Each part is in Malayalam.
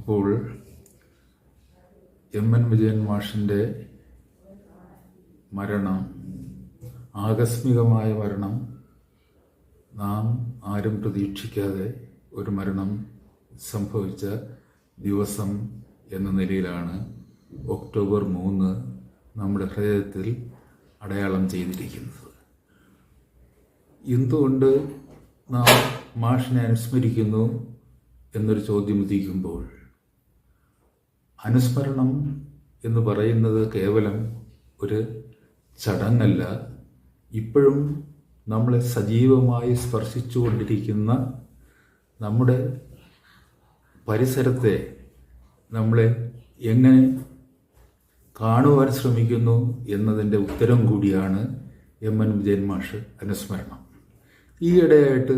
അപ്പോൾ എൻ വിജയൻ മാഷിൻ്റെ മരണം, ആകസ്മികമായ മരണം, നാം ആരും പ്രതീക്ഷിക്കാതെ ഒരു മരണം സംഭവിച്ച ദിവസം എന്ന നിലയിലാണ് ഒക്ടോബർ 3 നമ്മുടെ ഹൃദയത്തിൽ അടയാളം ചെയ്തിരിക്കുന്നത്. എന്തുകൊണ്ട് നാം മാഷിനെ അനുസ്മരിക്കുന്നു എന്നൊരു ചോദ്യം ഉദിക്കുമ്പോൾ, അനുസ്മരണം എന്ന് പറയുന്നത് കേവലം ഒരു ചടങ്ങല്ല, ഇപ്പോഴും നമ്മളെ സജീവമായി സ്പർശിച്ചുകൊണ്ടിരിക്കുന്ന നമ്മുടെ പരിസരത്തെ നമ്മളെ എങ്ങനെ കാണുവാൻ ശ്രമിക്കുന്നു എന്നതിൻ്റെ ഉത്തരം കൂടിയാണ് എൻ വിജയൻ മാഷ് അനുസ്മരണം. ഈയിടെയായിട്ട്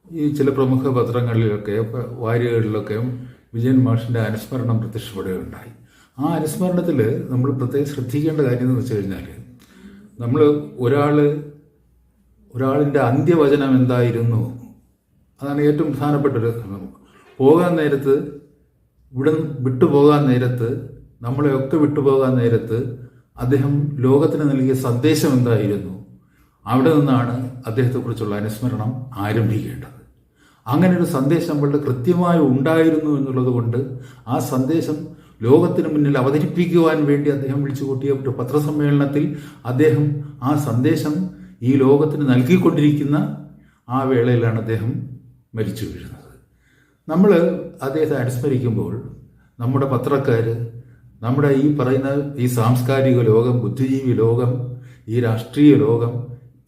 ഈ ചില പ്രമുഖ പത്രങ്ങളിലൊക്കെ വാരികകളിലൊക്കെ വിജയൻ മാഷിൻ്റെ അനുസ്മരണം പ്രത്യക്ഷപ്പെടുകയുണ്ടായി. ആ അനുസ്മരണത്തിൽ നമ്മൾ പ്രത്യേകം ശ്രദ്ധിക്കേണ്ട കാര്യം എന്ന് വെച്ച് കഴിഞ്ഞാൽ, നമ്മൾ ഒരാളിൻ്റെ അന്ത്യവചനം എന്തായിരുന്നു, അതാണ് ഏറ്റവും പ്രധാനപ്പെട്ടൊരു. പോകാൻ നേരത്ത്, ഇവിടെ വിട്ടുപോകാൻ നേരത്ത്, നമ്മളെയൊക്കെ വിട്ടുപോകാൻ നേരത്ത് അദ്ദേഹം ലോകത്തിന് നൽകിയ സന്ദേശം എന്തായിരുന്നു, അവിടെ നിന്നാണ് അദ്ദേഹത്തെക്കുറിച്ചുള്ള അനുസ്മരണം ആരംഭിക്കേണ്ടത്. അങ്ങനെ ഒരു സന്ദേശം വളരെ കൃത്യമായി ഉണ്ടായിരുന്നു എന്നുള്ളത് കൊണ്ട് ആ സന്ദേശം ലോകത്തിന് മുന്നിൽ അവതരിപ്പിക്കുവാൻ വേണ്ടി അദ്ദേഹം വിളിച്ചു കൂട്ടിയ ഒരു പത്രസമ്മേളനത്തിൽ അദ്ദേഹം ആ സന്ദേശം ഈ ലോകത്തിന് നൽകിക്കൊണ്ടിരിക്കുന്ന ആ വേളയിലാണ് അദ്ദേഹം മരിച്ചു വീഴുന്നത്. നമ്മൾ അദ്ദേഹത്തെ അനുസ്മരിക്കുമ്പോൾ നമ്മുടെ പത്രക്കാർ, നമ്മുടെ ഈ പറയുന്ന ഈ സാംസ്കാരിക ലോകം, ബുദ്ധിജീവി ലോകം, ഈ രാഷ്ട്രീയ ലോകം,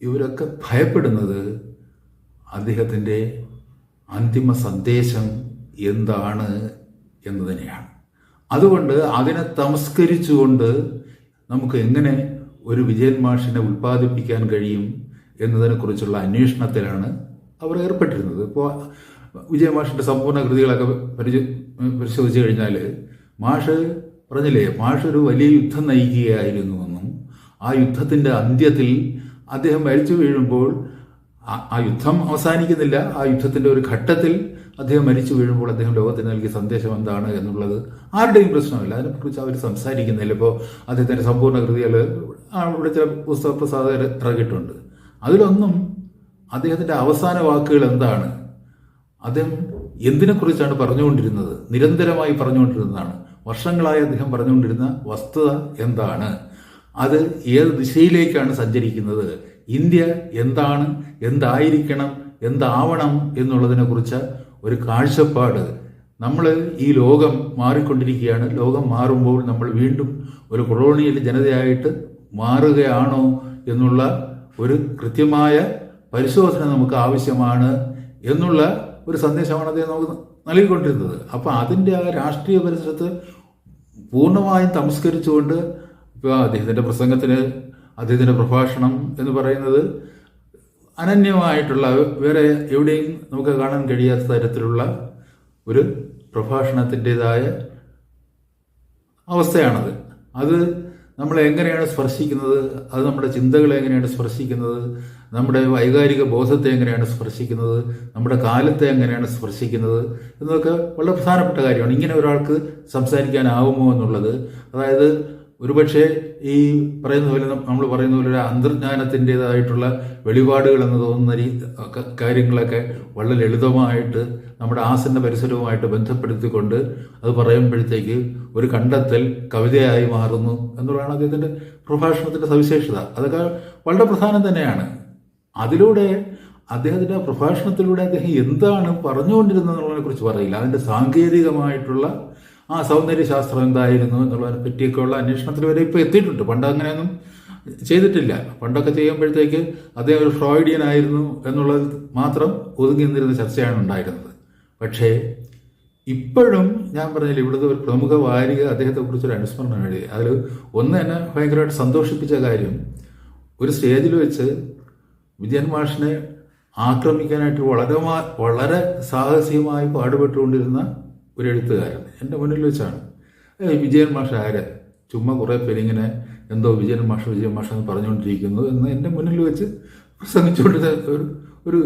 ഇവരൊക്കെ ഭയപ്പെടുന്നത് അദ്ദേഹത്തിൻ്റെ അന്തിമ സന്ദേശം എന്താണ് എന്ന് തന്നെയാണ്. അതുകൊണ്ട് അതിനെ തമസ്കരിച്ചുകൊണ്ട് നമുക്ക് എങ്ങനെ ഒരു വിജയൻ മാഷിനെ ഉൽപ്പാദിപ്പിക്കാൻ കഴിയും എന്നതിനെക്കുറിച്ചുള്ള അന്വേഷണത്തിലാണ് അവർ ഏർപ്പെട്ടിരുന്നത്. ഇപ്പോൾ വിജയൻ മാഷിൻ്റെ സമ്പൂർണ്ണ കൃതികളൊക്കെ പരിശോധിച്ചു കഴിഞ്ഞാൽ, മാഷ് പറഞ്ഞില്ലേ, മാഷ് ഒരു വലിയ യുദ്ധം നയിക്കുകയായിരുന്നുവെന്നും ആ യുദ്ധത്തിൻ്റെ അന്ത്യത്തിൽ അദ്ദേഹം മരിച്ചു വീഴുമ്പോൾ ആ യുദ്ധം അവസാനിക്കുന്നില്ല, ആ യുദ്ധത്തിൻ്റെ ഒരു ഘട്ടത്തിൽ അദ്ദേഹം മരിച്ചു വീഴുമ്പോൾ അദ്ദേഹം ലോകത്തിന് നൽകിയ സന്ദേശം എന്താണ് എന്നുള്ളത് ആരുടെയും പ്രശ്നമില്ല, അതിനെക്കുറിച്ച് അവർ സംസാരിക്കുന്നില്ല. ഇപ്പോൾ അദ്ദേഹത്തിൻ്റെ സമ്പൂർണ്ണ കൃതികൾ ഇവിടെ ചില പുസ്തക പ്രസാധകർ ഇറങ്ങിയിട്ടുണ്ട്. അതിലൊന്നും അദ്ദേഹത്തിൻ്റെ അവസാന വാക്കുകൾ എന്താണ്, അദ്ദേഹം എന്തിനെക്കുറിച്ചാണ് പറഞ്ഞുകൊണ്ടിരുന്നത്, നിരന്തരമായി പറഞ്ഞുകൊണ്ടിരുന്നതാണ്, വർഷങ്ങളായി അദ്ദേഹം പറഞ്ഞുകൊണ്ടിരുന്ന വസ്തുത എന്താണ്, അത് ഏത് ദിശയിലേക്കാണ് സഞ്ചരിക്കുന്നത്, ഇന്ത്യ എന്താണ്, എന്തായിരിക്കണം, എന്താവണം എന്നുള്ളതിനെക്കുറിച്ച് ഒരു കാഴ്ചപ്പാട്. നമ്മൾ ഈ ലോകം മാറിക്കൊണ്ടിരിക്കുകയാണ്. ലോകം മാറുമ്പോൾ നമ്മൾ വീണ്ടും ഒരു കൊളോണിയൽ ജനതയായിട്ട് മാറുകയാണോ എന്നുള്ള ഒരു കൃത്യമായ പരിശോധന നമുക്ക് ആവശ്യമാണ് എന്നുള്ള ഒരു സന്ദേശമാണ് അദ്ദേഹം നമുക്ക് നൽകിക്കൊണ്ടിരുന്നത്. അപ്പോൾ അതിൻ്റെ ആ രാഷ്ട്രീയ പരിസരത്ത് പൂർണ്ണമായും തമസ്കരിച്ചുകൊണ്ട് ഇപ്പോൾ അദ്ദേഹത്തിൻ്റെ പ്രസംഗത്തിന്, അദ്ദേഹത്തിൻ്റെ പ്രഭാഷണം എന്ന് പറയുന്നത് അനന്യമായിട്ടുള്ള, വേറെ എവിടെയും നമുക്ക് കാണാൻ കഴിയാത്ത തരത്തിലുള്ള ഒരു പ്രഭാഷണത്തിൻ്റെതായ അവസ്ഥയാണത്. അത് നമ്മളെ എങ്ങനെയാണ് സ്പർശിക്കുന്നത്, അത് നമ്മുടെ ചിന്തകളെ എങ്ങനെയാണ് സ്പർശിക്കുന്നത്, നമ്മുടെ വൈകാരിക ബോധത്തെ എങ്ങനെയാണ് സ്പർശിക്കുന്നത്, നമ്മുടെ കാലത്തെ എങ്ങനെയാണ് സ്പർശിക്കുന്നത് എന്നതൊക്കെ വളരെ പ്രധാനപ്പെട്ട കാര്യമാണ്. ഇങ്ങനെ ഒരാൾക്ക് സംസാരിക്കാനാവുമോ എന്നുള്ളത്, അതായത് ഒരുപക്ഷെ ഈ പറയുന്ന പോലെ, നമ്മൾ പറയുന്ന പോലെ ഒരു അന്തർജ്ഞാനത്തിൻ്റെതായിട്ടുള്ള വെളിപാടുകൾ എന്ന് തോന്നുന്ന കാര്യങ്ങളൊക്കെ വളരെ ലളിതമായിട്ട് നമ്മുടെ ആസന്ന പരിസരവുമായിട്ട് ബന്ധപ്പെടുത്തിക്കൊണ്ട് അത് പറയുമ്പോഴത്തേക്ക് ഒരു കണ്ടെത്തൽ കവിതയായി മാറുന്നു എന്നുള്ളതാണ് അദ്ദേഹത്തിൻ്റെ പ്രഭാഷണത്തിൻ്റെ സവിശേഷത. അതൊക്കെ വളരെ പ്രധാനം തന്നെയാണ്. അതിലൂടെ അദ്ദേഹത്തിൻ്റെ പ്രഭാഷണത്തിലൂടെ അദ്ദേഹം എന്താണ് പറഞ്ഞുകൊണ്ടിരുന്നത് എന്നുള്ളതിനെ കുറിച്ച് പറയില്ല, അതിൻ്റെ സാങ്കേതികമായിട്ടുള്ള ആ സൗന്ദര്യശാസ്ത്രം എന്തായിരുന്നു എന്നുള്ളതിനെ പറ്റിയൊക്കെയുള്ള അന്വേഷണത്തിൽ വരെ ഇപ്പോൾ എത്തിയിട്ടുണ്ട്. പണ്ട് അങ്ങനെയൊന്നും ചെയ്തിട്ടില്ല. പണ്ടൊക്കെ ചെയ്യുമ്പോഴത്തേക്ക് അദ്ദേഹം ഒരു ഫ്രോയിഡിയൻ ആയിരുന്നു എന്നുള്ളത് മാത്രം ഒതുങ്ങി നിന്നിരുന്ന ചർച്ചയാണ് ഉണ്ടായിരുന്നത്. പക്ഷേ ഇപ്പോഴും ഞാൻ പറഞ്ഞില്ല, ഇവിടുത്തെ ഒരു പ്രമുഖ വാരിക അദ്ദേഹത്തെക്കുറിച്ചൊരു അനുസ്മരണം എഴുതി. അതിൽ ഒന്ന് എന്നെ ഭയങ്കരമായിട്ട് സന്തോഷിപ്പിച്ച കാര്യം, ഒരു സ്റ്റേജിൽ വെച്ച് വിജയൻ മാഷിനെ ആക്രമിക്കാനായിട്ട് വളരെ സാഹസികമായി പാടുപെട്ടുകൊണ്ടിരുന്ന ഒരു എഴുത്തുകാരൻ എൻ്റെ മുന്നിൽ വെച്ചാണ്. വിജയൻ മാഷ് ആര്, ചുമ്മാ കുറേ പേരിങ്ങനെ എന്തോ വിജയൻ മാഷ് എന്ന് പറഞ്ഞുകൊണ്ടിരിക്കുന്നു എന്ന് എൻ്റെ മുന്നിൽ വെച്ച് പ്രസംഗിച്ചുകൊണ്ടിരുന്ന ഒരു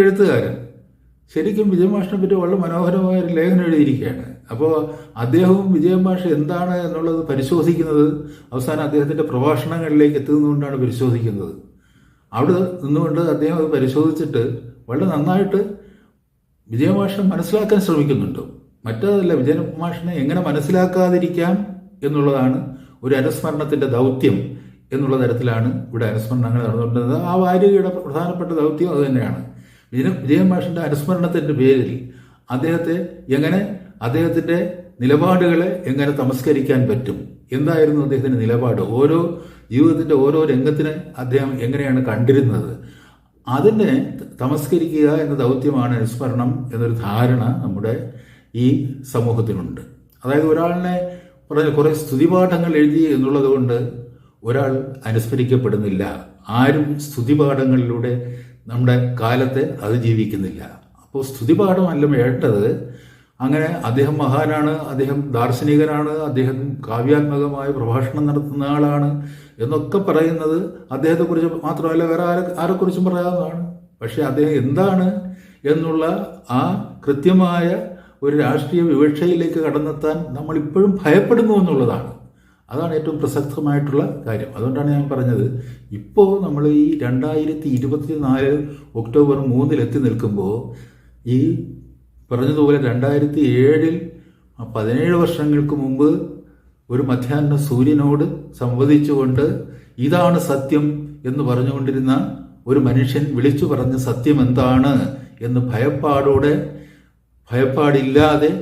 എഴുത്തുകാരൻ. ശരിക്കും വിജയ മാഷിനെ പറ്റി വളരെ മനോഹരമായ ഒരു ലേഖനം എഴുതിയിരിക്കുകയാണ്. അപ്പോൾ അദ്ദേഹവും വിജയ മാഷ് എന്താണ് എന്നുള്ളത് പരിശോധിക്കുന്നത് അവസാനം അദ്ദേഹത്തിൻ്റെ പ്രഭാഷണങ്ങളിലേക്ക് എത്തുന്നതുകൊണ്ടാണ് പരിശോധിക്കുന്നത്. അവിടെ നിന്നുകൊണ്ട് അദ്ദേഹം അത് പരിശോധിച്ചിട്ട് വളരെ നന്നായിട്ട് വിജയ മാഷിനെ മനസ്സിലാക്കാൻ ശ്രമിക്കുന്നുണ്ട്. മറ്റേതല്ല, വിജയ മാഷിനെ എങ്ങനെ മനസ്സിലാക്കാതിരിക്കാം എന്നുള്ളതാണ് ഒരു അനുസ്മരണത്തിൻ്റെ ദൗത്യം എന്നുള്ള തരത്തിലാണ് ഇവിടെ അനുസ്മരണങ്ങൾ നടന്നുകൊണ്ടിരുന്നത്. ആ വാരികയുടെ പ്രധാനപ്പെട്ട ദൗത്യം അത് തന്നെയാണ്. വിജയ മാഷിൻ്റെ അനുസ്മരണത്തിൻ്റെ പേരിൽ അദ്ദേഹത്തിൻ്റെ നിലപാടുകളെ എങ്ങനെ തമസ്കരിക്കാൻ പറ്റും, എന്തായിരുന്നു അദ്ദേഹത്തിൻ്റെ നിലപാട്, ഓരോ ജീവിതത്തിൻ്റെ ഓരോ രംഗത്തിനെ അദ്ദേഹം എങ്ങനെയാണ് കണ്ടിരുന്നത്, അതിനെ തമസ്കരിക്കുക എന്ന ദൗത്യമാണ് അനുസ്മരണം എന്നൊരു ധാരണ നമ്മുടെ ഈ സമൂഹത്തിനുണ്ട്. അതായത് ഒരാളിനെ കുറേ സ്തുതിപാഠങ്ങൾ എഴുതി എന്നുള്ളത് കൊണ്ട് ഒരാൾ അനുസ്മരിക്കപ്പെടുന്നില്ല. ആരും സ്തുതിപാഠങ്ങളിലൂടെ നമ്മുടെ കാലത്തെ അതിജീവിക്കുന്നില്ല. അപ്പോൾ സ്തുതിപാഠമല്ല വേണ്ടത്. അങ്ങനെ അദ്ദേഹം മഹാനാണ്, അദ്ദേഹം ദാർശനികനാണ്, അദ്ദേഹം കാവ്യാത്മകമായ പ്രഭാഷണം നടത്തുന്ന ആളാണ് എന്നൊക്കെ പറയുന്നത് അദ്ദേഹത്തെക്കുറിച്ച് മാത്രമല്ല വേറെ ആരെക്കുറിച്ചും പറയാവുന്നതാണ്. പക്ഷെ അദ്ദേഹം എന്താണ് എന്നുള്ള ആ കൃത്യമായ ഒരു രാഷ്ട്രീയ വിവക്ഷയിലേക്ക് കടന്നെത്താൻ നമ്മൾ ഇപ്പോഴും ഭയപ്പെടുന്നു എന്നുള്ളതാണ്. അതാണ് ഏറ്റവും പ്രസക്തമായിട്ടുള്ള കാര്യം. അതുകൊണ്ടാണ് ഞാൻ പറഞ്ഞത്, ഇപ്പോൾ നമ്മൾ ഈ 2024 ഒക്ടോബർ 3 എത്തി നിൽക്കുമ്പോൾ ഈ പറഞ്ഞതുപോലെ 2007 17 വർഷങ്ങൾക്ക് മുമ്പ് ഒരു മധ്യാഹ്ന സൂര്യനോട് സംവദിച്ചുകൊണ്ട് ഇതാണ് സത്യം എന്ന് പറഞ്ഞുകൊണ്ടിരുന്ന ഒരു മനുഷ്യൻ വിളിച്ചു പറഞ്ഞ സത്യം എന്താണ് എന്ന് ഭയപ്പാടില്ലാതെ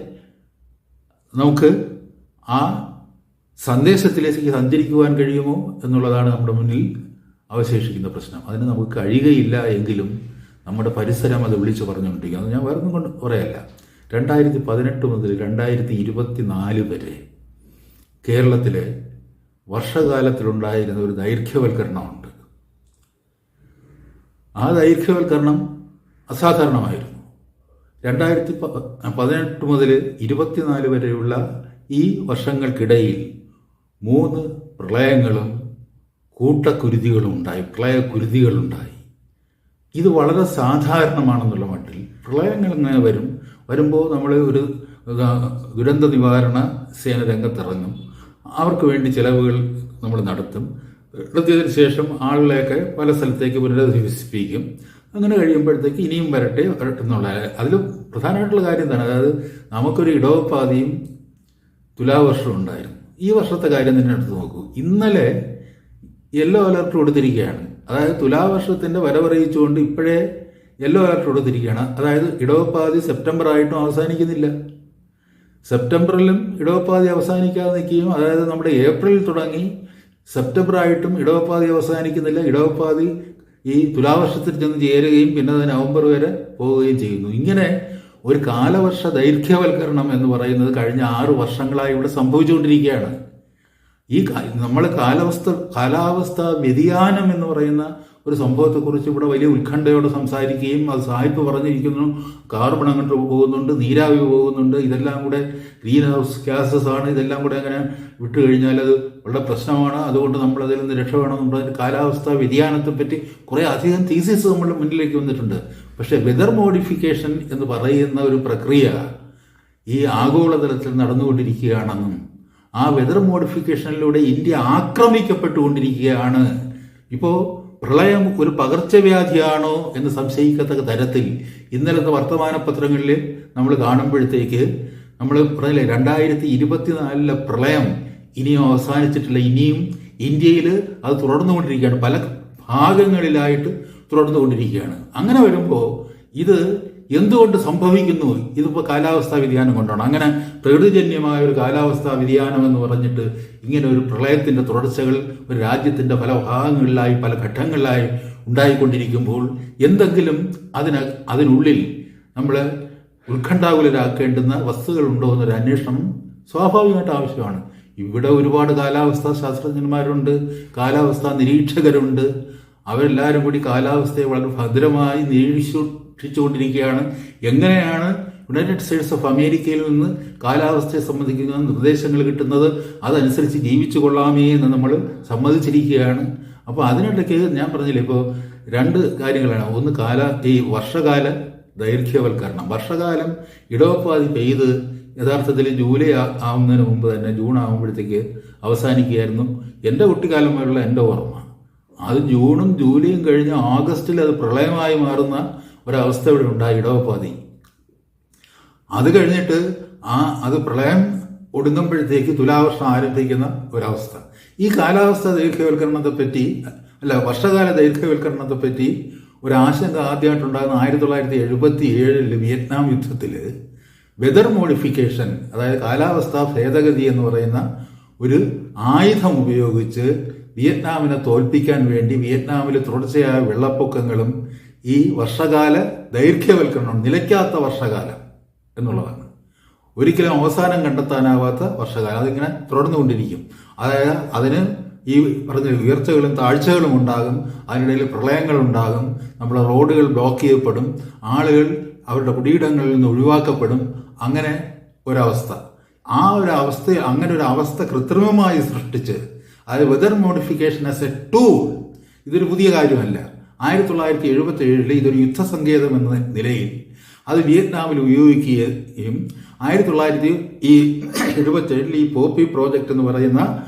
നമുക്ക് ആ സന്ദേശത്തിലേക്ക് സഞ്ചരിക്കുവാൻ കഴിയുമോ എന്നുള്ളതാണ് നമ്മുടെ മുന്നിൽ അവശേഷിക്കുന്ന പ്രശ്നം. അതിന് നമുക്ക് കഴിയുകയില്ല എങ്കിലും നമ്മുടെ പരിസരം അത് വിളിച്ചു പറഞ്ഞുകൊണ്ടിരിക്കുക. അത് ഞാൻ വേറൊന്നും കൊണ്ട് പറയല്ല. 2018 മുതൽ 2024 വരെ കേരളത്തിലെ വർഷകാലത്തിലുണ്ടായിരുന്ന ഒരു ദൈർഘ്യവൽക്കരണമുണ്ട്. ആ ദൈർഘ്യവൽക്കരണം അസാധാരണമായിരുന്നു. 2018 മുതൽ 24 വരെയുള്ള ഈ വർഷങ്ങൾക്കിടയിൽ 3 പ്രളയങ്ങളും കൂട്ടക്കുരുതികളും ഉണ്ടായി, പ്രളയക്കുരുതികളുണ്ടായി. ഇത് വളരെ സാധാരണമാണെന്നുള്ള മട്ടിൽ പ്രളയങ്ങൾ ഇങ്ങനെ വരുമ്പോൾ നമ്മൾ ഒരു ദുരന്ത നിവാരണ സേന രംഗത്തിറങ്ങും. അവർക്ക് വേണ്ടി ചിലവുകൾ നമ്മൾ നടത്തും. നടത്തിയതിനു ശേഷം ആളുകളെയൊക്കെ പല സ്ഥലത്തേക്ക് പുനരധിവസിപ്പിക്കും. അങ്ങനെ കഴിയുമ്പോഴത്തേക്ക് ഇനിയും വരട്ടെ എന്നുള്ള അതിൽ പ്രധാനമായിട്ടുള്ള കാര്യം എന്താണ്, അതായത് നമുക്കൊരു ഇടവപ്പാതിയും തുലാവർഷവും ഉണ്ടായിരുന്നു. ഈ വർഷത്തെ കാര്യം തന്നെ എടുത്ത് നോക്കൂ. ഇന്നലെ യെല്ലോ അലർട്ട് കൊടുത്തിരിക്കുകയാണ്. അതായത് തുലാവർഷത്തിൻ്റെ വരവറിയിച്ചുകൊണ്ട് ഇപ്പോഴേ യെല്ലോ അലർട്ട് കൊടുത്തിരിക്കുകയാണ്. അതായത് ഇടവപ്പാതി സെപ്റ്റംബർ ആയിട്ടും അവസാനിക്കുന്നില്ല. സെപ്റ്റംബറിലും ഇടവപ്പാതി അവസാനിക്കാതെ നിൽക്കുകയും, അതായത് നമ്മുടെ ഏപ്രിലിൽ തുടങ്ങി സെപ്റ്റംബർ ആയിട്ടും ഇടവപ്പാതി അവസാനിക്കുന്നില്ല. ഇടവപ്പാതി ഈ തുലാവർഷത്തിൽ ചെന്ന് ചേരുകയും പിന്നെ അത് നവംബർ വരെ പോവുകയും ചെയ്യുന്നു. ഇങ്ങനെ ഒരു കാലവർഷ ദൈർഘ്യവൽക്കരണം എന്ന് പറയുന്നത് കഴിഞ്ഞ 6 വർഷങ്ങളായി ഇവിടെ സംഭവിച്ചുകൊണ്ടിരിക്കുകയാണ്. ഈ നമ്മൾ കാലാവസ്ഥ വ്യതിയാനം എന്ന് പറയുന്ന ഒരു സംഭവത്തെക്കുറിച്ച് ഇവിടെ വലിയ ഉത്കണ്ഠയോടെ സംസാരിക്കുകയും അത് സായിപ്പ് പറഞ്ഞിരിക്കുന്നു, കാർബൺ അങ്ങോട്ട് പോകുന്നുണ്ട്, നീരാവി പോകുന്നുണ്ട്, ഇതെല്ലാം കൂടെ ഗ്രീൻ ഹൗസ് ഗ്യാസസ് ആണ്, ഇതെല്ലാം കൂടെ അങ്ങനെ വിട്ടു കഴിഞ്ഞാൽ അത് വളരെ പ്രശ്നമാണ്, അതുകൊണ്ട് നമ്മൾ അതിൽ നിന്ന് രക്ഷപ്പെടണമെന്ന് പറഞ്ഞ് കാലാവസ്ഥാ വ്യതിയാനത്തെപ്പറ്റി കുറേ അധികം തീസിസ് നമ്മുടെ മുന്നിലേക്ക് വന്നിട്ടുണ്ട്. പക്ഷേ വെതർ മോഡിഫിക്കേഷൻ എന്ന് പറയുന്ന ഒരു പ്രക്രിയ ഈ ആഗോളതലത്തിൽ നടന്നുകൊണ്ടിരിക്കുകയാണെന്നും ആ വെതർ മോഡിഫിക്കേഷനിലൂടെ ഇന്ത്യ ആക്രമിക്കപ്പെട്ടുകൊണ്ടിരിക്കുകയാണ്. ഇപ്പോൾ പ്രളയം ഒരു പകർച്ചവ്യാധിയാണോ എന്ന് സംശയിക്കത്തക്ക തരത്തിൽ ഇന്നലത്തെ വർത്തമാന പത്രങ്ങളിൽ നമ്മൾ കാണുമ്പോഴത്തേക്ക് നമ്മൾ പറഞ്ഞില്ലേ 2024 പ്രളയം ഇനിയും അവസാനിച്ചിട്ടില്ല. ഇനിയും ഇന്ത്യയിൽ അത് തുടർന്നുകൊണ്ടിരിക്കുകയാണ്, പല ഭാഗങ്ങളിലായിട്ട് തുടർന്നുകൊണ്ടിരിക്കുകയാണ്. അങ്ങനെ വരുമ്പോൾ ഇത് എന്തുകൊണ്ട് സംഭവിക്കുന്നു? ഇതിപ്പോൾ കാലാവസ്ഥാ വ്യതിയാനം കൊണ്ടാണ്. അങ്ങനെ പ്രകൃതിജന്യമായ ഒരു കാലാവസ്ഥാ വ്യതിയാനം എന്ന് പറഞ്ഞിട്ട് ഇങ്ങനെ ഒരു പ്രളയത്തിൻ്റെ തുടർച്ചകൾ ഒരു രാജ്യത്തിൻ്റെ പല ഭാഗങ്ങളിലായി പല ഘട്ടങ്ങളിലായി ഉണ്ടായിക്കൊണ്ടിരിക്കുമ്പോൾ എന്തെങ്കിലും അതിനുള്ളിൽ നമ്മൾ ഉത്കണ്ഠാകുലരാക്കേണ്ടുന്ന വസ്തുക്കളുണ്ടോ എന്നൊരു അന്വേഷണം സ്വാഭാവികമായിട്ട് ആവശ്യമാണ്. ഇവിടെ ഒരുപാട് കാലാവസ്ഥാ ശാസ്ത്രജ്ഞന്മാരുണ്ട്, കാലാവസ്ഥാ നിരീക്ഷകരുണ്ട്. അവരെല്ലാവരും കൂടി കാലാവസ്ഥയെ വളരെ ഭദ്രമായി നിരീക്ഷിച്ചുകൊണ്ടിരിക്കുകയാണ്. എങ്ങനെയാണ് യുണൈറ്റഡ് സ്റ്റേറ്റ്സ് ഓഫ് അമേരിക്കയിൽ നിന്ന് കാലാവസ്ഥയെ സംബന്ധിക്കുന്ന നിർദ്ദേശങ്ങൾ കിട്ടുന്നത്, അതനുസരിച്ച് ജീവിച്ചു കൊള്ളാമേ എന്ന് നമ്മൾ സമ്മതിച്ചിരിക്കുകയാണ്. അപ്പോൾ അതിനിടയ്ക്ക് ഞാൻ പറഞ്ഞില്ലേ, ഇപ്പോൾ 2 കാര്യങ്ങളാണ്. ഒന്ന് ഈ വർഷകാല ദൈർഘ്യവൽക്കരണം. വർഷകാലം ഇടവപ്പാതി പെയ്ത് യഥാർത്ഥത്തിൽ ജൂലൈ ആവുന്നതിന് മുമ്പ് തന്നെ ജൂൺ ആകുമ്പോഴത്തേക്ക് അവസാനിക്കുകയായിരുന്നു എൻ്റെ കുട്ടിക്കാലം വരെയുള്ള എൻ്റെ ഓർമ്മ. അത് ജൂണും ജൂലൈയും കഴിഞ്ഞ് ഓഗസ്റ്റിൽ അത് പ്രളയമായി മാറുന്ന ഒരവസ്ഥ ഇവിടെ ഉണ്ടായി ഇടവപ്പാതി. അത് കഴിഞ്ഞിട്ട് അത് പ്രളയം ഒടുങ്ങുമ്പോഴത്തേക്ക് തുലാവർഷം ആരംഭിക്കുന്ന ഒരവസ്ഥ. ഈ കാലാവസ്ഥ ദൈർഘ്യവൽക്കരണത്തെപ്പറ്റി വർഷകാല ദൈർഘ്യവൽക്കരണത്തെപ്പറ്റി ഒരാശങ്ക ആദ്യമായിട്ടുണ്ടാകുന്ന 1977 വിയറ്റ്നാം യുദ്ധത്തിൽ വെതർ മോഡിഫിക്കേഷൻ, അതായത് കാലാവസ്ഥാ ഭേദഗതി എന്ന് പറയുന്ന ഒരു ആയുധം ഉപയോഗിച്ച് വിയറ്റ്നാമിനെ തോൽപ്പിക്കാൻ വേണ്ടി വിയറ്റ്നാമിൽ തുടർച്ചയായ വെള്ളപ്പൊക്കങ്ങളും ഈ വർഷകാല ദൈർഘ്യവൽക്കരണം, നിലയ്ക്കാത്ത വർഷകാലം എന്നുള്ളതാണ്. ഒരിക്കലും അവസാനം കണ്ടെത്താനാവാത്ത വർഷകാലം, അതിങ്ങനെ തുടർന്നുകൊണ്ടിരിക്കും. അതായത് അതിന് ഈ പറഞ്ഞ ഉയർച്ചകളും താഴ്ചകളും ഉണ്ടാകും, അതിനിടയിൽ പ്രളയങ്ങളുണ്ടാകും, നമ്മുടെ റോഡുകൾ ബ്ലോക്ക് ചെയ്യപ്പെടും, ആളുകൾ അവരുടെ കുടിയിടങ്ങളിൽ നിന്ന് ഒഴിവാക്കപ്പെടും. അങ്ങനെ ഒരവസ്ഥ, അങ്ങനെ ഒരു അവസ്ഥ കൃത്രിമമായി സൃഷ്ടിച്ച്, അതായത് weather modification as a tool, ഇതൊരു പുതിയ കാര്യമല്ല. 1977 ഇതൊരു യുദ്ധസങ്കേതം എന്ന നിലയിൽ അത് വിയറ്റ്നാമിൽ ഉപയോഗിക്കുകയും 1977 ഈ പോപ്പി പ്രോജക്റ്റ് എന്ന് പറയുന്ന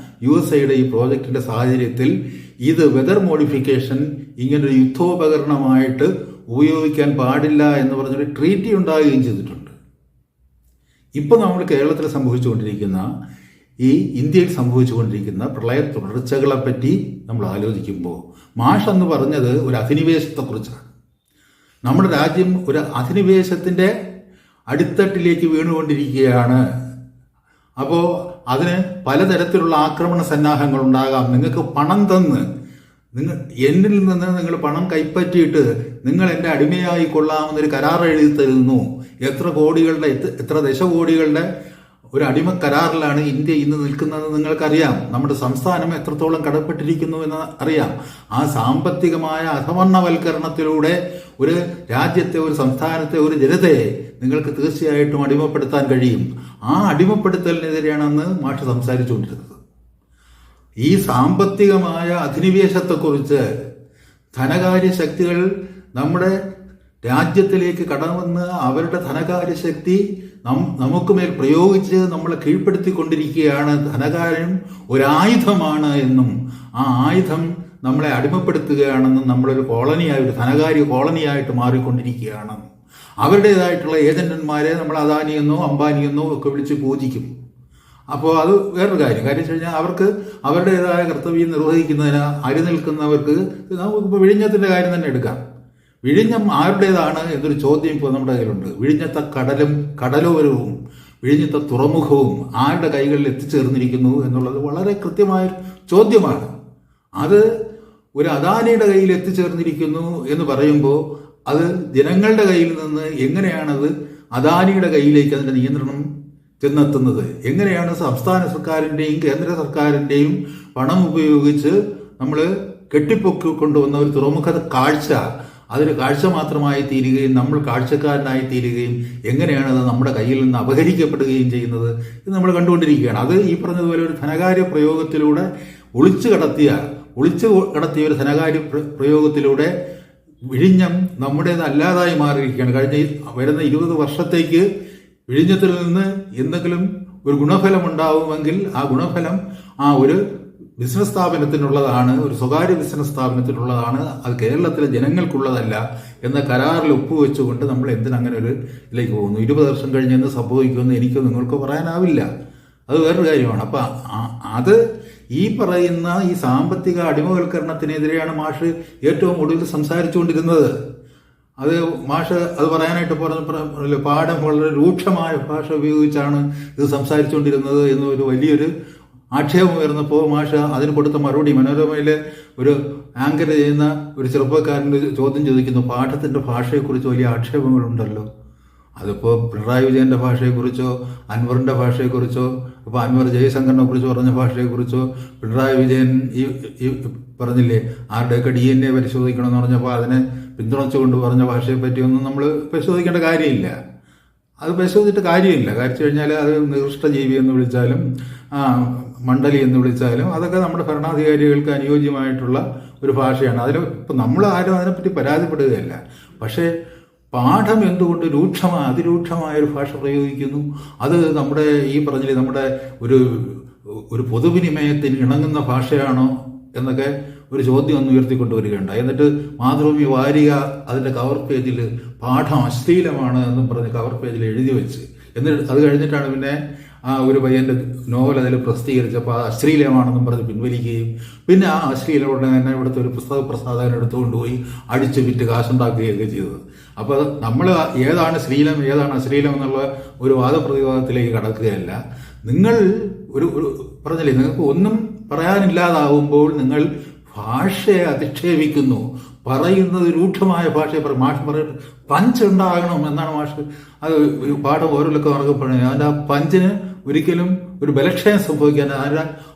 USA ഈ പ്രോജക്റ്റിന്റെ സാഹചര്യത്തിൽ ഇത് വെതർ മോഡിഫിക്കേഷൻ ഇങ്ങനൊരു യുദ്ധോപകരണമായിട്ട് ഉപയോഗിക്കാൻ പാടില്ല എന്ന് പറഞ്ഞൊരു ട്രീറ്റി ഉണ്ടാവുകയും ചെയ്തിട്ടുണ്ട്. ഇപ്പം നമ്മൾ കേരളത്തിൽ സംഭവിച്ചുകൊണ്ടിരിക്കുന്ന ഇന്ത്യയിൽ സംഭവിച്ചുകൊണ്ടിരിക്കുന്ന പ്രളയ തുടർച്ചകളെപ്പറ്റി നമ്മൾ ആലോചിക്കുമ്പോൾ മാഷ് എന്ന് പറഞ്ഞത് ഒരു അധിനിവേശത്തെക്കുറിച്ചാണ്. നമ്മുടെ രാജ്യം ഒരു അധിനിവേശത്തിൻ്റെ അടിത്തട്ടിലേക്ക് വീണുകൊണ്ടിരിക്കുകയാണ്. അപ്പോൾ അതിന് പലതരത്തിലുള്ള ആക്രമണ സന്നാഹങ്ങൾ ഉണ്ടാകാം. നിങ്ങൾക്ക് പണം തന്ന് എന്നിൽ നിന്ന് നിങ്ങൾ പണം കൈപ്പറ്റിയിട്ട് നിങ്ങൾ എൻ്റെ അടിമയായി കൊള്ളാമെന്നൊരു കരാർ എഴുതി തരുന്നു. എത്ര ദശകോടികളുടെ ഒരു അടിമ കരാറിലാണ് ഇന്ത്യ ഇന്ന് നിൽക്കുന്നത് നിങ്ങൾക്കറിയാം. നമ്മുടെ സംസ്ഥാനം എത്രത്തോളം കടപ്പെട്ടിരിക്കുന്നു എന്ന് അറിയാം. ആ സാമ്പത്തികമായ അധമർണവൽക്കരണത്തിലൂടെ ഒരു രാജ്യത്തെ, ഒരു സംസ്ഥാനത്തെ, ഒരു ജനതയെ നിങ്ങൾക്ക് തീർച്ചയായിട്ടും അടിമപ്പെടുത്താൻ കഴിയും. ആ അടിമപ്പെടുത്തലിനെതിരെയാണെന്ന് മാഷ് സംസാരിച്ചുകൊണ്ടിരുന്നത്. ഈ സാമ്പത്തികമായ അധിനിവേശത്തെക്കുറിച്ച് ധനകാര്യ ശക്തികൾ നമ്മുടെ രാജ്യത്തിലേക്ക് കടന്നുവന്ന് അവരുടെ ധനകാര്യ ശക്തി നമുക്ക് മേൽ പ്രയോഗിച്ച് നമ്മളെ കീഴ്പ്പെടുത്തിക്കൊണ്ടിരിക്കുകയാണ്. ധനകാര്യം ഒരായുധമാണ് എന്നും ആ ആയുധം നമ്മളെ അടിമപ്പെടുത്തുകയാണെന്നും നമ്മളൊരു കോളനിയായി, ഒരു ധനകാര്യ കോളനിയായിട്ട് മാറിക്കൊണ്ടിരിക്കുകയാണെന്നും അവരുടേതായിട്ടുള്ള ഏജന്റന്മാരെ നമ്മൾ അദാനിയെന്നോ അംബാനിയെന്നോ ഒക്കെ വിളിച്ച് പൂജിക്കും. അപ്പോൾ അത് വേറൊരു കാര്യം വെച്ച് കഴിഞ്ഞാൽ അവർക്ക് അവരുടേതായ കർത്തവ്യം നിർവഹിക്കുന്നതിന് അരിനിൽക്കുന്നവർക്ക് നമുക്കിപ്പോൾ വിഴിഞ്ഞത്തിൻ്റെ കാര്യം തന്നെ എടുക്കാം. വിഴിഞ്ഞം ആരുടേതാണ് എന്നൊരു ചോദ്യം ഇപ്പോൾ നമ്മുടെ കയ്യിലുണ്ട്. വിഴിഞ്ഞത്തെ കടലോരവും വിഴിഞ്ഞത്തെ തുറമുഖവും ആരുടെ കൈകളിൽ എത്തിച്ചേർന്നിരിക്കുന്നു എന്നുള്ളത് വളരെ കൃത്യമായ ചോദ്യമാണ്. അത് ഒരു അദാനിയുടെ കയ്യിൽ എത്തിച്ചേർന്നിരിക്കുന്നു എന്ന് പറയുമ്പോൾ അത് ജനങ്ങളുടെ കയ്യിൽ നിന്ന് എങ്ങനെയാണത് അദാനിയുടെ കയ്യിലേക്ക് അതിൻ്റെ നിയന്ത്രണം ചെന്നെത്തുന്നത്? എങ്ങനെയാണ് സംസ്ഥാന സർക്കാരിൻ്റെയും കേന്ദ്ര സർക്കാരിൻ്റെയും പണം ഉപയോഗിച്ച് നമ്മൾ കെട്ടിപ്പൊക്കി കൊണ്ടുവന്ന ഒരു തുറമുഖ കാഴ്ച അതൊരു കാഴ്ച മാത്രമായി തീരുകയും നമ്മൾ കാഴ്ചക്കാരനായി തീരുകയും എങ്ങനെയാണത് നമ്മുടെ കയ്യിൽ നിന്ന് അപഹരിക്കപ്പെടുകയും ചെയ്യുന്നത് ഇത് നമ്മൾ കണ്ടുകൊണ്ടിരിക്കുകയാണ്. അത് ഈ പറഞ്ഞതുപോലെ ഒരു ധനകാര്യ പ്രയോഗത്തിലൂടെ ഒളിച്ചു കടത്തിയ ഒരു ധനകാര്യ പ്രയോഗത്തിലൂടെ വിഴിഞ്ഞം നമ്മുടേതല്ലാതായി മാറിയിരിക്കുകയാണ്. വരുന്ന 20 വർഷത്തേക്ക് വിഴിഞ്ഞത്തിൽ നിന്ന് എന്തെങ്കിലും ഒരു ഗുണഫലം ഉണ്ടാവുമെങ്കിൽ ആ ഗുണഫലം ഒരു ബിസിനസ് സ്ഥാപനത്തിനുള്ളതാണ്, ഒരു സ്വകാര്യ ബിസിനസ് സ്ഥാപനത്തിനുള്ളതാണ്, അത് കേരളത്തിലെ ജനങ്ങൾക്കുള്ളതല്ല എന്ന കരാറിൽ ഒപ്പുവെച്ചുകൊണ്ട് നമ്മൾ എന്തിനങ്ങനെ ഒരു ഇതിലേക്ക് പോകുന്നു? 20 വർഷം കഴിഞ്ഞ് എന്ത് സംഭവിക്കുമെന്ന് എനിക്കോ നിങ്ങൾക്കോ പറയാനാവില്ല. അത് വേറൊരു കാര്യമാണ്. അപ്പം അത് ഈ പറയുന്ന ഈ സാമ്പത്തിക അടിമവൽക്കരണത്തിനെതിരെയാണ് മാഷ് ഏറ്റവും ഒടുവിൽ സംസാരിച്ചുകൊണ്ടിരുന്നത്. അത് മാഷ് അത് പറയാനായിട്ട് പറഞ്ഞ പാഠം വളരെ രൂക്ഷമായ ഭാഷ ഉപയോഗിച്ചാണ് ഇത് സംസാരിച്ചുകൊണ്ടിരുന്നത് എന്നൊരു വലിയൊരു ആക്ഷേപം ഉയർന്നപ്പോൾ മാഷ് അതിന് കൊടുത്ത മറുപടി, മനോരമയിൽ ഒരു ആങ്കർ ചെയ്യുന്ന ഒരു ചെറുപ്പക്കാരൻ്റെ ചോദ്യം ചോദിക്കുന്നു, പാഠത്തിൻ്റെ ഭാഷയെക്കുറിച്ച് വലിയ ആക്ഷേപങ്ങളുണ്ടല്ലോ. അതിപ്പോൾ പിണറായി വിജയൻ്റെ ഭാഷയെക്കുറിച്ചോ അൻവറിൻ്റെ ഭാഷയെക്കുറിച്ചോ ഇപ്പോൾ അൻവർ ജയശങ്കറിനെ കുറിച്ച് പറഞ്ഞ ഭാഷയെക്കുറിച്ചോ പിണറായി വിജയൻ ഈ പറഞ്ഞില്ലേ ആരുടെയൊക്കെ DNA പരിശോധിക്കണമെന്ന് പറഞ്ഞപ്പോൾ അതിനെ പിന്തുണച്ചുകൊണ്ട് പറഞ്ഞ ഭാഷയെ പറ്റിയൊന്നും നമ്മൾ പരിശോധിക്കേണ്ട കാര്യമില്ല. അത് പരിശോധിച്ചിട്ട് കാര്യമില്ല. കാര്യം കഴിഞ്ഞാൽ അത് നികൃഷ്ട ജീവി എന്ന് വിളിച്ചാലും മണ്ഡലി എന്ന് വിളിച്ചാലും അതൊക്കെ നമ്മുടെ ഭരണാധികാരികൾക്ക് അനുയോജ്യമായിട്ടുള്ള ഒരു ഭാഷയാണ്. അതിൽ ഇപ്പം നമ്മൾ ആരും അതിനെപ്പറ്റി പരാതിപ്പെടുകയല്ല. പക്ഷേ പാഠം എന്തുകൊണ്ട് അതിരൂക്ഷമായ ഒരു ഭാഷ പ്രയോഗിക്കുന്നു? അത് നമ്മുടെ ഈ പറഞ്ഞില്ലേ നമ്മുടെ ഒരു ഒരു പൊതുവിനിമയത്തിന് ഇണങ്ങുന്ന ഭാഷയാണോ എന്നൊക്കെ ഒരു ചോദ്യം ഒന്ന് ഉയർത്തിക്കൊണ്ടുവരികയുണ്ടായി. എന്നിട്ട് മാതൃഭൂമി വാരിക അതിൻ്റെ കവർ പേജിൽ പാഠം അശ്ലീലമാണ് എന്നും പറഞ്ഞ് കവർ പേജിൽ എഴുതി വെച്ച്, എന്നിട്ട് അത് കഴിഞ്ഞിട്ടാണ് പിന്നെ ആ ഒരു പയ്യൻ്റെ നോവൽ അതിൽ പ്രസിദ്ധീകരിച്ചപ്പോൾ അത് അശ്ലീലമാണെന്നും പറഞ്ഞ് പിൻവലിക്കുകയും പിന്നെ ആ അശ്ലീലം ഉടനെ തന്നെ ഇവിടുത്തെ ഒരു പുസ്തക പ്രസാധകൻ എടുത്തുകൊണ്ടുപോയി അടിച്ചു വിറ്റ് കാശുണ്ടാക്കുകയൊക്കെ ചെയ്തത്. അപ്പോൾ നമ്മൾ ഏതാണ് ശ്ലീലം ഏതാണ് അശ്ലീലം എന്നുള്ള ഒരു വാദപ്രതിവാദത്തിലേക്ക് കടക്കുകയല്ല. നിങ്ങൾ ഒരു പറഞ്ഞില്ലേ, നിങ്ങൾക്ക് ഒന്നും പറയാനില്ലാതാവുമ്പോൾ നിങ്ങൾ ഭാഷയെ അധിക്ഷേപിക്കുന്നു, പറയുന്നത് രൂക്ഷമായ ഭാഷയെ മാഷ് പറയുന്നത് പഞ്ച് ഉണ്ടാകണം എന്നാണ് മാഷ് അത് പാഠം ഓരോലൊക്കെ പറയുന്നത്. അതിൻ്റെ ആ പഞ്ചിന് ഒരിക്കലും ഒരു ബലക്ഷയം സംഭവിക്കാൻ,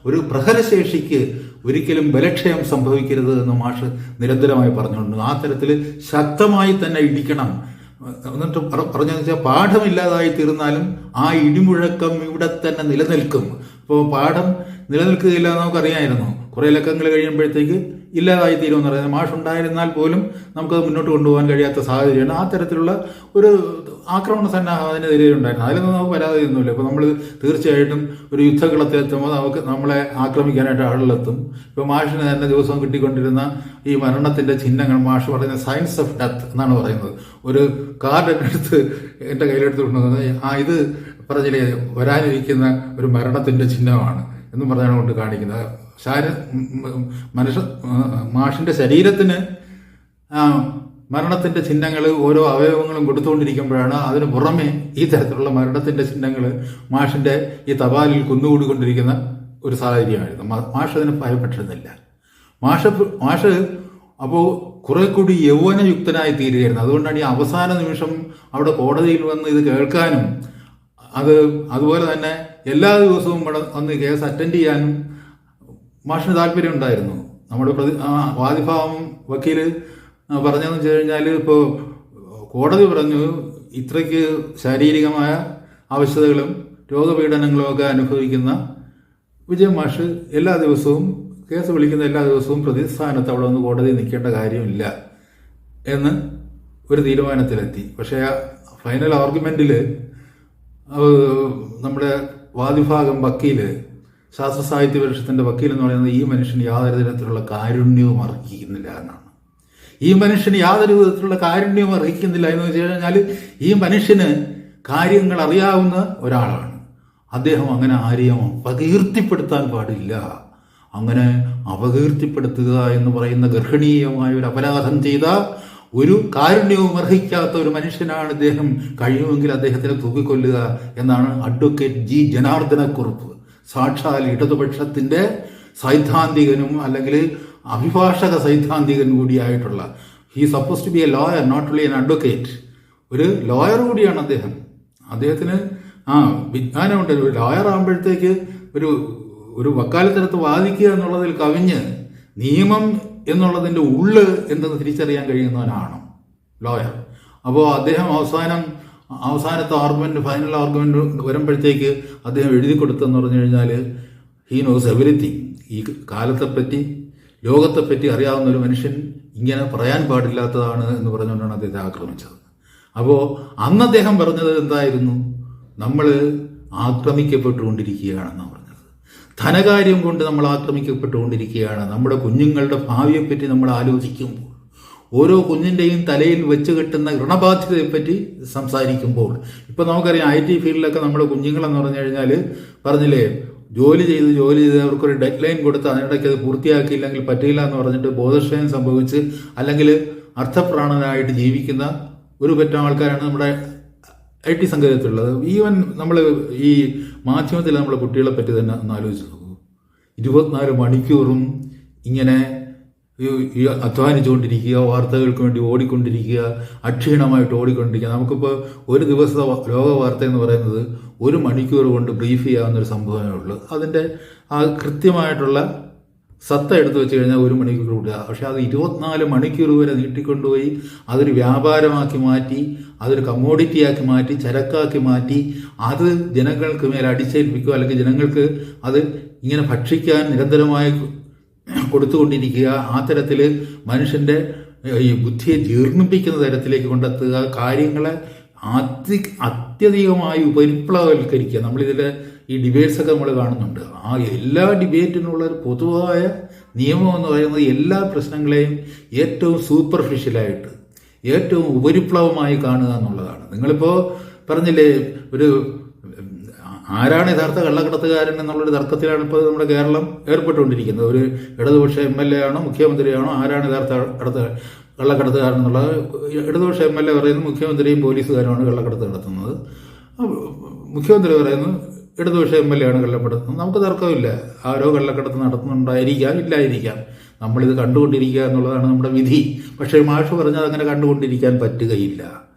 ഒരു പ്രഹരശേഷിക്ക് ഒരിക്കലും ബലക്ഷയം സംഭവിക്കരുത് എന്ന് മാഷ് നിരന്തരമായി പറഞ്ഞുകൊണ്ട് ആ തരത്തിൽ ശക്തമായി തന്നെ ഇടിക്കണം. എന്നിട്ട് പറഞ്ഞതെന്ന് വെച്ചാൽ പാഠമില്ലാതായി തീർന്നാലും ആ ഇടിമുഴക്കം ഇവിടെ തന്നെ നിലനിൽക്കും. ഇപ്പോൾ പാഠം നിലനിൽക്കുകയില്ല എന്ന് നമുക്കറിയാമായിരുന്നു. കുറേ ലക്കങ്ങൾ കഴിയുമ്പോഴത്തേക്ക് ഇല്ലാതായി തീരുമെന്ന് പറയുന്നത് മാഷുണ്ടായിരുന്നാൽ പോലും നമുക്കത് മുന്നോട്ട് കൊണ്ടുപോകാൻ കഴിയാത്ത സാഹചര്യമാണ്. ആ തരത്തിലുള്ള ഒരു ആക്രമണ സന്നാഹം അതിനെതിരെ ഉണ്ടായിരുന്നു. അതിലൊന്നും നമുക്ക് പരാതിയൊന്നുമില്ല. ഇപ്പോൾ നമ്മൾ തീർച്ചയായിട്ടും ഒരു യുദ്ധകളത്തിലെത്തുമ്പോൾ നമ്മളെ ആക്രമിക്കാനായിട്ട് ആളുകളെത്തും. ഇപ്പോൾ മാഷിന് തന്നെ ദിവസവും കിട്ടിക്കൊണ്ടിരുന്ന ഈ മരണത്തിൻ്റെ ചിഹ്നങ്ങൾ മാഷ് പറയുന്ന സയൻസ് ഓഫ് ഡെത്ത് എന്നാണ് പറയുന്നത്. ഒരു കാർഡ് എൻ്റെ കയ്യിലെടുത്ത് കൊണ്ടുവന്നത് ഇത് പറഞ്ഞില്ലേ വരാനിരിക്കുന്ന ഒരു മരണത്തിൻ്റെ ചിഹ്നമാണ് എന്നും പറഞ്ഞാണ് കൊണ്ട് കാണിക്കുന്നത്. മാഷിന്റെ ശരീരത്തിന് മരണത്തിന്റെ ചിഹ്നങ്ങൾ ഓരോ അവയവങ്ങളും കൊടുത്തുകൊണ്ടിരിക്കുമ്പോഴാണ് അതിന് പുറമെ ഈ തരത്തിലുള്ള മരണത്തിന്റെ ചിഹ്നങ്ങൾ മാഷിന്റെ ഈ തപാലിൽ കുന്നുകൂടിക്കൊണ്ടിരിക്കുന്ന ഒരു സാഹചര്യമായിരുന്നു. മാഷ് അതിന് ഭയപ്പെട്ടിരുന്നില്ല. മാഷ് അപ്പോൾ കുറെ കൂടി യൗവനയുക്തനായി തീരുകയായിരുന്നു. അതുകൊണ്ടാണ് ഈ അവസാന നിമിഷം അവിടെ കോടതിയിൽ വന്ന് ഇത് കേൾക്കാനും അതുപോലെ തന്നെ എല്ലാ ദിവസവും ഇവിടെ വന്ന് കേസ് അറ്റൻഡ് ചെയ്യാനും മാഷിന് താല്പര്യം ഉണ്ടായിരുന്നു. നമ്മുടെ വാദിഭാവം വക്കീൽ പറഞ്ഞതെന്ന് വെച്ച് കഴിഞ്ഞാൽ, ഇപ്പോൾ കോടതി പറഞ്ഞു ഇത്രയ്ക്ക് ശാരീരികമായ ആവശ്യതകളും രോഗപീഡനങ്ങളും ഒക്കെ അനുഭവിക്കുന്ന വിജയൻ മാഷ് എല്ലാ ദിവസവും കേസ് വിളിക്കുന്ന എല്ലാ ദിവസവും പ്രതിസ്ഥാനത്ത് അവിടെ ഒന്ന് കോടതി നിൽക്കേണ്ട കാര്യമില്ല എന്ന് ഒരു തീരുമാനത്തിലെത്തി. പക്ഷേ ഫൈനൽ ആർഗ്യുമെന്റിൽ നമ്മുടെ വാദിഭാഗം വക്കീല്, ശാസ്ത്ര സാഹിത്യ പരിഷത്തിന്റെ വക്കീൽ എന്ന് പറയുന്നത് ഈ മനുഷ്യന് യാതൊരു തരത്തിലുള്ള കാരുണ്യവും അർഹിക്കുന്നില്ല എന്നാണ്. ഈ മനുഷ്യന് യാതൊരു വിധത്തിലുള്ള കാരുണ്യവും അർഹിക്കുന്നില്ല എന്ന് വെച്ച് കഴിഞ്ഞാൽ ഈ മനുഷ്യന് കാര്യങ്ങൾ അറിയാവുന്ന ഒരാളാണ്. അദ്ദേഹം അങ്ങനെ ആരെയും അപകീർത്തിപ്പെടുത്താൻ പാടില്ല. അങ്ങനെ അപകീർത്തിപ്പെടുത്തുക എന്ന് പറയുന്ന ഗർഹണീയമായ ഒരു അപരാധം ചെയ്ത ഒരു കാരുണ്യവും അർഹിക്കാത്ത ഒരു മനുഷ്യനാണ് ഇദ്ദേഹം. കഴിയുമെങ്കിൽ അദ്ദേഹത്തിനെ തൂക്കിക്കൊല്ലുക എന്നാണ് അഡ്വക്കേറ്റ് ജി ജനാർദ്ദനക്കുറുപ്പ്, സാക്ഷാൽ ഇടതുപക്ഷത്തിന്റെ സൈദ്ധാന്തികനും അല്ലെങ്കിൽ അഭിഭാഷക സൈദ്ധാന്തികൻ കൂടിയായിട്ടുള്ള, he suppose to be a lawyer, not only an advocate, ഒരു ലോയർ കൂടിയാണ് അദ്ദേഹം. അദ്ദേഹത്തിന് വിജ്ഞാനമുണ്ട്. ഒരു ലോയർ ആകുമ്പോഴത്തേക്ക് ഒരു വക്കാലത്തിനകത്ത് വാദിക്കുക എന്നുള്ളതിൽ കവിഞ്ഞ് നിയമം എന്നുള്ളതിൻ്റെ ഉള്ള് എന്തെന്ന് തിരിച്ചറിയാൻ കഴിയുന്നവനാണ് ലോയർ. അപ്പോൾ അദ്ദേഹം അവസാനത്തെ ആർഗ്യുമെന്റ്, ഫൈനൽ ആർഗ്യുമെന്റ് വരുമ്പോഴത്തേക്ക് അദ്ദേഹം എഴുതി കൊടുത്തെന്ന് പറഞ്ഞു കഴിഞ്ഞാൽ ഹീ നോസ് എവരിത്തിങ്. ഈ കാലത്തെപ്പറ്റി ലോകത്തെപ്പറ്റി അറിയാവുന്ന ഒരു മനുഷ്യൻ ഇങ്ങനെ പറയാൻ പാടില്ലാത്തതാണ് എന്ന് പറഞ്ഞുകൊണ്ടാണ് അദ്ദേഹത്തെ ആക്രമിച്ചത്. അപ്പോൾ അന്ന് അദ്ദേഹം പറഞ്ഞത് എന്തായിരുന്നു? നമ്മൾ ആക്രമിക്കപ്പെട്ടുകൊണ്ടിരിക്കുകയാണെന്നാണ് പറഞ്ഞത്. ധനകാര്യം കൊണ്ട് നമ്മൾ ആക്രമിക്കപ്പെട്ടുകൊണ്ടിരിക്കുകയാണ്. നമ്മുടെ കുഞ്ഞുങ്ങളുടെ ഭാവിയെപ്പറ്റി നമ്മൾ ആലോചിക്കുമ്പോൾ, ഓരോ കുഞ്ഞിൻ്റെയും തലയിൽ വെച്ച് കെട്ടുന്ന ഋണബാധ്യതയെപ്പറ്റി സംസാരിക്കുമ്പോൾ, ഇപ്പം നമുക്കറിയാം IT ഫീൽഡിലൊക്കെ നമ്മുടെ കുഞ്ഞുങ്ങളെന്ന് പറഞ്ഞു കഴിഞ്ഞാൽ പറഞ്ഞില്ലേ, ജോലി ചെയ്ത് അവർക്കൊരു ഡെഡ് ലൈൻ കൊടുത്ത് അതിനിടയ്ക്ക് അത് പൂർത്തിയാക്കിയില്ലെങ്കിൽ പറ്റില്ല എന്ന് പറഞ്ഞിട്ട് ബോധക്ഷയം സംഭവിച്ച് അല്ലെങ്കിൽ അർത്ഥപ്രാണനായിട്ട് ജീവിക്കുന്ന ഒരു പറ്റം ആൾക്കാരാണ് നമ്മുടെ IT സംഗീതത്തിലുള്ളത്. ഈവൻ നമ്മൾ ഈ മാധ്യമത്തിൽ നമ്മളെ കുട്ടികളെ പറ്റി തന്നെ ഒന്ന് ആലോചിച്ച് നോക്കൂ. 24 മണിക്കൂറും ഇങ്ങനെ ഈ അധ്വാനിച്ചുകൊണ്ടിരിക്കുക, വാർത്തകൾക്ക് വേണ്ടി ഓടിക്കൊണ്ടിരിക്കുക, അക്ഷീണമായിട്ട് ഓടിക്കൊണ്ടിരിക്കുക. നമുക്കിപ്പോൾ ഒരു ദിവസത്തെ ലോക വാർത്ത എന്ന് പറയുന്നത് 1 മണിക്കൂർ കൊണ്ട് ബ്രീഫ് ചെയ്യാവുന്നൊരു സംഭവമേ ഉള്ളൂ. അതിൻ്റെ ആ കൃത്യമായിട്ടുള്ള സത്ത എടുത്തു വെച്ച് കഴിഞ്ഞാൽ 1 മണിക്കൂർ കൂടുക. പക്ഷെ അത് 24 മണിക്കൂർ വരെ നീട്ടിക്കൊണ്ടുപോയി അതൊരു വ്യാപാരമാക്കി മാറ്റി, അതൊരു കമ്മോഡിറ്റിയാക്കി മാറ്റി, ചരക്കാക്കി മാറ്റി, അത് ജനങ്ങൾക്ക് മേൽ അടിച്ചേൽപ്പിക്കുക, അല്ലെങ്കിൽ ജനങ്ങൾക്ക് അത് ഇങ്ങനെ ഭക്ഷിക്കാൻ നിരന്തരമായി കൊടുത്തുകൊണ്ടിരിക്കുക. ആ തരത്തിൽ മനുഷ്യൻ്റെ ഈ ബുദ്ധിയെ ജീർണിപ്പിക്കുന്ന തരത്തിലേക്ക് കൊണ്ടെത്തുക, കാര്യങ്ങളെ അത്യധികമായി ഉപരിപ്ലവവൽക്കരിക്കുക. നമ്മളിതിൽ ഈ ഡിബേറ്റ്സൊക്കെ നമ്മൾ കാണുന്നുണ്ട്. ആ എല്ലാ ഡിബേറ്റിനുള്ള ഒരു പൊതുവായ നിയമം എന്ന് പറയുന്നത് എല്ലാ പ്രശ്നങ്ങളെയും ഏറ്റവും സൂപ്പർഫിഷ്യലായിട്ട് ഏറ്റവും ഉപരിപ്ലവമായി കാണുക എന്നുള്ളതാണ്. നിങ്ങളിപ്പോൾ പറഞ്ഞില്ലേ, ഒരു ആരാണ് യഥാർത്ഥ കള്ളക്കടത്തുകാരൻ എന്നുള്ളൊരു തർക്കത്തിലാണ് ഇപ്പോൾ നമ്മുടെ കേരളം ഏർപ്പെട്ടുകൊണ്ടിരിക്കുന്നത്. ഒരു ഇടതുപക്ഷ MLA ആണോ മുഖ്യമന്ത്രിയാണോ, ആരാണ് യഥാർത്ഥ കള്ളക്കടത്തുകാരൻ എന്നുള്ളത് ഇടതുപക്ഷ MLA പറയുന്നു മുഖ്യമന്ത്രിയും പോലീസുകാരുമാണ് കള്ളക്കടത്ത് നടത്തുന്നത്. മുഖ്യമന്ത്രി പറയുന്നു ഇടതുപക്ഷ MLA ആണ് കള്ളക്കടത്തുന്നത്. നമുക്ക് തർക്കമില്ല. ആരോ കള്ളക്കടത്ത് നടത്തുന്നുണ്ടായിരിക്കാം, ഇല്ലായിരിക്കാം. നമ്മളിത് കണ്ടുകൊണ്ടിരിക്കുക എന്നുള്ളതാണ് നമ്മുടെ വിധി. പക്ഷേ മാഷ് പറഞ്ഞത് അങ്ങനെ കണ്ടുകൊണ്ടിരിക്കാൻ പറ്റുകയില്ല.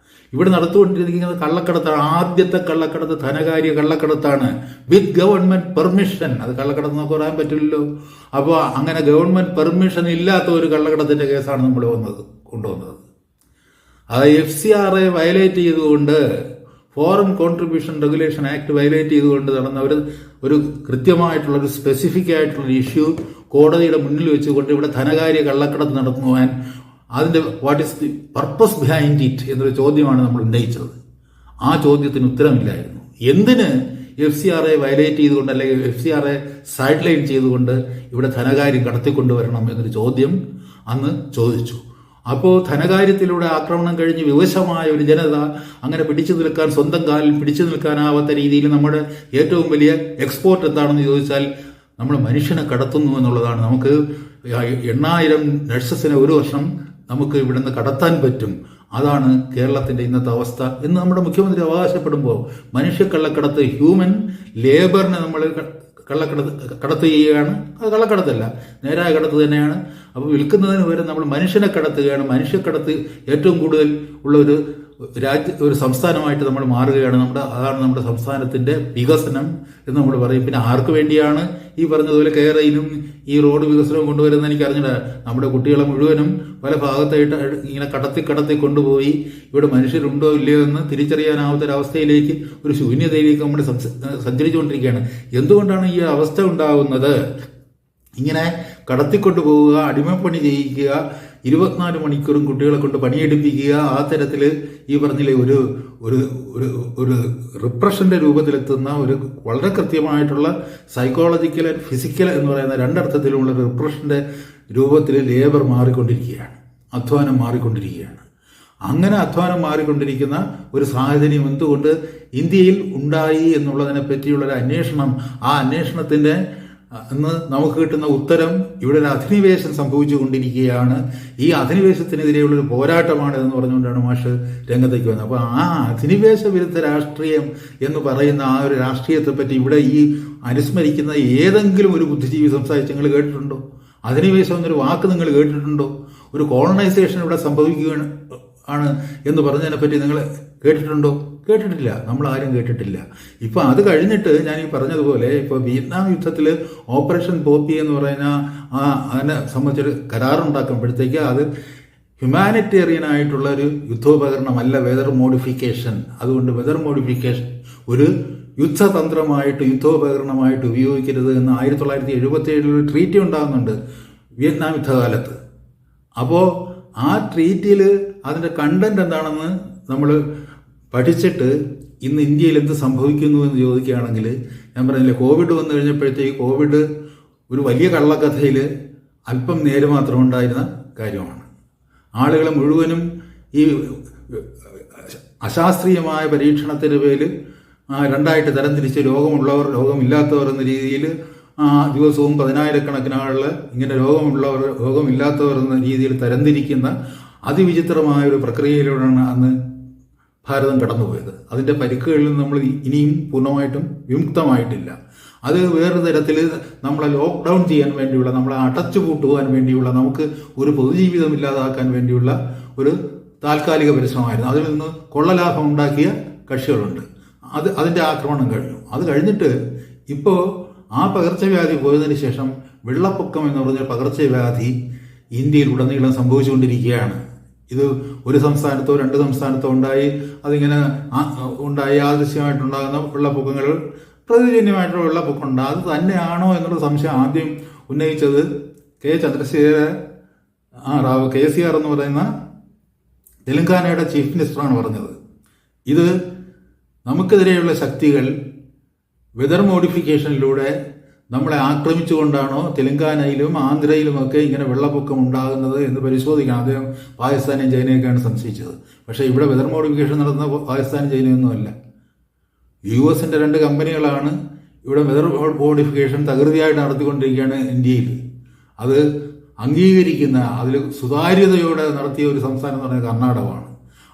ഇവിടെ നടത്തുകൊണ്ടിരിക്കുന്നത് കള്ളക്കടത്താണ്. ആദ്യത്തെ കള്ളക്കടത്ത് ധനകാര്യ കള്ളക്കടത്താണ്, വിത്ത് ഗവൺമെന്റ് പെർമിഷൻ. അത് കള്ളക്കടത്ത് നമുക്ക് പറയാൻ പറ്റില്ലല്ലോ. അപ്പോൾ അങ്ങനെ ഗവൺമെന്റ് പെർമിഷൻ ഇല്ലാത്ത ഒരു കള്ളക്കടത്തിന്റെ കേസാണ് നമ്മൾ കൊണ്ടുവന്നത്. അത് FCRA വയലേറ്റ് ചെയ്തുകൊണ്ട്, foreign contribution regulation act violate ചെയ്തുകൊണ്ട് നടന്ന ഒരു കൃത്യമായിട്ടുള്ള ഒരു സ്പെസിഫിക് ആയിട്ടുള്ള ഇഷ്യൂ കോടതിയുടെ മുന്നിൽ വെച്ചുകൊണ്ട് ഇവിടെ ധനകാര്യ കള്ളക്കടത്ത് നടത്തുവാൻ അതിൻ്റെ what is the purpose behind it എന്നൊരു ചോദ്യമാണ് നമ്മൾ ഉന്നയിച്ചത്. ആ ചോദ്യത്തിന് ഉത്തരമില്ലായിരുന്നു. എന്തിന് FCRA വയലേറ്റ് ചെയ്തുകൊണ്ട് അല്ലെങ്കിൽ FCRA സൈഡ് ലൈൻ ചെയ്തുകൊണ്ട് ഇവിടെ ധനകാര്യം കടത്തിക്കൊണ്ടുവരണം എന്നൊരു ചോദ്യം അന്ന് ചോദിച്ചു. അപ്പോൾ ധനകാര്യത്തിലൂടെ ആക്രമണം കഴിഞ്ഞ് വിവശമായ ഒരു ജനത അങ്ങനെ പിടിച്ചു നിൽക്കാൻ, സ്വന്തം കാലിൽ പിടിച്ചു നിൽക്കാനാവാത്ത രീതിയിൽ നമ്മുടെ ഏറ്റവും വലിയ എക്സ്പോർട്ട് എന്താണെന്ന് ചോദിച്ചാൽ നമ്മൾ മനുഷ്യനെ കടത്തുന്നു എന്നുള്ളതാണ്. നമുക്ക് 8,000 നഴ്സസിനെ ഒരു വർഷം നമുക്ക് ഇവിടുന്ന് കടത്താൻ പറ്റും. അതാണ് കേരളത്തിന്റെ ഇന്നത്തെ അവസ്ഥ എന്ന് നമ്മുടെ മുഖ്യമന്ത്രി അവകാശപ്പെടുമ്പോൾ മനുഷ്യക്കള്ളക്കടത്ത്, ഹ്യൂമൻ ലേബറിനെ നമ്മൾ കടത്ത് ചെയ്യുകയാണ്. അത് കള്ളക്കടത്തല്ല, നേരായ കടത്ത് തന്നെയാണ്. അപ്പോൾ വിൽക്കുന്നതിന് പകരം നമ്മൾ മനുഷ്യനെ കടത്തുകയാണ്. മനുഷ്യക്കടത്ത് ഏറ്റവും കൂടുതൽ ഉള്ള ഒരു സംസ്ഥാനമായിട്ട് നമ്മൾ മാറുകയാണ്. അതാണ് നമ്മുടെ സംസ്ഥാനത്തിന്റെ വികസനം എന്ന് നമ്മൾ പറയും. പിന്നെ ആർക്ക് വേണ്ടിയാണ് ഈ പറഞ്ഞതുപോലെ കേരളയിലും ഈ റോഡ് വികസനവും കൊണ്ടുവരുന്നത് എനിക്ക് അറിഞ്ഞില്ല. നമ്മുടെ കുട്ടികളെ മുഴുവനും പല ഭാഗത്തായിട്ട് ഇങ്ങനെ കടത്തി കൊണ്ടുപോയി ഇവിടെ മനുഷ്യരുണ്ടോ ഇല്ലയോ എന്ന് തിരിച്ചറിയാനാവാത്തൊരവസ്ഥയിലേക്ക്, ഒരു ശൂന്യതയിലേക്ക് നമ്മൾ സഞ്ചരിച്ചുകൊണ്ടിരിക്കുകയാണ്. എന്തുകൊണ്ടാണ് ഈ അവസ്ഥ ഉണ്ടാകുന്നത്? ഇങ്ങനെ കടത്തിക്കൊണ്ടുപോവുക, അടിമപ്പണി ചെയ്യിക്കുക, 24 മണിക്കൂറും കുട്ടികളെ കൊണ്ട് പണിയെടുപ്പിക്കുക, ആ തരത്തിൽ ഈ പറഞ്ഞില്ലേ ഒരു ഒരു ഒരു റിപ്രഷന്റെ രൂപത്തിലെത്തുന്ന ഒരു വളരെ കൃത്യമായിട്ടുള്ള സൈക്കോളജിക്കൽ ആൻഡ് ഫിസിക്കൽ എന്ന് പറയുന്ന രണ്ടർത്ഥത്തിലുമുള്ള റിപ്രഷന്റെ രൂപത്തിൽ ലേബർ മാറിക്കൊണ്ടിരിക്കുകയാണ്, അധ്വാനം മാറിക്കൊണ്ടിരിക്കുകയാണ്. അങ്ങനെ അധ്വാനം മാറിക്കൊണ്ടിരിക്കുന്ന ഒരു സാഹചര്യം എന്തുകൊണ്ട് ഇന്ത്യയിൽ ഉണ്ടായി എന്നുള്ളതിനെ പറ്റിയുള്ളൊരു അന്വേഷണം, ആ അന്വേഷണത്തിന്റെ എന്ന് നമുക്ക് കിട്ടുന്ന ഉത്തരം ഇവിടെ ഒരു അധിനിവേശം സംഭവിച്ചുകൊണ്ടിരിക്കുകയാണ്. ഈ അധിനിവേശത്തിനെതിരെയുള്ളൊരു പോരാട്ടമാണ് എന്ന് പറഞ്ഞുകൊണ്ടാണ് മാഷ് രംഗത്തേക്ക് വന്നത്. അപ്പോൾ ആ അധിനിവേശ വിരുദ്ധ രാഷ്ട്രീയം എന്ന് പറയുന്ന ആ ഒരു രാഷ്ട്രീയത്തെ പറ്റി ഇവിടെ ഈ അനുസ്മരിക്കുന്ന ഏതെങ്കിലും ഒരു ബുദ്ധിജീവി സംസാരിച്ച് നിങ്ങൾ കേട്ടിട്ടുണ്ടോ? അധിനിവേശം എന്നൊരു വാക്ക് നിങ്ങൾ കേട്ടിട്ടുണ്ടോ? ഒരു കോളനൈസേഷൻ ഇവിടെ സംഭവിക്കുകയാണ് എന്ന് പറഞ്ഞതിനെ പറ്റി നിങ്ങൾ കേട്ടിട്ടുണ്ടോ? കേട്ടിട്ടില്ല. നമ്മൾ ആരും കേട്ടിട്ടില്ല. ഇപ്പൊ അത് കഴിഞ്ഞിട്ട് ഞാൻ ഈ പറഞ്ഞതുപോലെ ഇപ്പൊ വിയറ്റ്നാം യുദ്ധത്തിൽ ഓപ്പറേഷൻ പോപ്പി എന്ന് പറയുന്ന അതിനെ സംബന്ധിച്ചൊരു കരാറുണ്ടാക്കുമ്പോഴത്തേക്ക് അത് ഹ്യൂമാനിറ്റേറിയൻ ആയിട്ടുള്ള ഒരു യുദ്ധോപകരണമല്ല വെതർ മോഡിഫിക്കേഷൻ. അതുകൊണ്ട് വെതർ മോഡിഫിക്കേഷൻ ഒരു യുദ്ധതന്ത്രമായിട്ട്, യുദ്ധോപകരണമായിട്ട് ഉപയോഗിക്കരുത് എന്ന് 1977 ഒരു ട്രീറ്റി ഉണ്ടാകുന്നുണ്ട് വിയറ്റ്നാം യുദ്ധകാലത്ത്. അപ്പോൾ ആ ട്രീറ്റിയിൽ അതിൻ്റെ കണ്ടന്റ് എന്താണെന്ന് നമ്മൾ പഠിച്ചിട്ട് ഇന്ന് ഇന്ത്യയിൽ എന്ത് സംഭവിക്കുന്നു എന്ന് ചോദിക്കുകയാണെങ്കിൽ, ഞാൻ പറഞ്ഞില്ലേ കോവിഡ് വന്നു കഴിഞ്ഞപ്പോഴത്തേക്ക് കോവിഡ് ഒരു വലിയ കള്ളക്കഥയിൽ അല്പം നേര് മാത്രം ഉണ്ടായിരുന്ന കാര്യമാണ്. ആളുകളെ മുഴുവനും ഈ അശാസ്ത്രീയമായ പരീക്ഷണത്തിൻ്റെ പേരിൽ രണ്ടായിട്ട് തരംതിരിച്ച് രോഗമുള്ളവർ, രോഗമില്ലാത്തവർ എന്ന രീതിയിൽ ദിവസവും 10,000-കണക്കിന് ആളുകൾ ഇങ്ങനെ രോഗമുള്ളവർ, രോഗമില്ലാത്തവർ എന്ന രീതിയിൽ തരംതിരിക്കുന്ന അതിവിചിത്രമായ ഒരു പ്രക്രിയയിലൂടെയാണ് അന്ന് ഭാരതം കടന്നുപോയത്. അതിൻ്റെ പരിക്കുകളിൽ നമ്മൾ ഇനിയും പൂർണ്ണമായിട്ടും വിമുക്തമായിട്ടില്ല. അത് വേറൊരു തരത്തിൽ നമ്മളെ ലോക്ക്ഡൗൺ ചെയ്യാൻ വേണ്ടിയുള്ള, നമ്മളെ അടച്ചുപൂട്ടുവാൻ വേണ്ടിയുള്ള, നമുക്ക് ഒരു പൊതുജീവിതം ഇല്ലാതാക്കാൻ വേണ്ടിയുള്ള ഒരു താൽക്കാലിക പരിശ്രമമായിരുന്നു. അതിൽ നിന്ന് കൊള്ളലാഭം ഉണ്ടാക്കിയ കക്ഷികളുണ്ട്. അതിൻ്റെ ആക്രമണം കഴിഞ്ഞു. അത് കഴിഞ്ഞിട്ട് ഇപ്പോൾ ആ പകർച്ചവ്യാധി പോയതിനു ശേഷം വെള്ളപ്പൊക്കം എന്ന് പറഞ്ഞ പകർച്ചവ്യാധി ഇന്ത്യയിൽ ഉടനീളം സംഭവിച്ചുകൊണ്ടിരിക്കുകയാണ്. ഇത് ഒരു സംസ്ഥാനത്തോ 2 സംസ്ഥാനത്തോ ഉണ്ടായി, അതിങ്ങനെ ഉണ്ടായി യാദൃശ്യമായിട്ടുണ്ടാകുന്ന വെള്ളപ്പൊക്കങ്ങൾ, പ്രതിജന്യമായിട്ടുള്ള വെള്ളപ്പൊക്കം ഉണ്ട്. അത് തന്നെയാണോ എന്നുള്ള സംശയം ആദ്യം ഉന്നയിച്ചത് കെ. ചന്ദ്രശേഖര റാവു KCR എന്ന് പറയുന്ന തെലങ്കാനയുടെ ചീഫ് മിനിസ്റ്ററാണ് പറഞ്ഞത്. ഇത് നമുക്കെതിരെയുള്ള ശക്തികൾ വെതർ മോഡിഫിക്കേഷനിലൂടെ നമ്മളെ ആക്രമിച്ചുകൊണ്ടാണോ തെലങ്കാനയിലും ആന്ധ്രയിലുമൊക്കെ ഇങ്ങനെ വെള്ളപ്പൊക്കം ഉണ്ടാകുന്നത് എന്ന് പരിശോധിക്കണം. അദ്ദേഹം പാകിസ്ഥാനെയും ചൈനയൊക്കെയാണ് സംശയിച്ചത്. പക്ഷേ ഇവിടെ വെതർ മോഡിഫിക്കേഷൻ നടത്തുന്ന പാകിസ്ഥാനും ചൈനയൊന്നുമല്ല. US-ന്റെ 2 കമ്പനികളാണ് ഇവിടെ വെതർ മോഡിഫിക്കേഷൻ തകൃതിയായിട്ട് നടത്തിക്കൊണ്ടിരിക്കുകയാണ് ഇന്ത്യയിൽ. അത് അംഗീകരിക്കുന്ന, അതിൽ സുതാര്യതയോടെ നടത്തിയ ഒരു സംസ്ഥാനം എന്ന് പറയുന്നത് കർണാടകമാണ്.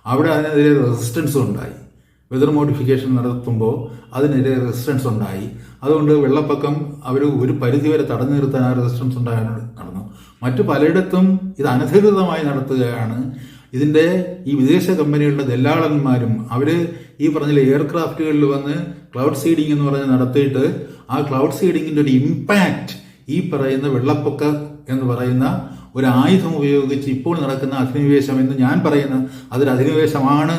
അവിടെ അതിനെതിരെ റെസിസ്റ്റൻസ് ഉണ്ടായി. വെതർ മോഡിഫിക്കേഷൻ നടത്തുമ്പോൾ അതിനെതിരെ റെസിസ്റ്റൻസ് ഉണ്ടായി. അതുകൊണ്ട് വെള്ളപ്പൊക്കം അവർ ഒരു പരിധിവരെ തടഞ്ഞു നിർത്താൻ ആ റെസിസ്റ്റൻസ് നടന്നു. മറ്റു പലയിടത്തും ഇത് അനധികൃതമായി നടത്തുകയാണ്. ഇതിൻ്റെ ഈ വിദേശ കമ്പനികളുടെ ദല്ലാളന്മാരും അവർ ഈ പറഞ്ഞ എയർക്രാഫ്റ്റുകളിൽ വന്ന് ക്ലൗഡ് സീഡിംഗ് എന്ന് പറഞ്ഞ് നടത്തിയിട്ട് ആ ക്ലൗഡ് സീഡിങ്ങിൻ്റെ ഒരു ഇമ്പാക്റ്റ് ഈ പറയുന്ന വെള്ളപ്പൊക്കം എന്ന് പറയുന്ന ഒരു ആയുധം ഉപയോഗിച്ച് ഇപ്പോൾ നടക്കുന്ന അധിനിവേശം എന്ന് ഞാൻ പറയുന്ന അതൊരു അധിനിവേശമാണ്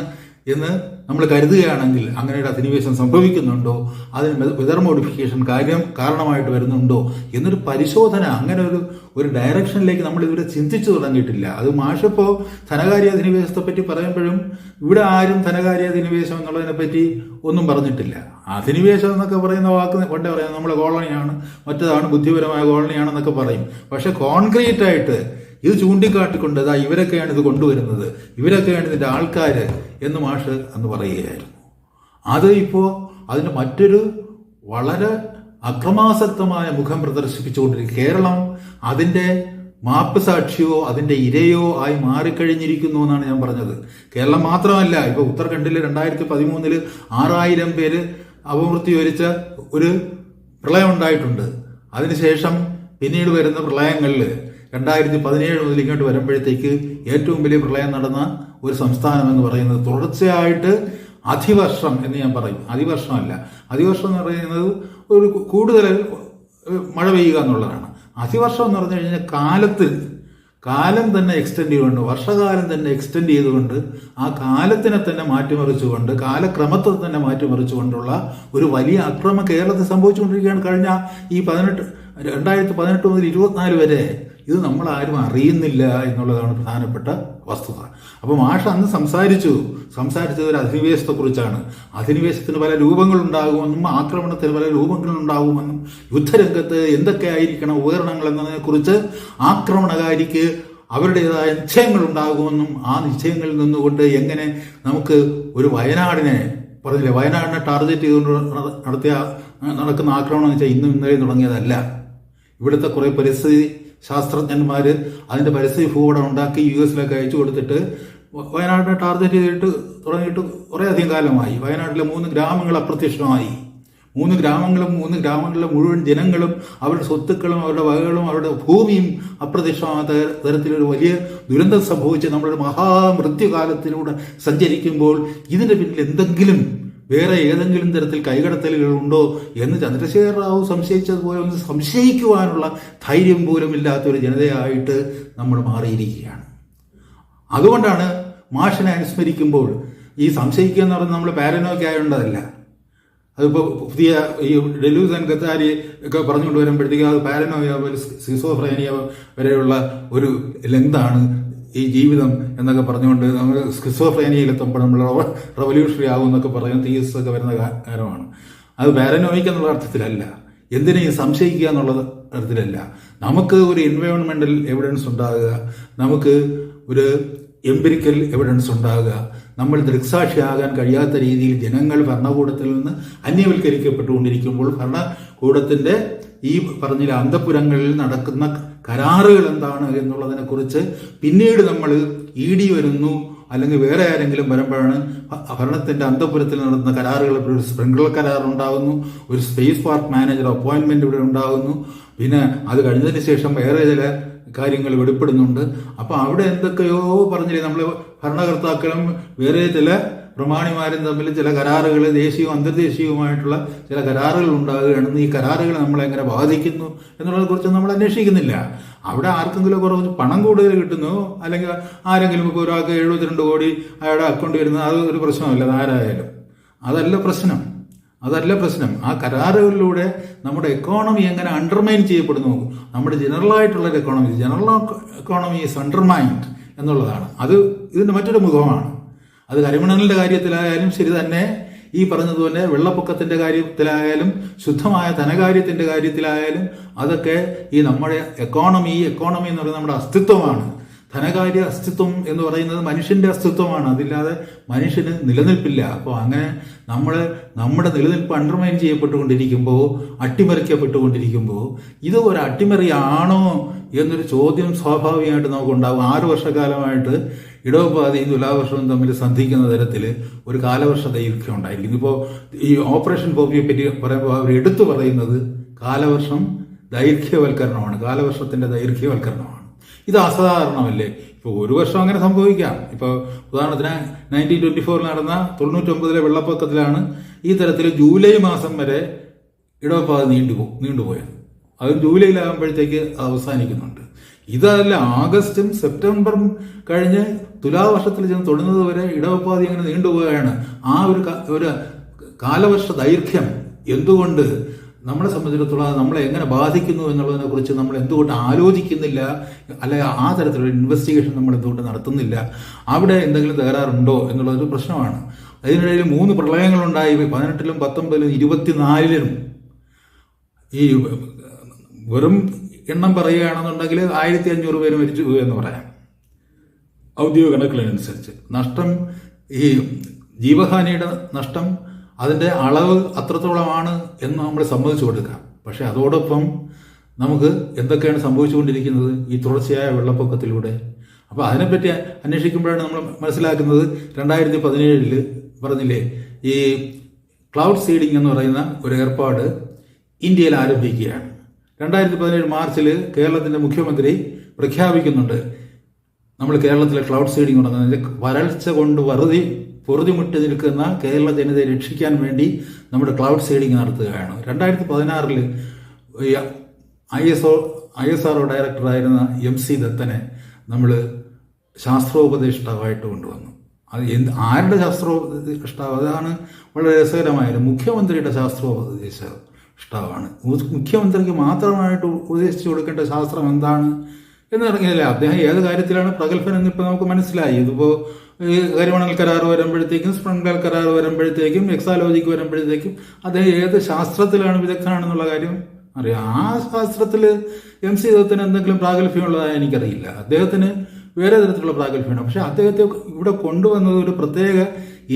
എന്ന് നമ്മൾ കരുതുകയാണെങ്കിൽ, അങ്ങനെ ഒരു അധിനിവേശം സംഭവിക്കുന്നുണ്ടോ, അതിന് വെതർ മോഡിഫിക്കേഷൻ കാരണമായിട്ട് വരുന്നുണ്ടോ എന്നൊരു പരിശോധന, അങ്ങനെ ഒരു ഡയറക്ഷനിലേക്ക് നമ്മൾ ഇതുവരെ ചിന്തിച്ചു തുടങ്ങിയിട്ടില്ല. അത് മാഷിപ്പോൾ ധനകാര്യ അധിനിവേശത്തെ പറ്റി പറയുമ്പോഴും ഇവിടെ ആരും ധനകാര്യ അധിനിവേശം എന്നുള്ളതിനെ പറ്റി ഒന്നും പറഞ്ഞിട്ടില്ല. അധിനിവേശം എന്നൊക്കെ പറയുന്ന വാക്ക് കൊണ്ടേ പറയാം, നമ്മളെ കോളനിയാണ്, മറ്റേതാണ് ബുദ്ധിപരമായ കോളനിയാണെന്നൊക്കെ പറയും. പക്ഷെ കോൺക്രീറ്റ് ആയിട്ട് ഇത് ചൂണ്ടിക്കാട്ടിക്കൊണ്ട് ഇവരൊക്കെയാണ് ഇത് കൊണ്ടുവരുന്നത്, ഇവരൊക്കെയാണ് ഇതിൻ്റെ ആൾക്കാർ എന്ന് മാഷ് അന്ന് പറയുകയായിരുന്നു. അത് ഇപ്പോൾ അതിന് മറ്റൊരു വളരെ അക്രമാസക്തമായ മുഖം പ്രദർശിപ്പിച്ചുകൊണ്ടിരിക്കും. കേരളം അതിൻ്റെ മാപ്പ് സാക്ഷിയോ അതിൻ്റെ ഇരയോ ആയി മാറിക്കഴിഞ്ഞിരിക്കുന്നു എന്നാണ് ഞാൻ പറഞ്ഞത്. കേരളം മാത്രമല്ല, ഇപ്പോൾ ഉത്തരാഖണ്ഡിൽ 2013 6000 പേര് അപമൃത്യു വരിച്ച ഒരു പ്രളയം ഉണ്ടായിട്ടുണ്ട്. അതിനുശേഷം പിന്നീട് വരുന്ന പ്രളയങ്ങളിൽ 2017 മുതൽ ഇങ്ങോട്ട് വരുമ്പോഴത്തേക്ക് ഏറ്റവും വലിയ പ്രളയം നടന്ന ഒരു സംസ്ഥാനം എന്ന് പറയുന്നത് തുടർച്ചയായിട്ട് അതിവർഷം എന്ന് ഞാൻ പറയും. അതിവർഷമല്ല, അതിവർഷം എന്ന് പറയുന്നത് ഒരു കൂടുതൽ മഴ പെയ്യുക എന്നുള്ളതാണ്. അതിവർഷം എന്ന് പറഞ്ഞു കഴിഞ്ഞാൽ കാലം തന്നെ എക്സ്റ്റെൻഡ് ചെയ്തുകൊണ്ട്, വർഷകാലം തന്നെ എക്സ്റ്റെൻഡ് ചെയ്തുകൊണ്ട്, ആ കാലത്തിനെ തന്നെ മാറ്റിമറിച്ചുകൊണ്ട്, കാലക്രമത്തെ തന്നെ മാറ്റിമറിച്ചുകൊണ്ടുള്ള ഒരു വലിയ അക്രമം കേരളത്തിൽ സംഭവിച്ചുകൊണ്ടിരിക്കുകയാണ്. കഴിഞ്ഞ ഈ 2018 മുതൽ 24 വരെ ഇത് നമ്മൾ ആരും അറിയുന്നില്ല എന്നുള്ളതാണ് പ്രധാനപ്പെട്ട വസ്തുത. അപ്പോൾ മാഷ് അന്ന് സംസാരിച്ചത് ഒരു അധിനിവേശത്തെക്കുറിച്ചാണ്. അധിനിവേശത്തിന് പല രൂപങ്ങളുണ്ടാകുമെന്നും ആക്രമണത്തിന് പല രൂപങ്ങളുണ്ടാകുമെന്നും യുദ്ധരംഗത്ത് എന്തൊക്കെ ആയിരിക്കണം ഉപകരണങ്ങൾ എന്നതിനെക്കുറിച്ച് ആക്രമണകാരിക്ക് അവരുടേതായ നിശ്ചയങ്ങൾ ഉണ്ടാകുമെന്നും ആ നിശ്ചയങ്ങളിൽ നിന്നുകൊണ്ട് എങ്ങനെ നമുക്ക് ഒരു വയനാടിനെ ടാർഗറ്റ് ചെയ്തുകൊണ്ട് നടക്കുന്ന ആക്രമണം എന്ന് വെച്ചാൽ ഇന്നും ഇന്നലെയും തുടങ്ങിയതല്ല. ഇവിടുത്തെ കുറേ പരിസ്ഥിതി ശാസ്ത്രജ്ഞന്മാർ അതിൻ്റെ പരിസ്ഥിതി ഭൂപടം ഉണ്ടാക്കി US-ലേക്ക് അയച്ചു കൊടുത്തിട്ട് വയനാടിനെ ടാർഗറ്റ് ചെയ്തിട്ട് തുടങ്ങിയിട്ട് കുറേയധികം കാലമായി. വയനാട്ടിലെ 3 ഗ്രാമങ്ങൾ അപ്രത്യക്ഷമായി. 3 ഗ്രാമങ്ങളിലെ മുഴുവൻ ജനങ്ങളും അവരുടെ സ്വത്തുക്കളും അവരുടെ വകകളും അവരുടെ ഭൂമിയും അപ്രത്യക്ഷമാകാത്ത തരത്തിലൊരു വലിയ ദുരന്തം സംഭവിച്ച് നമ്മളൊരു മഹാമൃത്യുകാലത്തിലൂടെ സഞ്ചരിക്കുമ്പോൾ ഇതിൻ്റെ പിന്നിൽ എന്തെങ്കിലും വേറെ ഏതെങ്കിലും തരത്തിൽ കൈകടത്തലുകൾ ഉണ്ടോ എന്ന് ചന്ദ്രശേഖര റാവു സംശയിച്ചതുപോലെ ഒന്ന് സംശയിക്കുവാനുള്ള ധൈര്യം പോലും ഇല്ലാത്തൊരു ജനതയായിട്ട് നമ്മൾ മാറിയിരിക്കുകയാണ്. അതുകൊണ്ടാണ് മാഷിനെ അനുസ്മരിക്കുമ്പോൾ ഈ സംശയിക്കുക എന്ന് പറയുന്നത് നമ്മൾ പാരനോയ്ക്ക് ആയതുകൊണ്ടതല്ല. അതിപ്പോൾ പുതിയ ഈ ഡെലൂസ് ആൻഡ് ഗത്താരി ഒക്കെ പറഞ്ഞുകൊണ്ട് വരുമ്പോഴത്തേക്ക് അത് പാരനോയ, സിസോഫ്രേനിയ വരെയുള്ള ഒരു ലെങ്താണ് ഈ ജീവിതം എന്നൊക്കെ പറഞ്ഞുകൊണ്ട് നമ്മൾ സ്കിസോഫ്രേനിയയിലെത്തുമ്പോൾ നമ്മൾ റവല്യൂഷണറി ആകും എന്നൊക്കെ പറയുന്ന തീയസ് ഒക്കെ വരുന്ന കാലമാണ്. അത് പാരനോയിക്ക് എന്നുള്ള അർത്ഥത്തിലല്ല, എന്തിനേയും സംശയിക്കുക എന്നുള്ള അർത്ഥത്തിലല്ല. നമുക്ക് ഒരു എൻവയോൺമെന്റൽ എവിഡൻസ് ഉണ്ടാകുക, നമുക്ക് ഒരു എംപിരിക്കൽ എവിഡൻസ് ഉണ്ടാകുക, നമ്മൾ ദൃക്സാക്ഷിയാകാൻ കഴിയാത്ത രീതിയിൽ ജനങ്ങൾ ഭരണകൂടത്തിൽ നിന്ന് അന്യവൽക്കരിക്കപ്പെട്ടുകൊണ്ടിരിക്കുമ്പോൾ ഭരണകൂടത്തിന്റെ ഈ പറഞ്ഞ അന്തഃപുരങ്ങളിൽ നടക്കുന്ന കരാറുകൾ എന്താണ് എന്നുള്ളതിനെക്കുറിച്ച് പിന്നീട് നമ്മൾ ED വരുന്നു അല്ലെങ്കിൽ വേറെ ആരെങ്കിലും വരുമ്പോഴാണ് ഭരണത്തിന്റെ അന്തഃപുരത്തിൽ നടത്തുന്ന കരാറുകൾ. ഒരു സ്പ്രിംഗ്ലർ കരാർ ഉണ്ടാകുന്നു, ഒരു സ്പേസ് പാർക്ക് മാനേജർ അപ്പോയിന്റ്മെന്റ് ഇവിടെ ഉണ്ടാകുന്നു, പിന്നെ അത് കഴിഞ്ഞതിന് ശേഷം വേറെ ചില കാര്യങ്ങൾ വെളിപ്പെടുന്നുണ്ട്. അപ്പോൾ അവിടെ എന്തൊക്കെയോ പറഞ്ഞില്ലേ, നമ്മൾ ഭരണകർത്താക്കളും വേറെ ചില പ്രമാണിമാരും തമ്മിൽ ചില കരാറുകൾ, ദേശീയവും അന്തർദേശീയവുമായിട്ടുള്ള ചില കരാറുകൾ ഉണ്ടാകുകയാണെന്ന്. ഈ കരാറുകൾ നമ്മളെങ്ങനെ ബാധിക്കുന്നു എന്നുള്ളതിനെ കുറിച്ച് നമ്മൾ അന്വേഷിക്കുന്നില്ല. അവിടെ ആർക്കെങ്കിലും കുറച്ച് പണം കൂടുതൽ കിട്ടുന്നു, അല്ലെങ്കിൽ ആരെങ്കിലും ഇപ്പോൾ ഒരാൾക്ക് 72 കോടി അയാളുടെ അക്കൗണ്ട് വരുന്നത് അത് ഒരു പ്രശ്നമല്ല, ആരായാലും അതല്ല പ്രശ്നം. അതല്ല പ്രശ്നം. ആ കരാറുകളിലൂടെ നമ്മുടെ എക്കോണമി എങ്ങനെ അണ്ടർമൈൻ ചെയ്യപ്പെടുന്നു, നമ്മുടെ ജനറൽ എക്കോണമി ഈസ് അണ്ടർമൈൻഡ് എന്നുള്ളതാണ്. അത് ഇതിന്റെ മറ്റൊരു മുഖമാണ്. അത് കരിമണലിന്റെ കാര്യത്തിലായാലും ശരി തന്നെ, ഈ പറഞ്ഞതുപോലെ വെള്ളപ്പൊക്കത്തിന്റെ കാര്യത്തിലായാലും ശുദ്ധമായ ധനകാര്യത്തിന്റെ കാര്യത്തിലായാലും അതൊക്കെ ഈ നമ്മുടെ എക്കോണമി എന്ന് പറയുന്നത് നമ്മുടെ അസ്തിത്വമാണ്. ധനകാര്യ അസ്തിത്വം എന്ന് പറയുന്നത് മനുഷ്യന്റെ അസ്തിത്വമാണ്. അതില്ലാതെ മനുഷ്യന് നിലനിൽപ്പില്ല. അപ്പോൾ അങ്ങനെ നമ്മുടെ നിലനിൽപ്പ് അണ്ടർമൈൻ ചെയ്യപ്പെട്ടുകൊണ്ടിരിക്കുമ്പോൾ, അട്ടിമറിക്കപ്പെട്ടുകൊണ്ടിരിക്കുമ്പോൾ ഇത് ഒരു അട്ടിമറിയാണോ എന്നൊരു ചോദ്യം സ്വാഭാവികമായിട്ട് നമുക്കുണ്ടാകും. 6 വർഷക്കാലമായിട്ട് ഇടവപ്പാതിയും തുലാവർഷവും തമ്മിൽ സന്ധിക്കുന്ന തരത്തിൽ ഒരു കാലവർഷ ദൈർഘ്യം ഉണ്ടായിരിക്കും. ഇപ്പോൾ ഈ ഓപ്പറേഷൻ പോപ്പിയെ പറ്റി പറയുമ്പോൾ അവർ എടുത്തു പറയുന്നത് കാലവർഷം ദൈർഘ്യവൽക്കരണമാണ്, കാലവർഷത്തിന്റെ ദൈർഘ്യവൽക്കരണമാണ്. ഇത് അസാധാരണമല്ലേ? ഇപ്പോൾ ഒരു വർഷം അങ്ങനെ സംഭവിക്കാം. ഇപ്പോൾ ഉദാഹരണത്തിന് 1924 നടന്ന 99 വെള്ളപ്പൊക്കത്തിലാണ് ഈ തരത്തിൽ ജൂലൈ മാസം വരെ ഇടവപ്പാത നീണ്ടുപോയത്. അത് ജൂലൈയിലാകുമ്പോഴത്തേക്ക് അവസാനിക്കുന്നുണ്ട്. ഇതല്ല, ആഗസ്റ്റും സെപ്റ്റംബറും കഴിഞ്ഞ് തുലാവർഷത്തിൽ ചെന്ന് തൊടുന്നത് വരെ ഇടവപ്പാതി അങ്ങനെ നീണ്ടുപോവുകയാണ്. ആ ഒരു കാലവർഷ ദൈർഘ്യം എന്തുകൊണ്ട് നമ്മളെ സംബന്ധിച്ചിടത്തോളം നമ്മളെ എങ്ങനെ ബാധിക്കുന്നു എന്നുള്ളതിനെ കുറിച്ച് നമ്മൾ എന്തുകൊണ്ട് ആലോചിക്കുന്നില്ല, അല്ലെ ആ തരത്തിലുള്ള ഇൻവെസ്റ്റിഗേഷൻ നമ്മൾ എന്തുകൊണ്ട് നടത്തുന്നില്ല? അവിടെ എന്തെങ്കിലും തകരാറുണ്ടോ എന്നുള്ളതൊരു പ്രശ്നമാണ്. അതിനിടയിൽ 3 പ്രളയങ്ങളുണ്ടായി. 18-ലും 19-ലും 24-ലും. ഈ വെറും എണ്ണം പറയുകയാണെന്നുണ്ടെങ്കിൽ 1500 പേര് മരിച്ചു എന്ന് പറയാം ഔദ്യോഗിക കണക്കുകളനുസരിച്ച്. നഷ്ടം, ഈ ജീവഹാനിയുടെ നഷ്ടം, അതിൻ്റെ അളവ് അത്രത്തോളമാണ് എന്ന് നമ്മൾ സമ്മതിച്ചു കൊടുക്കാം. പക്ഷെ അതോടൊപ്പം നമുക്ക് എന്തൊക്കെയാണ് സംഭവിച്ചുകൊണ്ടിരിക്കുന്നത് ഈ തുടർച്ചയായ വെള്ളപ്പൊക്കത്തിലൂടെ? അപ്പോൾ അതിനെപ്പറ്റി അന്വേഷിക്കുമ്പോഴാണ് നമ്മൾ മനസ്സിലാക്കുന്നത് 2017 പറഞ്ഞില്ലേ, ഈ ക്ലൗഡ് സീഡിംഗ് എന്ന് പറയുന്ന ഒരു ഏർപ്പാട് ഇന്ത്യയിൽ ആരംഭിക്കുകയാണ്. 2017 മാർച്ചിൽ കേരളത്തിന്റെ മുഖ്യമന്ത്രി പ്രഖ്യാപിക്കുന്നുണ്ട്, നമ്മൾ കേരളത്തിലെ ക്ലൗഡ് സീഡിംഗ് തുടങ്ങുന്നത് വരൾച്ച കൊണ്ട് പൊറുതിമുട്ടി നിൽക്കുന്ന കേരള ജനതയെ രക്ഷിക്കാൻ വേണ്ടി നമ്മുടെ ക്ലൗഡ് സീഡിംഗ് നടത്തുകയാണ്. 2016 ISRO ഡയറക്ടറായിരുന്ന MC ദത്തനെ നമ്മൾ ശാസ്ത്രോപദേഷ്ടാവായിട്ട് കൊണ്ടുവന്നു. അത് ആരുടെ ശാസ്ത്രോപദേഷ്ടാവ്? അതാണ് വളരെ രസകരമായത്. മുഖ്യമന്ത്രിയുടെ ശാസ്ത്രോപദേഷ്ടാവാണ്. മുഖ്യമന്ത്രിക്ക് മാത്രമായിട്ട് ഉപദേശിച്ചു കൊടുക്കേണ്ട ശാസ്ത്രം എന്താണ് എന്നറിയില്ല. അദ്ദേഹം ഏത് കാര്യത്തിലാണ് പ്രഗത്ഭൻ എന്നിപ്പോൾ നമുക്ക് മനസ്സിലായി. ഇതിപ്പോൾ ഈ കരിമണൽ കരാർ വരുമ്പോഴത്തേക്കും, സ്പ്രിംഗ്ലർ കരാർ വരുമ്പോഴത്തേക്കും, എക്സാലോജിക്ക് വരുമ്പോഴത്തേക്കും അദ്ദേഹം ഏത് ശാസ്ത്രത്തിലാണ് വിദഗ്ധനാണെന്നുള്ള കാര്യം അറിയാം. ആ ശാസ്ത്രത്തിൽ MC ദത്തന് എന്തെങ്കിലും പ്രാഗൽഭ്യമുള്ളതായി എനിക്കറിയില്ല. അദ്ദേഹത്തിന് വേറെ തരത്തിലുള്ള പ്രാഗൽഭ്യമാണ്. പക്ഷെ അദ്ദേഹത്തെ ഇവിടെ കൊണ്ടുവന്നത് ഒരു പ്രത്യേക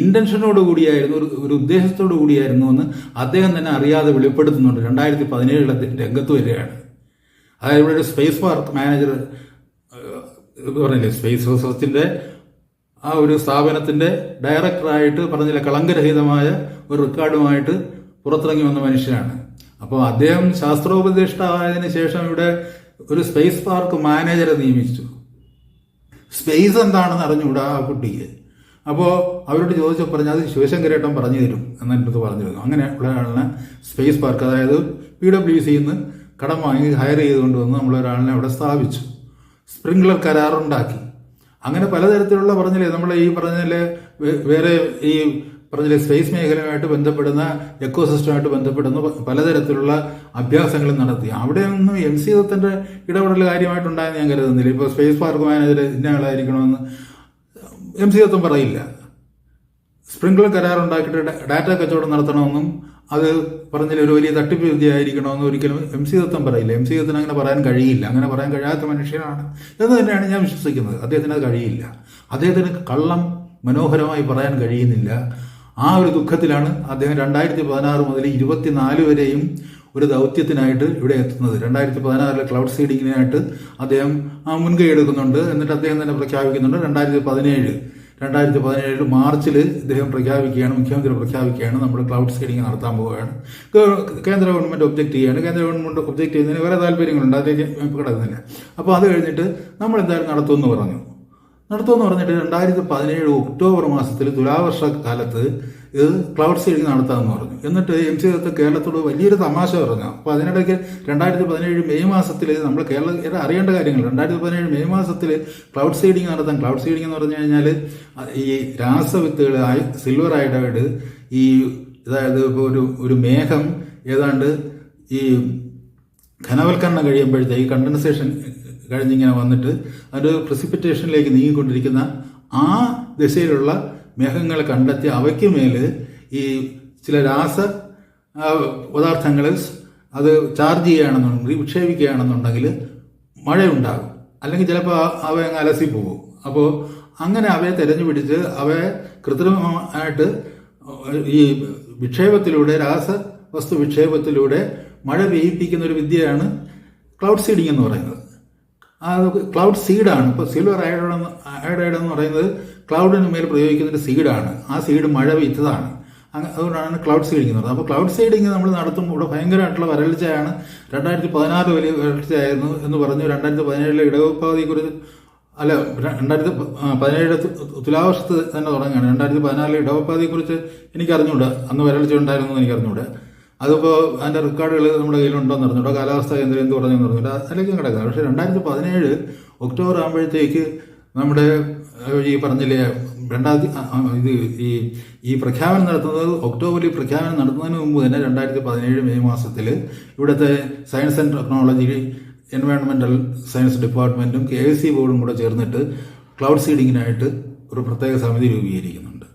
ഇന്റൻഷനോട് കൂടിയായിരുന്നു, ഒരു ഉദ്ദേശത്തോടു കൂടിയായിരുന്നു എന്ന് അദ്ദേഹം തന്നെ അറിയാതെ വെളിപ്പെടുത്തുന്നുണ്ട്. 2017 രംഗത്ത് വരികയാണ്. അതായത് ഇവിടെ ഒരു സ്പേസ് പാർക്ക് മാനേജർ പറഞ്ഞില്ലേ, സ്പേസ് റിസർച്ചിന്റെ ആ ഒരു സ്ഥാപനത്തിന്റെ ഡയറക്ടറായിട്ട് പറഞ്ഞില്ല, കളങ്കരഹിതമായ ഒരു റെക്കോർഡുമായിട്ട് പുറത്തിറങ്ങി വന്ന മനുഷ്യനാണ്. അപ്പോൾ അദ്ദേഹം ശാസ്ത്രോപദേഷ്ടാവായതിനു ശേഷം ഇവിടെ ഒരു സ്പേസ് പാർക്ക് മാനേജറെ നിയമിച്ചു. സ്പേസ് എന്താണെന്ന് അറിഞ്ഞുകൂടാ ആ കുട്ടിക്ക്. അപ്പോൾ അവരോട് ചോദിച്ചു പറഞ്ഞാൽ അത് ശിവശങ്കരേട്ടൻ പറഞ്ഞു തരും എന്നെ അടുത്ത് പറഞ്ഞിരുന്നു. അങ്ങനെ ഉള്ളൊരാളിനെ സ്പേസ് പാർക്ക്, അതായത് PWCന്ന് കടം വാങ്ങി ഹയർ ചെയ്തുകൊണ്ടുവന്ന് നമ്മളൊരാളിനെ അവിടെ സ്ഥാപിച്ചു. സ്പ്രിംഗ്ലർ കരാറുണ്ടാക്കി. അങ്ങനെ പലതരത്തിലുള്ള പറഞ്ഞില്ലേ, നമ്മൾ ഈ പറഞ്ഞില്ലേ വേറെ ഈ പറഞ്ഞില്ലേ സ്പേസ് മേഖലയുമായിട്ട് ബന്ധപ്പെടുന്ന, എക്കോസിസ്റ്റമായിട്ട് ബന്ധപ്പെടുന്ന പലതരത്തിലുള്ള അഭ്യാസങ്ങളും നടത്തി. അവിടെയൊന്നും MC ദത്തന്റെ ഇടപെടൽ കാര്യമായിട്ടുണ്ടായെന്ന് ഞാൻ കരുതുന്നില്ല. ഇപ്പോൾ സ്പേസ് പാർക്ക് മാനേജർ ഇന്ന ആളായിരിക്കണമെന്ന് MC ദത്തൻ പറയില്ല. സ്പ്രിംഗ്ലർ കരാറുണ്ടാക്കിയിട്ട് ഡാറ്റ കച്ചവടം നടത്തണമെന്നും അത് പറഞ്ഞില്ല ഒരു വലിയ തട്ടിപ്പ് വിദ്യ ആയിരിക്കണമെന്ന് ഒരിക്കലും MC ദത്തൻ പറയില്ല. MC ദത്തൻ അങ്ങനെ പറയാൻ കഴിയില്ല. അങ്ങനെ പറയാൻ കഴിയാത്ത മനുഷ്യനാണ് എന്ന് തന്നെയാണ് ഞാൻ വിശ്വസിക്കുന്നത്. അദ്ദേഹത്തിന് അത് കഴിയില്ല. അദ്ദേഹത്തിന് കള്ളം മനോഹരമായി പറയാൻ കഴിയുന്നില്ല. ആ ഒരു ദുഃഖത്തിലാണ് അദ്ദേഹം 2016 മുതൽ 24 വരെയും ഒരു ദൗത്യത്തിനായിട്ട് ഇവിടെ എത്തുന്നത്. 2016 ക്ലൗഡ് സീഡിങ്ങിനായിട്ട് അദ്ദേഹം മുൻകൈ എടുക്കുന്നുണ്ട്. എന്നിട്ട് അദ്ദേഹം തന്നെ പ്രഖ്യാപിക്കുന്നുണ്ട് 2017 മാർച്ചിൽ ഇദ്ദേഹം പ്രഖ്യാപിക്കുകയാണ്, മുഖ്യമന്ത്രി പ്രഖ്യാപിക്കുകയാണ്, നമ്മൾ ക്ലൗഡ് സീഡിംഗ് നടത്താൻ പോവുകയാണ്. കേന്ദ്ര ഗവൺമെന്റ് ഒബ്ജക്ട് ചെയ്യാണ്. കേന്ദ്ര ഗവൺമെന്റ് ഒബ്ജക്ട് ചെയ്യുന്നതിന് വേറെ താല്പര്യങ്ങളുണ്ട്, അതിലേക്ക് കിടക്കുന്നില്ല. അപ്പോൾ അത് കഴിഞ്ഞിട്ട് നമ്മൾ എന്തായാലും നടത്തുമെന്ന് പറഞ്ഞിട്ട് 2017 ഒക്ടോബർ മാസത്തിൽ തുലാവർഷ കാലത്ത് ഇത് ക്ലൗഡ് സീഡിംഗ് നടത്താമെന്ന് പറഞ്ഞു. എന്നിട്ട് MC ദത്തൻ കേരളത്തോട് വലിയൊരു തമാശ പറഞ്ഞു. അപ്പോൾ അതിനിടയ്ക്ക് 2017 മെയ് മാസത്തിൽ നമ്മൾ കേരളം അറിയേണ്ട കാര്യങ്ങൾ, 2017 മെയ് മാസത്തിൽ ക്ലൗഡ് സീഡിംഗ് നടത്താൻ. ക്ലൗഡ് സീഡിംഗ് എന്ന് പറഞ്ഞു കഴിഞ്ഞാൽ ഈ രാസവിത്തുകൾ, സിൽവർ അയോഡൈഡ്, ഈ അതായത് ഇപ്പോൾ ഒരു മേഘം ഏതാണ്ട് ഈ ഘനവൽക്കരണം കഴിയുമ്പോഴത്തേക്ക് കണ്ടൻസേഷൻ കഴിഞ്ഞിങ്ങനെ വന്നിട്ട് അത് പ്രസിപ്പിറ്റേഷനിലേക്ക് നീങ്ങിക്കൊണ്ടിരിക്കുന്ന ആ ദിശയിലുള്ള മേഘങ്ങളെ കണ്ടെത്തി അവയ്ക്ക് മേൽ ഈ ചില പദാർത്ഥങ്ങൾ അത് ചാർജ് ചെയ്യുകയാണെന്നുണ്ടെങ്കിൽ വിക്ഷേപിക്കുകയാണെന്നുണ്ടെങ്കിൽ മഴയുണ്ടാകും. അല്ലെങ്കിൽ ചിലപ്പോൾ അവ അങ്ങ് അലസി പോകും. അപ്പോൾ അങ്ങനെ അവയെ തെരഞ്ഞു പിടിച്ച് അവയെ കൃത്രിമമായിട്ട് ഈ വിക്ഷേപത്തിലൂടെ രാസവസ്തു വിക്ഷേപത്തിലൂടെ മഴ പെയ്യിപ്പിക്കുന്ന ഒരു വിദ്യയാണ് ക്ലൗഡ് സീഡിംഗ് എന്ന് പറയുന്നത്. ക്ലൗഡ് സീഡാണ്. ഇപ്പോൾ സിൽവർ അയോഡൈഡ് എന്ന് പറയുന്നത് ക്ലൗഡിന് മേൽ പ്രയോഗിക്കുന്ന ഒരു സീഡാണ്. ആ സീഡ് മഴ പെയ്ത്തതാണ്. അതുകൊണ്ടാണ് ക്ലൗഡ് സീഡിംഗ് എന്ന് പറയുന്നത്. അപ്പോൾ ക്ലൗഡ് സീഡിംഗ് നമ്മൾ നടത്തുമ്പോൾ ഇവിടെ ഭയങ്കരമായിട്ടുള്ള വരൾച്ചയാണ്. 2014 വലിയ വരൾച്ചയായിരുന്നു എന്ന് പറഞ്ഞു. 2017 ഇടവപ്പാതിയെക്കുറിച്ച് 2017 തുലാവർഷത്ത് തന്നെ തുടങ്ങുകയാണ്. 2014 ഇടവപ്പാതിയെക്കുറിച്ച് എനിക്കറിഞ്ഞൂടാ. അന്ന് വരൾച്ച ഉണ്ടായിരുന്നു എനിക്ക് അറിഞ്ഞൂടാ. അതിപ്പോൾ അതിൻ്റെ റെക്കോർഡുകൾ നമ്മുടെ കയ്യിലുണ്ടോയെന്ന് അറിഞ്ഞൂടാ. കാലാവസ്ഥാ കേന്ദ്രം എന്ത് പറഞ്ഞെന്ന് അറിഞ്ഞൂടാ. അതിലേക്ക് കിടക്കാം. പക്ഷേ 2017 ഒക്ടോബർ ആകുമ്പോഴത്തേക്ക് നമ്മുടെ ഈ പറഞ്ഞില്ലേ ഈ പ്രഖ്യാപനം നടത്തുന്നത് ഒക്ടോബറിൽ പ്രഖ്യാപനം നടത്തുന്നതിന് മുമ്പ് തന്നെ 2017 മെയ് മാസത്തിൽ ഇവിടുത്തെ സയൻസ് ആൻഡ് ടെക്നോളജി, എൻവയോൺമെന്റൽ സയൻസ് ഡിപ്പാർട്ട്മെന്റും KSC ബോർഡും കൂടെ ചേർന്നിട്ട് ക്ലൗഡ് സീഡിങ്ങിനായിട്ട് ഒരു പ്രത്യേക സമിതി രൂപീകരിക്കുന്നുണ്ട്.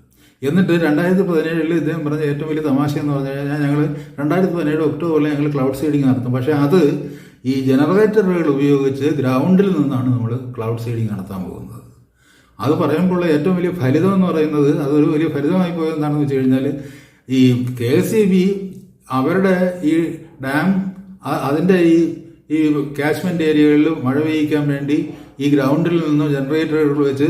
എന്നിട്ട് 2017 ഇദ്ദേഹം പറഞ്ഞ ഏറ്റവും വലിയ തമാശ എന്ന് പറഞ്ഞു കഴിഞ്ഞാൽ ഞങ്ങൾ 2017 ഒക്ടോബറിൽ ഞങ്ങൾ ക്ലൗഡ് സീഡിങ് നടത്തും. പക്ഷേ അത് ഈ ജനറേറ്ററുകൾ ഉപയോഗിച്ച് ഗ്രൗണ്ടിൽ നിന്നാണ് നമ്മൾ ക്ലൗഡ് സീഡിങ് നടത്താൻ പോകുന്നത്. അത് പറയുമ്പോൾ ഏറ്റവും വലിയ ഫലിതം എന്ന് പറയുന്നത് അതൊരു വലിയ ഫലിതമായി പോയത് എന്താണെന്ന് വെച്ച് കഴിഞ്ഞാൽ ഈ KSEB അവരുടെ ഈ ഡാം അതിൻ്റെ ഈ കാച്ച്മെന്റ് ഏരിയകളിൽ മഴ പെയ്യിക്കാൻ വേണ്ടി ഈ ഗ്രൗണ്ടിൽ നിന്ന് ജനറേറ്ററുകൾ വെച്ച്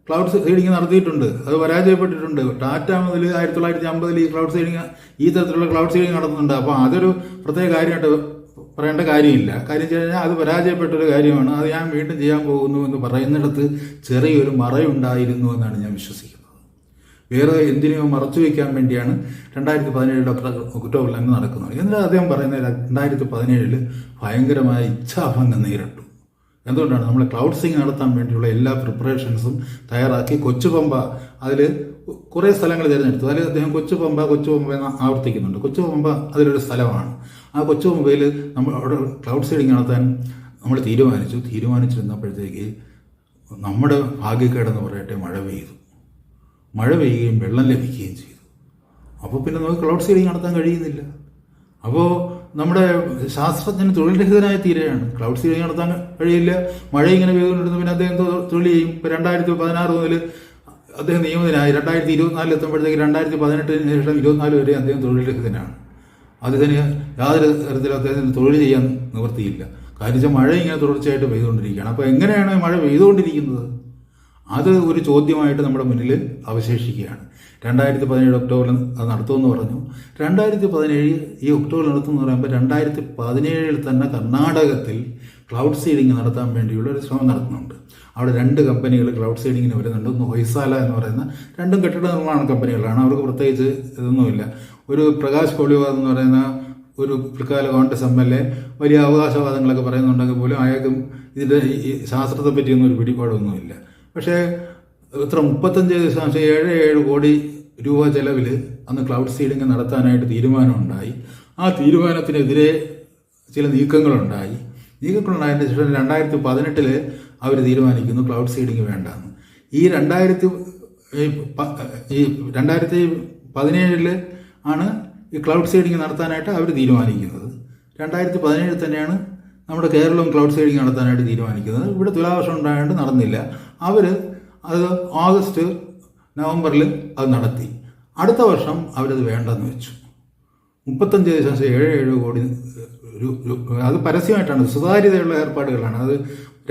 ക്ലൗഡ് സീഡിങ് നടത്തിയിട്ടുണ്ട്. അത് പരാജയപ്പെട്ടിട്ടുണ്ട്. ടാറ്റ മുതൽ 1950 ഈ ക്ലൗഡ് സീഡിങ് ഈ തരത്തിലുള്ള ക്ലൗഡ് സീഡിങ് നടത്തുന്നുണ്ട്. അപ്പോൾ അതൊരു പ്രത്യേക കാര്യമായിട്ട് പറയേണ്ട കാര്യമില്ല. കാര്യം വെച്ച് കഴിഞ്ഞാൽ അത് പരാജയപ്പെട്ടൊരു കാര്യമാണ്. അത് ഞാൻ വീണ്ടും ചെയ്യാൻ പോകുന്നു എന്ന് പറയുന്നിടത്ത് ചെറിയൊരു മറയുണ്ടായിരുന്നു എന്നാണ് ഞാൻ വിശ്വസിക്കുന്നത്. വേറെ എന്തിനെയോ മറച്ചു വയ്ക്കാൻ വേണ്ടിയാണ് 2017 ഒക്ടോബറിൽ അങ്ങ് നടക്കുന്നത്. എന്നിട്ട് അദ്ദേഹം പറയുന്നത് 2017 ഭയങ്കരമായ ഇച്ഛാഭംഗം നേരിട്ടു. എന്തുകൊണ്ടാണ്? നമ്മൾ ക്ലൗഡ് സീഡിംഗ് നടത്താൻ വേണ്ടിയുള്ള എല്ലാ പ്രിപ്പറേഷൻസും തയ്യാറാക്കി കൊച്ചുപമ്പ അതിൽ കുറേ സ്ഥലങ്ങൾ തിരഞ്ഞെടുത്തു. അതിൽ അദ്ദേഹം കൊച്ചുപമ്പ എന്ന് ആവർത്തിക്കുന്നുണ്ട്. കൊച്ചുപമ്പ അതിലൊരു സ്ഥലമാണ്. ആ കൊച്ചുപമ്പയിൽ നമ്മൾ അവിടെ ക്ലൗഡ് സീഡിംഗ് നടത്താൻ നമ്മൾ തീരുമാനിച്ചിരുന്നപ്പോഴത്തേക്ക് നമ്മുടെ ഭാഗ്യക്കേടെന്ന് പറയട്ടെ മഴ പെയ്യുകയും വെള്ളം ലഭിക്കുകയും ചെയ്തു. അപ്പോൾ പിന്നെ നമുക്ക് ക്ലൗഡ് സീഡിംഗ് നടത്താൻ കഴിയുന്നില്ല. അപ്പോൾ നമ്മുടെ ശാസ്ത്രജ്ഞന് തൊഴിൽ രഹിതനായി തീരുകയാണ്. ക്ലൗഡ് സീഡിംഗ് നടത്താൻ കഴിയില്ല. മഴ ഇങ്ങനെ പെയ്തുകൊണ്ടിരുന്നു. പിന്നെ അദ്ദേഹം തൊഴിൽ ചെയ്യും. ഇപ്പോൾ 2016 മുതൽ അദ്ദേഹം നിയമിതനായി. 2024 എത്തുമ്പോഴത്തേക്ക് 2018 ശേഷം 24 വരെ അദ്ദേഹം തൊഴിൽ രഹിതനാണ്. അദ്ദേഹത്തിന് യാതൊരു തരത്തിലും അദ്ദേഹത്തിന് തൊഴിൽ ചെയ്യാൻ നിവൃത്തിയില്ല. കാര്യം വെച്ചാൽ മഴ ഇങ്ങനെ തുടർച്ചയായിട്ട് പെയ്തുകൊണ്ടിരിക്കുകയാണ്. അപ്പോൾ എങ്ങനെയാണ് മഴ പെയ്തുകൊണ്ടിരിക്കുന്നത്? അത് ഒരു ചോദ്യമായിട്ട് നമ്മുടെ മുന്നിൽ അവശേഷിക്കുകയാണ്. 2017 ഒക്ടോബറിൽ അത് നടത്തുമെന്ന് പറഞ്ഞു. 2017 ഈ ഒക്ടോബറിൽ നടത്തുമെന്ന് പറയുമ്പോൾ 2017 തന്നെ കർണാടകത്തിൽ ക്ലൗഡ് സീഡിംഗ് നടത്താൻ വേണ്ടിയുള്ള ഒരു ശ്രമം നടത്തുന്നുണ്ട്. അവിടെ 2 കമ്പനികൾ ക്ലൗഡ് സീഡിങ്ങിന് വരുന്നുണ്ട്. ഒന്ന് ഹൊയ്സാല എന്ന് പറയുന്ന 2 കെട്ടിട നിർമ്മാണ കമ്പനികളാണ്. അവർക്ക് പ്രത്യേകിച്ച് ഇതൊന്നുമില്ല. ഒരു പ്രകാശ് കോളിവാദ് എന്ന് പറയുന്ന ഒരു പിൽക്കാല കോൺഗ്രസ് MLA വലിയ അവകാശവാദങ്ങളൊക്കെ പറയുന്നുണ്ടെങ്കിൽ പോലും അയാൾക്കും ഇതിൻ്റെ ഈ ശാസ്ത്രത്തെ പറ്റിയൊന്നും ഒരു പിടിപാടൊന്നുമില്ല. പക്ഷേ ഇത്ര 35.77 കോടി രൂപ ചെലവിൽ അന്ന് ക്ലൗഡ് സീഡിംഗ് നടത്താനായിട്ട് തീരുമാനമുണ്ടായി. ആ തീരുമാനത്തിനെതിരെ ചില നീക്കങ്ങളുണ്ടായതിന് ശേഷം 2018 അവർ തീരുമാനിക്കുന്നു ക്ലൗഡ് സീഡിംഗ് വേണ്ടെന്ന്. ഈ 2017 ആണ് ഈ ക്ലൗഡ് സീഡിംഗ് നടത്താനായിട്ട് അവർ തീരുമാനിക്കുന്നത്. 2017 തന്നെയാണ് നമ്മുടെ കേരളവും ക്ലൗഡ് സീഡിംഗ് നടത്താനായിട്ട് തീരുമാനിക്കുന്നത്. ഇവിടെ തുലാവർഷം ഉണ്ടായതുകൊണ്ട് നടന്നില്ല. അവർ അത് ഓഗസ്റ്റ് നവംബറിൽ അത് നടത്തി. അടുത്ത വർഷം അവരത് വേണ്ടെന്ന് വെച്ചു. 35.77 കോടി അത് പരസ്യമായിട്ടാണ്, സ്വകാര്യതയുള്ള ഏർപ്പാടുകളാണ്. അത്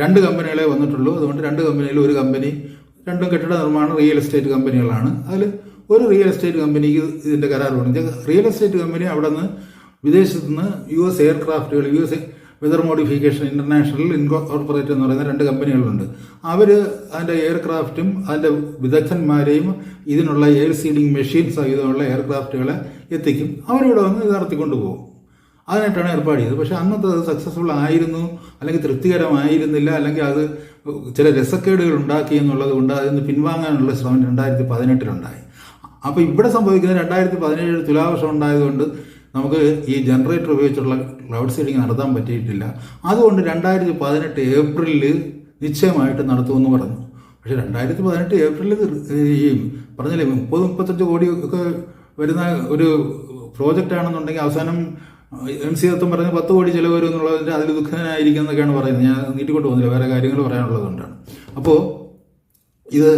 2 കമ്പനികളെ വന്നിട്ടുള്ളൂ. അതുകൊണ്ട് 2 കമ്പനിയിൽ ഒരു കമ്പനി 2 കെട്ടിട നിർമ്മാണം റിയൽ എസ്റ്റേറ്റ് കമ്പനികളാണ്. അതിൽ ഒരു റിയൽ എസ്റ്റേറ്റ് കമ്പനിക്ക് ഇതിൻ്റെ കരാർ വേണം. റിയൽ എസ്റ്റേറ്റ് കമ്പനി അവിടെ നിന്ന് വിദേശത്ത് നിന്ന് US എയർക്രാഫ്റ്റുകൾ, US weather modification international incorporate എന്ന് പറയുന്ന 2 കമ്പനികളുണ്ട്. അവർ അതിൻ്റെ എയർക്രാഫ്റ്റും അതിൻ്റെ വിദഗ്ധന്മാരെയും ഇതിനുള്ള എയർ സീഡിംഗ് മെഷീൻ സഹിതമുള്ള എയർക്രാഫ്റ്റുകളെ എത്തിക്കും. അവരിവിടെ വന്ന് ഇത് നടത്തിക്കൊണ്ട് പോകും. അതിനായിട്ടാണ് ഏർപ്പാട് ചെയ്തത്. പക്ഷേ അന്നത്തെ അത് സക്സസ്ഫുൾ ആയിരുന്നു, അല്ലെങ്കിൽ തൃപ്തികരമായിരുന്നില്ല, അല്ലെങ്കിൽ അത് ചില രസക്കേടുകൾ ഉണ്ടാക്കി എന്നുള്ളത് കൊണ്ട് അതിൽ നിന്ന് പിൻവാങ്ങാനുള്ള ശ്രമം 2018 ഉണ്ടായി. അപ്പോൾ ഇവിടെ സംഭവിക്കുന്നത് 2017 തുലാവർഷം ഉണ്ടായതുകൊണ്ട് നമുക്ക് ഈ ജനറേറ്റർ ഉപയോഗിച്ചുള്ള ക്ലൗഡ് സീഡിങ് നടത്താൻ പറ്റിയിട്ടില്ല. അതുകൊണ്ട് 2018 ഏപ്രിലിൽ നിശ്ചയമായിട്ട് നടത്തുമെന്ന് പറഞ്ഞു. പക്ഷേ 2018 ഏപ്രിലിൽ ഈ പറഞ്ഞില്ലേ 30-35 കോടി ഒക്കെ വരുന്ന ഒരു പ്രോജക്റ്റ് ആണെന്നുണ്ടെങ്കിൽ അവസാനം MC ദത്തും പറഞ്ഞ് 10 കോടി ചിലവ് വരും എന്നുള്ളതിൻ്റെ അതിൽ ദുഃഖനായിരിക്കും എന്നൊക്കെയാണ് പറയുന്നത്. ഞാൻ നീട്ടിക്കൊണ്ട് പോകുന്നില്ല, വേറെ കാര്യങ്ങൾ പറയാനുള്ളതുകൊണ്ടാണ്. അപ്പോൾ ഇത്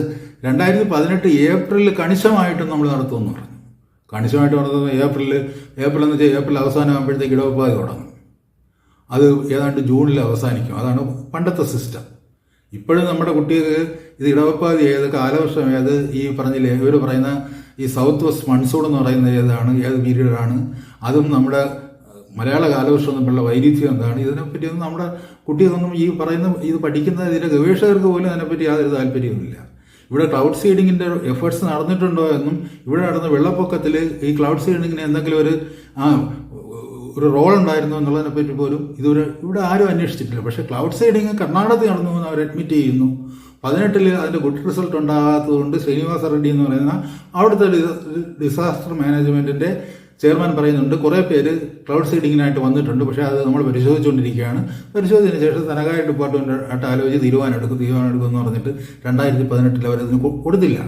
2018 ഏപ്രിലിൽ കണിശമായിട്ടും നമ്മൾ നടത്തുമെന്ന് പറഞ്ഞു. കണിശമായിട്ട് നടത്തുന്നത് ഏപ്രിൽ എന്ന് വെച്ചാൽ ഏപ്രിൽ അവസാനമാകുമ്പോഴത്തേക്ക് ഇടവപ്പാതി തുടങ്ങും. അത് ഏതാണ്ട് ജൂണിൽ അവസാനിക്കും. അതാണ് പണ്ടത്തെ സിസ്റ്റം. ഇപ്പോഴും നമ്മുടെ കുട്ടികൾക്ക് ഇത് ഇടവപ്പാതി ഏത്, കാലവർഷം ഏത്, ഈ പറഞ്ഞില്ലേ ഇവർ പറയുന്ന ഈ സൗത്ത് വെസ്റ്റ് മൺസൂൺ എന്ന് പറയുന്നത് ഏത് പീരീഡാണ്, അതും നമ്മുടെ മലയാള കാലവർഷം തമ്മിലുള്ള വൈരുദ്ധ്യം എന്താണ്, ഇതിനെപ്പറ്റിയൊന്നും നമ്മുടെ കുട്ടികൾക്കൊന്നും ഈ പറയുന്ന ഇത് പഠിക്കുന്ന ഇതിൻ്റെ ഗവേഷകർക്ക് പോലും അതിനെപ്പറ്റി യാതൊരു താല്പര്യവുമില്ല. ഇവിടെ ക്ലൗഡ് സീഡിങ്ങിൻ്റെ എഫേർട്സ് നടന്നിട്ടുണ്ടോ എന്നും ഇവിടെ നടന്ന വെള്ളപ്പൊക്കത്തിൽ ഈ ക്ലൗഡ് സീഡിങ്ങിന് എന്തെങ്കിലും ഒരു റോൾ ഉണ്ടായിരുന്നു എന്നുള്ളതിനെ പറ്റി പോലും ഇവിടെ ആരും അന്വേഷിച്ചിട്ടില്ല. പക്ഷേ ക്ലൗഡ് സീഡിങ് കർണാടകത്തിൽ നടന്നു എന്ന് അവർ അഡ്മിറ്റ് ചെയ്യുന്നു. 2018 അതിൻ്റെ ഗുഡ് റിസൾട്ട് ഉണ്ടാകാത്തതുകൊണ്ട് ശ്രീനിവാസ റെഡ്ഡി എന്ന് പറയുന്ന അവിടുത്തെ ഡിസാസ്റ്റർ മാനേജ്മെൻറ്റിൻ്റെ ചെയർമാൻ പറയുന്നുണ്ട് കുറേ പേര് ക്ലൗഡ് സീഡിങ്ങിനായിട്ട് വന്നിട്ടുണ്ട്, പക്ഷേ അത് നമ്മൾ പരിശോധിച്ചുകൊണ്ടിരിക്കുകയാണ്. പരിശോധിച്ചതിന് ശേഷം ധനകാര്യ ഡിപ്പാർട്ട്മെൻറ്റായിട്ട് ആലോചിച്ച് തീരുമാനം എടുക്കും എന്ന് പറഞ്ഞിട്ട് 2018 അവരതിന് കൊടുത്തില്ല.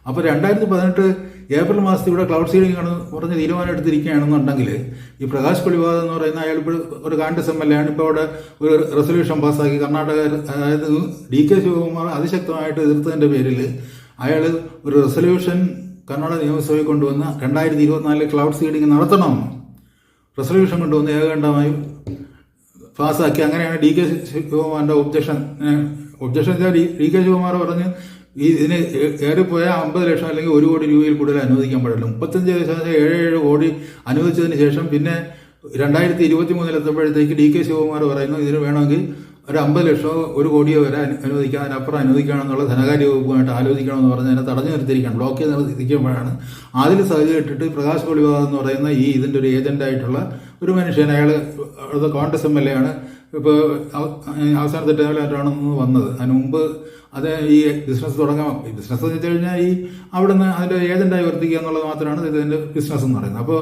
അപ്പോൾ 2018 ഏപ്രിൽ മാസത്തിൽ ഇവിടെ ക്ലൗഡ് സീഡിംഗ് ആണ് പറഞ്ഞ് തീരുമാനം എടുത്തിരിക്കുകയാണെന്നുണ്ടെങ്കിൽ ഈ പ്രകാശ് കൊളിവാദ് എന്ന് പറയുന്ന അയാൾ ഇപ്പോൾ ഒരു കോൺഗ്രസ് MLA ആണ്. ഇപ്പോൾ അവിടെ ഒരു റെസൊല്യൂഷൻ പാസ്സാക്കി കർണാടക, അതായത് DK ശിവകുമാർ അതിശക്തമായിട്ട് എതിർത്തതിൻ്റെ പേരിൽ അയാൾ ഒരു റെസൊല്യൂഷൻ കർണാടക നിയമസഭയിൽ കൊണ്ടുവന്ന് 2024 ക്ലൗഡ് സീഡിംഗ് നടത്തണമെന്ന് റെസൊല്യൂഷൻ കൊണ്ടുവന്ന് ഏകകണ്ഠമായും പാസ്സാക്കി. അങ്ങനെയാണ് DK ശിവകുമാറിൻ്റെ ഒബ്ജക്ഷൻ വെച്ചാൽ DK ശിവകുമാർ പറഞ്ഞ് ഇതിന് ഏറിപ്പോയ 50 ലക്ഷം അല്ലെങ്കിൽ 1 കോടി രൂപയിൽ കൂടുതൽ അനുവദിക്കാൻ പാടില്ല. 35.77 കോടി അനുവദിച്ചതിന് ശേഷം പിന്നെ 2023 എത്തുമ്പോഴത്തേക്ക് DK ശിവകുമാർ പറയുന്നു ഇതിന് വേണമെങ്കിൽ ഒരു 50 ലക്ഷമോ 1 കോടിയോ വരെ അനുവദിക്കാം, അതിനപ്പുറം അനുവദിക്കണമെന്നുള്ള ധനകാര്യ വകുപ്പുമായിട്ട് ആലോചിക്കണമെന്ന് പറഞ്ഞ് അതിനെ തടഞ്ഞു നിർത്തിയിരിക്കുകയാണ്. ബ്ലോക്ക് ചെയ്ത് നിർത്തിയിരിക്കുമ്പോഴാണ് അതിൽ സഹകരിച്ചിട്ട് പ്രകാശ് കൊളിവാദ് എന്ന് പറയുന്ന ഇതിൻ്റെ ഒരു ഏജൻ്റായിട്ടുള്ള ഒരു മനുഷ്യൻ, അയാൾ അവിടുത്തെ കോൺഗ്രസ് MLA ആണ്. ഇപ്പോൾ അവസാനത്തെ ടേമിലായിട്ടാണെന്ന് വന്നത്. അതിന് മുമ്പ് അത് ഈ ബിസിനസ് തുടങ്ങാം. ബിസിനസ് എന്ന് വെച്ച് കഴിഞ്ഞാൽ അവിടുന്ന് അതിൻ്റെ ഏജൻ്റായി വർത്തിക്കുക എന്നുള്ളത് മാത്രമാണ് ഇതിൻ്റെ ബിസിനസ് എന്ന് പറയുന്നത്. അപ്പോൾ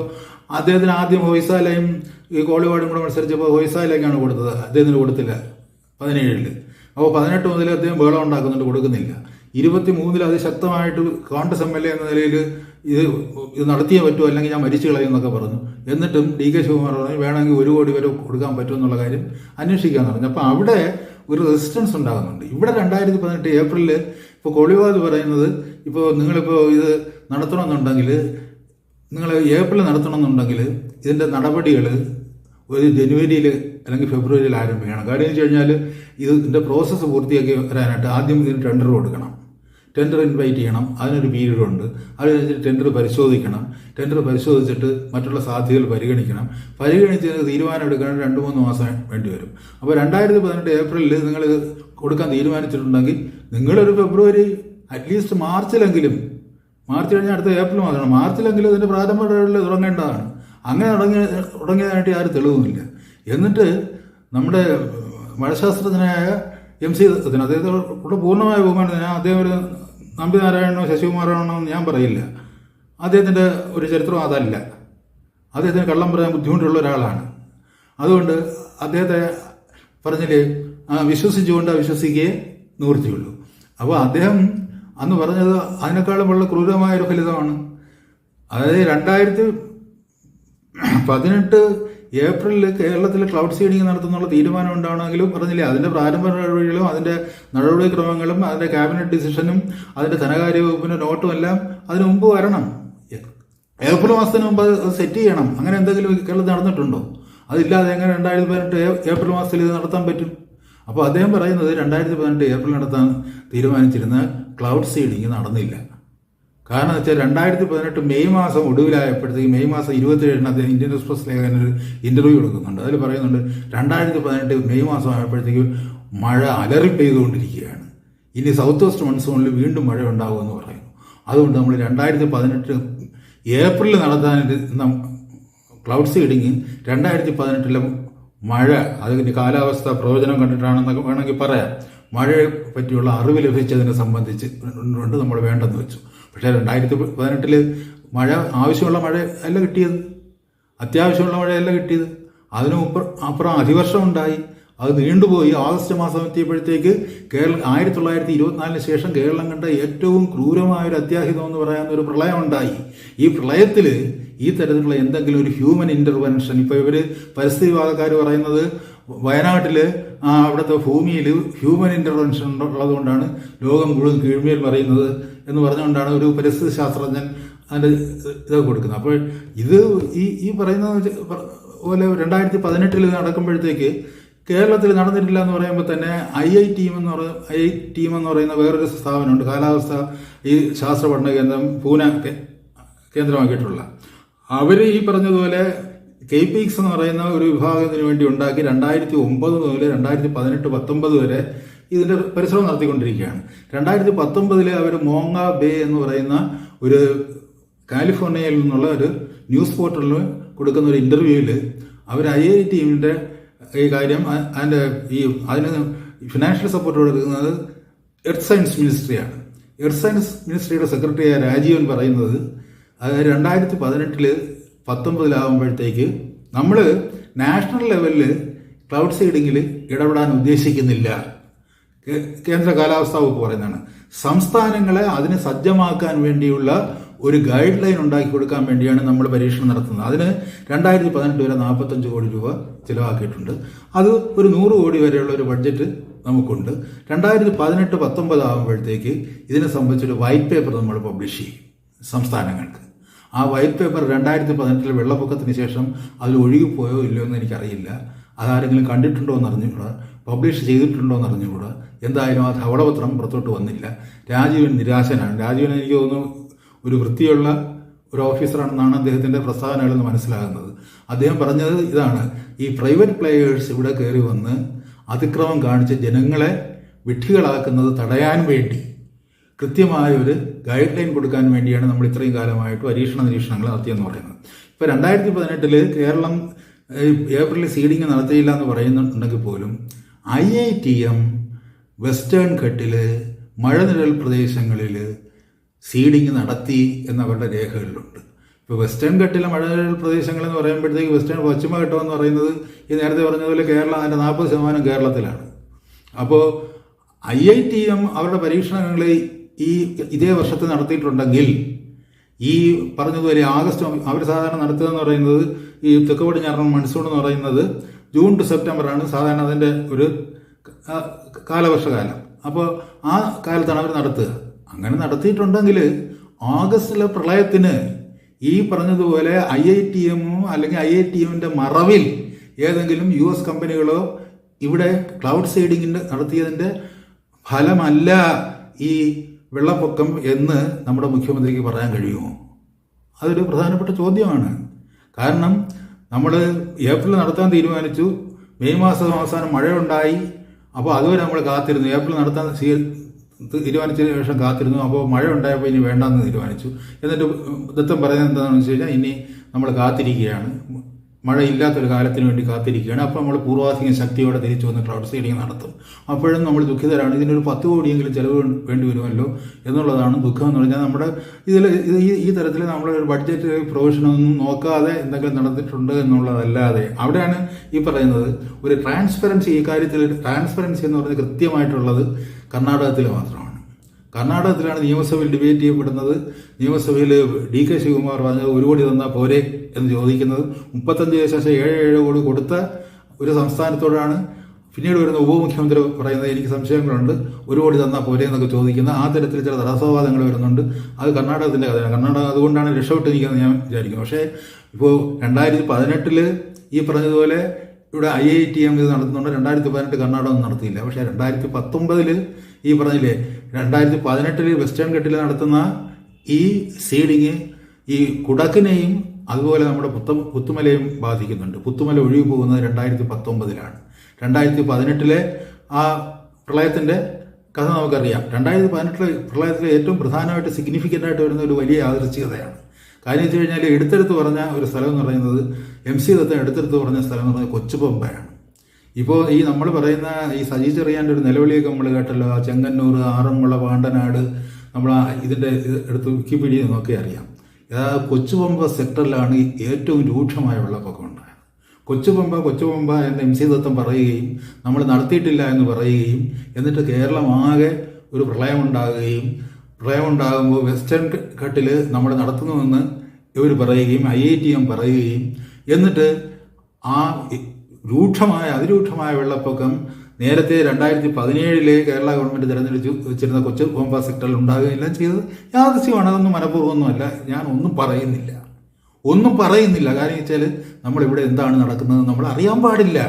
അദ്ദേഹത്തിന് ആദ്യം ഹൊയ്സാലയും ഈ കോളിവാടും കൂടെ മത്സരിച്ചപ്പോൾ ഹൊയ്സാലയ്ക്കാണ് കൊടുത്തത്, അദ്ദേഹത്തിന് കൊടുത്തില്ല 2017. അപ്പോൾ 2018 മുതൽ അദ്ദേഹം ബഹളം ഉണ്ടാക്കുന്നുണ്ട്, കൊടുക്കുന്നില്ല. 2023 അതിശക്തമായിട്ട് കോൺഗ്രസ് MLA എന്ന നിലയിൽ ഇത് നടത്തിയേ പറ്റൂ, അല്ലെങ്കിൽ ഞാൻ മരിച്ചു കളയും എന്നൊക്കെ പറഞ്ഞു. എന്നിട്ടും DK ശിവകുമാർ പറഞ്ഞു വേണമെങ്കിൽ 1 കോടി വരെ കൊടുക്കാൻ പറ്റുമെന്നുള്ള കാര്യം അന്വേഷിക്കാമെന്ന് പറഞ്ഞു. അപ്പോൾ അവിടെ ഒരു റെസിസ്റ്റൻസ് ഉണ്ടാകുന്നുണ്ട്. ഇവിടെ 2018 ഏപ്രിലിൽ ഇപ്പോൾ കൊളിവാദ് പറയുന്നത് ഇപ്പോൾ നിങ്ങളിപ്പോൾ ഇത് നടത്തണമെന്നുണ്ടെങ്കിൽ നിങ്ങൾ ഏപ്രിൽ നടത്തണമെന്നുണ്ടെങ്കിൽ ഇതിൻ്റെ നടപടികൾ ഒരു ജനുവരിയിൽ അല്ലെങ്കിൽ ഫെബ്രുവരിയിൽ ആരംഭിക്കണം. കാര്യം എന്ന് വെച്ച് കഴിഞ്ഞാൽ ഇതിൻ്റെ പ്രോസസ്സ് പൂർത്തിയാക്കി വരാനായിട്ട് ആദ്യം ഇതിന് ടെൻഡർ കൊടുക്കണം, ടെൻഡർ ഇൻവൈറ്റ് ചെയ്യണം, അതിനൊരു പീരീഡുണ്ട്. അത് കഴിഞ്ഞിട്ട് ടെൻഡർ പരിശോധിക്കണം, ടെൻഡർ പരിശോധിച്ചിട്ട് മറ്റുള്ള സാധ്യതകൾ പരിഗണിച്ച് തീരുമാനം എടുക്കാൻ 2-3 മാസം വേണ്ടി വരും. അപ്പോൾ 2018 ഏപ്രിലിൽ നിങ്ങൾ കൊടുക്കാൻ തീരുമാനിച്ചിട്ടുണ്ടെങ്കിൽ നിങ്ങളൊരു ഫെബ്രുവരി അറ്റ്ലീസ്റ്റ് മാർച്ച് കഴിഞ്ഞാൽ അടുത്ത ഏപ്രിൽ മാസമാണ്, മാർച്ചിലെങ്കിലും ഇതിൻ്റെ പ്രാരംഭ ഇടപെടൽ തുടങ്ങേണ്ടതാണ്. അങ്ങനെ തുടങ്ങിയതായിട്ട് ആരും തെളിവുമില്ല. എന്നിട്ട് നമ്മുടെ മഴശാസ്ത്രജ്ഞനായ MC ദത്തിന് അദ്ദേഹത്തെ ഇവിടെ പൂർണ്ണമായ ബഹുമാനം, അദ്ദേഹം ഒരു നമ്പിനാരായണനോ ശശികുമാറാണോ എന്ന് ഞാൻ പറയില്ല. അദ്ദേഹത്തിൻ്റെ ഒരു ചരിത്രം അതല്ല. അദ്ദേഹത്തിന് കള്ളം പറയാൻ ബുദ്ധിമുട്ടുള്ള ഒരാളാണ്. അതുകൊണ്ട് അദ്ദേഹത്തെ പറഞ്ഞില്ലേ വിശ്വസിച്ചുകൊണ്ട് വിശ്വസിക്കുകയെ നിവൃത്തിയുള്ളൂ. അപ്പോൾ അദ്ദേഹം അന്ന് പറഞ്ഞത് അതിനേക്കാളും വളരെ ക്രൂരമായൊരു ഫലിതമാണ്. അതായത് 2018 ഏപ്രിലിൽ കേരളത്തിൽ ക്ലൗഡ് സീഡിംഗ് നടത്തുന്നുള്ള തീരുമാനം ഉണ്ടാവണമെങ്കിലും പറഞ്ഞില്ലേ അതിൻ്റെ പ്രാരംഭ നടപടികളും അതിൻ്റെ നടപടിക്രമങ്ങളും അതിൻ്റെ ക്യാബിനറ്റ് ഡിസിഷനും അതിൻ്റെ ധനകാര്യ വകുപ്പിൻ്റെ നോട്ടും എല്ലാം അതിന് മുമ്പ് വരണം. ഏപ്രിൽ മാസത്തിന് മുമ്പ് അത് സെറ്റ് ചെയ്യണം. അങ്ങനെ എന്തെങ്കിലും കേരളത്തിൽ നടന്നിട്ടുണ്ടോ? അതില്ലാതെ എങ്ങനെ 2018 ഏപ്രിൽ മാസത്തിൽ ഇത് നടത്താൻ പറ്റും? അപ്പോൾ അദ്ദേഹം പറയുന്നത് 2018 ഏപ്രിൽ നടത്താൻ തീരുമാനിച്ചിരുന്ന ക്ലൗഡ് സീഡിംഗ് നടന്നില്ല. കാരണം വെച്ചാൽ 2018 മെയ് മാസം ഒടുവിലായപ്പോഴത്തേക്ക് മെയ് മാസം 27 അദ്ദേഹം ഇന്ത്യൻ എക്സ്പ്രസ് ലേഖനൊരു ഇൻ്റർവ്യൂ കൊടുക്കുന്നുണ്ട്. അതിൽ പറയുന്നുണ്ട് 2018 മെയ് മാസം ആയപ്പോഴത്തേക്ക് മഴ അലറി പെയ്തുകൊണ്ടിരിക്കുകയാണ്, ഇനി സൗത്ത് വെസ്റ്റ് മൺസൂണിൽ വീണ്ടും മഴ ഉണ്ടാകുമെന്ന് പറയുന്നു. അതുകൊണ്ട് നമ്മൾ 2018 ഏപ്രിലിൽ നടത്താനായിട്ട് ക്ലൗഡ് സീഡിങ് 2018 മഴ അതിൻ്റെ കാലാവസ്ഥ പ്രവചനം കണ്ടിട്ടാണെന്നൊക്കെ വേണമെങ്കിൽ പറയാം. മഴയെ പറ്റിയുള്ള അറിവ് ലഭിച്ചതിനെ സംബന്ധിച്ച് നമ്മൾ വേണ്ടെന്ന് വെച്ചു. പക്ഷേ 2018 മഴ ആവശ്യമുള്ള മഴ അല്ല കിട്ടിയത്, അത്യാവശ്യമുള്ള മഴയല്ല കിട്ടിയത്. അപ്പുറം അതിവർഷം ഉണ്ടായി. അത് നീണ്ടുപോയി. ഓഗസ്റ്റ് മാസം എത്തിയപ്പോഴത്തേക്ക് 1924 ശേഷം കേരളം കണ്ട ഏറ്റവും ക്രൂരമായ ഒരു അത്യാഹിതം എന്ന് പറയാവുന്ന ഒരു പ്രളയം ഉണ്ടായി. ഈ പ്രളയത്തിൽ ഈ തരത്തിലുള്ള എന്തെങ്കിലും ഒരു ഹ്യൂമൻ ഇന്റർവെൻഷൻ, ഇപ്പോൾ ഇവർ പരിസ്ഥിതിവാദക്കാർ പറയുന്നത് വയനാട്ടിൽ അവിടുത്തെ ഭൂമിയിൽ ഹ്യൂമൻ ഇന്റർവെൻഷൻ ഉള്ളതുകൊണ്ടാണ് ലോകം മുഴുവൻ കീഴ്മേൽ മറിയുന്നത് എന്ന് പറഞ്ഞുകൊണ്ടാണ് ഒരു പരിസ്ഥിതി ശാസ്ത്രജ്ഞൻ അതിൻ്റെ ഇതൊക്കെ കൊടുക്കുന്നത്. അപ്പോൾ ഇത് ഈ പറയുന്നത് പോലെ 2018 നടക്കുമ്പോഴത്തേക്ക് കേരളത്തിൽ നടന്നിട്ടില്ല എന്ന് പറയുമ്പോൾ തന്നെ ഐ ടീം എന്ന് പറയുന്ന വേറൊരു സ്ഥാപനമുണ്ട്, കാലാവസ്ഥ ഈ ശാസ്ത്ര പഠന കേന്ദ്രം പൂനെ കേന്ദ്രമാക്കിയിട്ടുള്ള. അവർ ഈ പറഞ്ഞതുപോലെ KPIX എന്ന് പറയുന്ന ഒരു വിഭാഗത്തിന് വേണ്ടി ഉണ്ടാക്കി 2009 മുതൽ 2018-19 വരെ ഇതിന്റെ പരിശ്രമം നടത്തിക്കൊണ്ടിരിക്കുകയാണ്. 2019 അവർ മോങ്ങ ബേ എന്ന് പറയുന്ന ഒരു കാലിഫോർണിയയിൽ നിന്നുള്ള ഒരു ന്യൂസ് പോർട്ടലിന് കൊടുക്കുന്ന ഒരു ഇന്റർവ്യൂവിൽ അവർ ടീമിന്റെ ഈ കാര്യം അതിന് ഫിനാൻഷ്യൽ സപ്പോർട്ട് കൊടുക്കുന്നത് എർത്ത് സയൻസ് മിനിസ്ട്രിയാണ്. എർത്ത് സയൻസ് മിനിസ്ട്രിയുടെ സെക്രട്ടറിയായ രാജീവൻ പറയുന്നത് അത് 2018-19 നമ്മൾ നാഷണൽ ലെവലിൽ ക്ലൗഡ് സീഡിങ്ങിൽ ഇടപെടാൻ ഉദ്ദേശിക്കുന്നില്ല. കേന്ദ്ര കാലാവസ്ഥാ വകുപ്പ് പറയുന്നതാണ്. സംസ്ഥാനങ്ങളെ അതിന് സജ്ജമാക്കാൻ വേണ്ടിയുള്ള ഒരു ഗൈഡ് ലൈൻ ഉണ്ടാക്കി കൊടുക്കാൻ വേണ്ടിയാണ് നമ്മൾ പരീക്ഷണം നടത്തുന്നത്. അതിന് 2018 വരെ 45 കോടി രൂപ ചിലവാക്കിയിട്ടുണ്ട്. അത് ഒരു 100 കോടി വരെയുള്ള ഒരു ബഡ്ജറ്റ് നമുക്കുണ്ട്. 2018-19 ആകുമ്പോഴത്തേക്ക് ഇതിനെ സംബന്ധിച്ചൊരു വൈറ്റ് പേപ്പർ നമ്മൾ പബ്ലിഷ് ചെയ്യും സംസ്ഥാനങ്ങൾക്ക്. ആ വൈറ്റ് പേപ്പർ 2018 വെള്ളപ്പൊക്കത്തിന് ശേഷം അതിൽ ഒഴുകിപ്പോയോ ഇല്ലയോ എന്ന് എനിക്കറിയില്ല. അതാരെങ്കിലും കണ്ടിട്ടുണ്ടോ എന്ന് അറിഞ്ഞുകൂടാ, പബ്ലിഷ് ചെയ്തിട്ടുണ്ടോ എന്ന് അറിഞ്ഞുകൂടാ. എന്തായാലും ആ ധവളപത്രം പുറത്തോട്ട് വന്നില്ല. രാജീവൻ നിരാശനാണ്. രാജീവൻ എനിക്ക് തോന്നുന്നു ഒരു വൃത്തിയുള്ള ഒരു ഓഫീസറാണെന്നാണ് അദ്ദേഹത്തിന്റെ പ്രസ്താവനകളിൽ നിന്ന് മനസ്സിലാകുന്നത്. അദ്ദേഹം പറഞ്ഞത് ഇതാണ്: ഈ പ്രൈവറ്റ് പ്ലേയേഴ്സ് ഇവിടെ കയറി വന്ന് അതിക്രമം കാണിച്ച് ജനങ്ങളെ വിഡ്ഢികളാക്കുന്നത് തടയാൻ വേണ്ടി കൃത്യമായ ഒരു ഗൈഡ് ലൈൻ കൊടുക്കാൻ വേണ്ടിയാണ് നമ്മൾ ഇത്രയും കാലമായിട്ട് നിരീക്ഷണങ്ങൾ നടത്തിയെന്ന് പറയുന്നത്. ഇപ്പോൾ 2018 കേരളം ഏപ്രിലിൽ സീഡിങ് നടത്തിയില്ല എന്ന് പറയുന്നുണ്ടെങ്കിൽ പോലും IITM വെസ്റ്റേൺ ഘട്ടിൽ മഴനിഴൽ പ്രദേശങ്ങളിൽ സീഡിങ് നടത്തി എന്നവരുടെ രേഖകളിലുണ്ട്. ഇപ്പോൾ വെസ്റ്റേൺ ഘട്ടിലെ മഴനിഴൽ പ്രദേശങ്ങൾ എന്ന് പറയുമ്പോഴത്തേക്ക് പശ്ചിമഘട്ടം എന്ന് പറയുന്നത് ഈ നേരത്തെ പറഞ്ഞതുപോലെ കേരളം അതിൻ്റെ 40% കേരളത്തിലാണ്. അപ്പോൾ IITM അവരുടെ പരീക്ഷണങ്ങൾ ഇതേ വർഷത്തിൽ നടത്തിയിട്ടുണ്ടെങ്കിൽ ഈ പറഞ്ഞതുപോലെ ആഗസ്റ്റ് അവർ സാധാരണ നടത്തുക എന്ന് പറയുന്നത് ഈ തെക്ക് പടിഞ്ഞാറൻ മൺസൂൺ എന്ന് പറയുന്നത് ജൂൺ ടു സെപ്റ്റംബറാണ് സാധാരണ അതിൻ്റെ ഒരു കാലവർഷകാലം. അപ്പോൾ ആ കാലത്താണ് അവർ നടത്തുക. അങ്ങനെ നടത്തിയിട്ടുണ്ടെങ്കിൽ ഓഗസ്റ്റിലെ പ്രളയത്തിന് ഈ പറഞ്ഞതുപോലെ IITM അല്ലെങ്കിൽ IITMന്റെ മറവിൽ ഏതെങ്കിലും US കമ്പനികളോ ഇവിടെ ക്ലൗഡ് സീഡിങ്ങിന്റെ നടത്തിയതിന്റെ ഫലമല്ല ഈ വെള്ളപ്പൊക്കം എന്ന് നമ്മുടെ മുഖ്യമന്ത്രിക്ക് പറയാൻ കഴിയുമോ? അതൊരു പ്രധാനപ്പെട്ട ചോദ്യമാണ്. കാരണം നമ്മൾ ഏപ്രിൽ നടത്താൻ തീരുമാനിച്ചു, മെയ് മാസം അവസാനം മഴയുണ്ടായി. അപ്പോൾ അതുവരെ നമ്മൾ കാത്തിരുന്നു. ഏപ്രിൽ നടത്താൻ തീരുമാനിച്ചതിന് ശേഷം കാത്തിരുന്നു. അപ്പോൾ മഴ ഉണ്ടായപ്പോൾ ഇനി വേണ്ടെന്ന് തീരുമാനിച്ചു. എന്നിട്ട് ദത്തം പറയുന്നത് എന്താണെന്ന് വെച്ച് കഴിഞ്ഞാൽ ഇനി നമ്മൾ കാത്തിരിക്കുകയാണ്, മഴയില്ലാത്തൊരു കാലത്തിന് വേണ്ടി കാത്തിരിക്കുകയാണ്. അപ്പോൾ നമ്മൾ പൂർവാധിക ശക്തിയോടെ തിരിച്ചു വന്ന് ക്ലൗഡ് സീഡിങ് നടത്തും. അപ്പോഴും നമ്മൾ ദുഃഖിതരാണ്. ഇതിനൊരു 10 കോടിയെങ്കിലും ചിലവ് വേണ്ടി വരുമല്ലോ എന്നുള്ളതാണ് ദുഃഖം എന്ന് പറഞ്ഞാൽ. നമ്മുടെ ഈ തരത്തിൽ നമ്മളൊരു ബഡ്ജറ്റ് പ്രൊവിഷനൊന്നും നോക്കാതെ എന്തെങ്കിലും നടന്നിട്ടുണ്ട് എന്നുള്ളതല്ലാതെ അവിടെയാണ് ഈ പറയുന്നത് ഒരു ട്രാൻസ്പെറൻസി. ഈ കാര്യത്തിൽ ട്രാൻസ്പെറൻസി എന്ന് പറയുന്നത് കൃത്യമായിട്ടുള്ളത് കർണാടകത്തിൽ മാത്രമാണ്. കർണാടകത്തിലാണ് നിയമസഭയിൽ ഡിബേറ്റ് ചെയ്യപ്പെടുന്നത്. നിയമസഭയിൽ DK ശിവകുമാർ പറഞ്ഞത് 1 കോടി തന്നാൽ പോരെ എന്ന് ചോദിക്കുന്നത് 35.77 കോടി കൊടുത്ത ഒരു സംസ്ഥാനത്തോടാണ് പിന്നീട് വരുന്ന ഉപമുഖ്യമന്ത്രി പറയുന്നത് എനിക്ക് സംശയങ്ങളുണ്ട്, 1 കോടി തന്നാൽ പോരെ എന്നൊക്കെ ചോദിക്കുന്ന ആ തരത്തിൽ ചില തടസ്സവാദങ്ങൾ വരുന്നുണ്ട്. അത് കർണാടകത്തിന്റെ കഥയാണ്. കർണാടകം അതുകൊണ്ടാണ് രക്ഷപ്പെട്ട് നിൽക്കുന്നത് ഞാൻ വിചാരിക്കുന്നു. പക്ഷേ ഇപ്പോൾ 2018 ഈ പറഞ്ഞതുപോലെ ഇവിടെ IITM ഇത് നടത്തുന്നുണ്ട്. 2018 കർണാടകം നടത്തിയില്ല. പക്ഷേ 2019 ഈ പറഞ്ഞില്ലേ 2018 വെസ്റ്റേൺ ഘട്ടിൽ നടത്തുന്ന ഈ സീഡിങ് ഈ കുടക്കിനെയും അതുപോലെ നമ്മുടെ പുത്തുമലയും ബാധിക്കുന്നുണ്ട്. പുത്തുമല ഒഴുകി പോകുന്നത് 2019 2018 ആ പ്രളയത്തിന്റെ കഥ നമുക്കറിയാം. 2018 പ്രളയത്തിലെ ഏറ്റവും പ്രധാനമായിട്ട് സിഗ്നിഫിക്കൻ്റ് ആയിട്ട് വരുന്ന ഒരു വലിയ യാദൃച്ഛികതയാണ്. കാര്യം വെച്ച് കഴിഞ്ഞാൽ എടുത്തെടുത്ത് പറഞ്ഞ ഒരു സ്ഥലം എന്ന് പറയുന്നത് MC ദത്തൻ എടുത്തെടുത്ത് പറഞ്ഞ സ്ഥലം എന്ന് പറയുന്നത് കൊച്ചുപമ്പയാണ്. ഇപ്പോൾ ഈ നമ്മൾ പറയുന്ന ഈ സജി ചെറിയാൻ്റെ ഒരു നിലവിളിയൊക്കെ നമ്മൾ കേട്ടല്ലോ. ചെങ്ങന്നൂർ, ആറന്മുള, പാണ്ടനാട് നമ്മൾ ഇതിൻ്റെ എടുത്ത് വിക്കിപീഡിയ നോക്കി അറിയാം. കൊച്ചുപമ്പ സെക്ടറിലാണ് ഏറ്റവും രൂക്ഷമായ വെള്ളപ്പൊക്കം ഉണ്ടായത്. കൊച്ചുപമ്പ എന്ന് MC ദത്തം പറയുകയും നമ്മൾ നടത്തിയിട്ടില്ല എന്ന് പറയുകയും എന്നിട്ട് കേരളമാകെ ഒരു പ്രളയമുണ്ടാകുമ്പോൾ വെസ്റ്റേൺ ഘട്ടിൽ നമ്മൾ നടത്തുന്നുവെന്ന് ഇവർ പറയുകയും IITM പറയുകയും എന്നിട്ട് ആ അതിരൂക്ഷമായ വെള്ളപ്പൊക്കം നേരത്തെ 2017 കേരള ഗവൺമെൻറ് തിരഞ്ഞെടുത്ത് വെച്ചിരുന്ന കൊച്ചുപമ്പ സെക്ടറിൽ ഉണ്ടാകുകയെല്ലാം ചെയ്തത് യാദൃശ്യമാണ്. അതൊന്നും മനഃപൂർവ്വമൊന്നുമല്ല. ഞാൻ ഒന്നും പറയുന്നില്ല. കാര്യം വെച്ചാൽ നമ്മളിവിടെ എന്താണ് നടക്കുന്നത് നമ്മൾ അറിയാൻ പാടില്ല.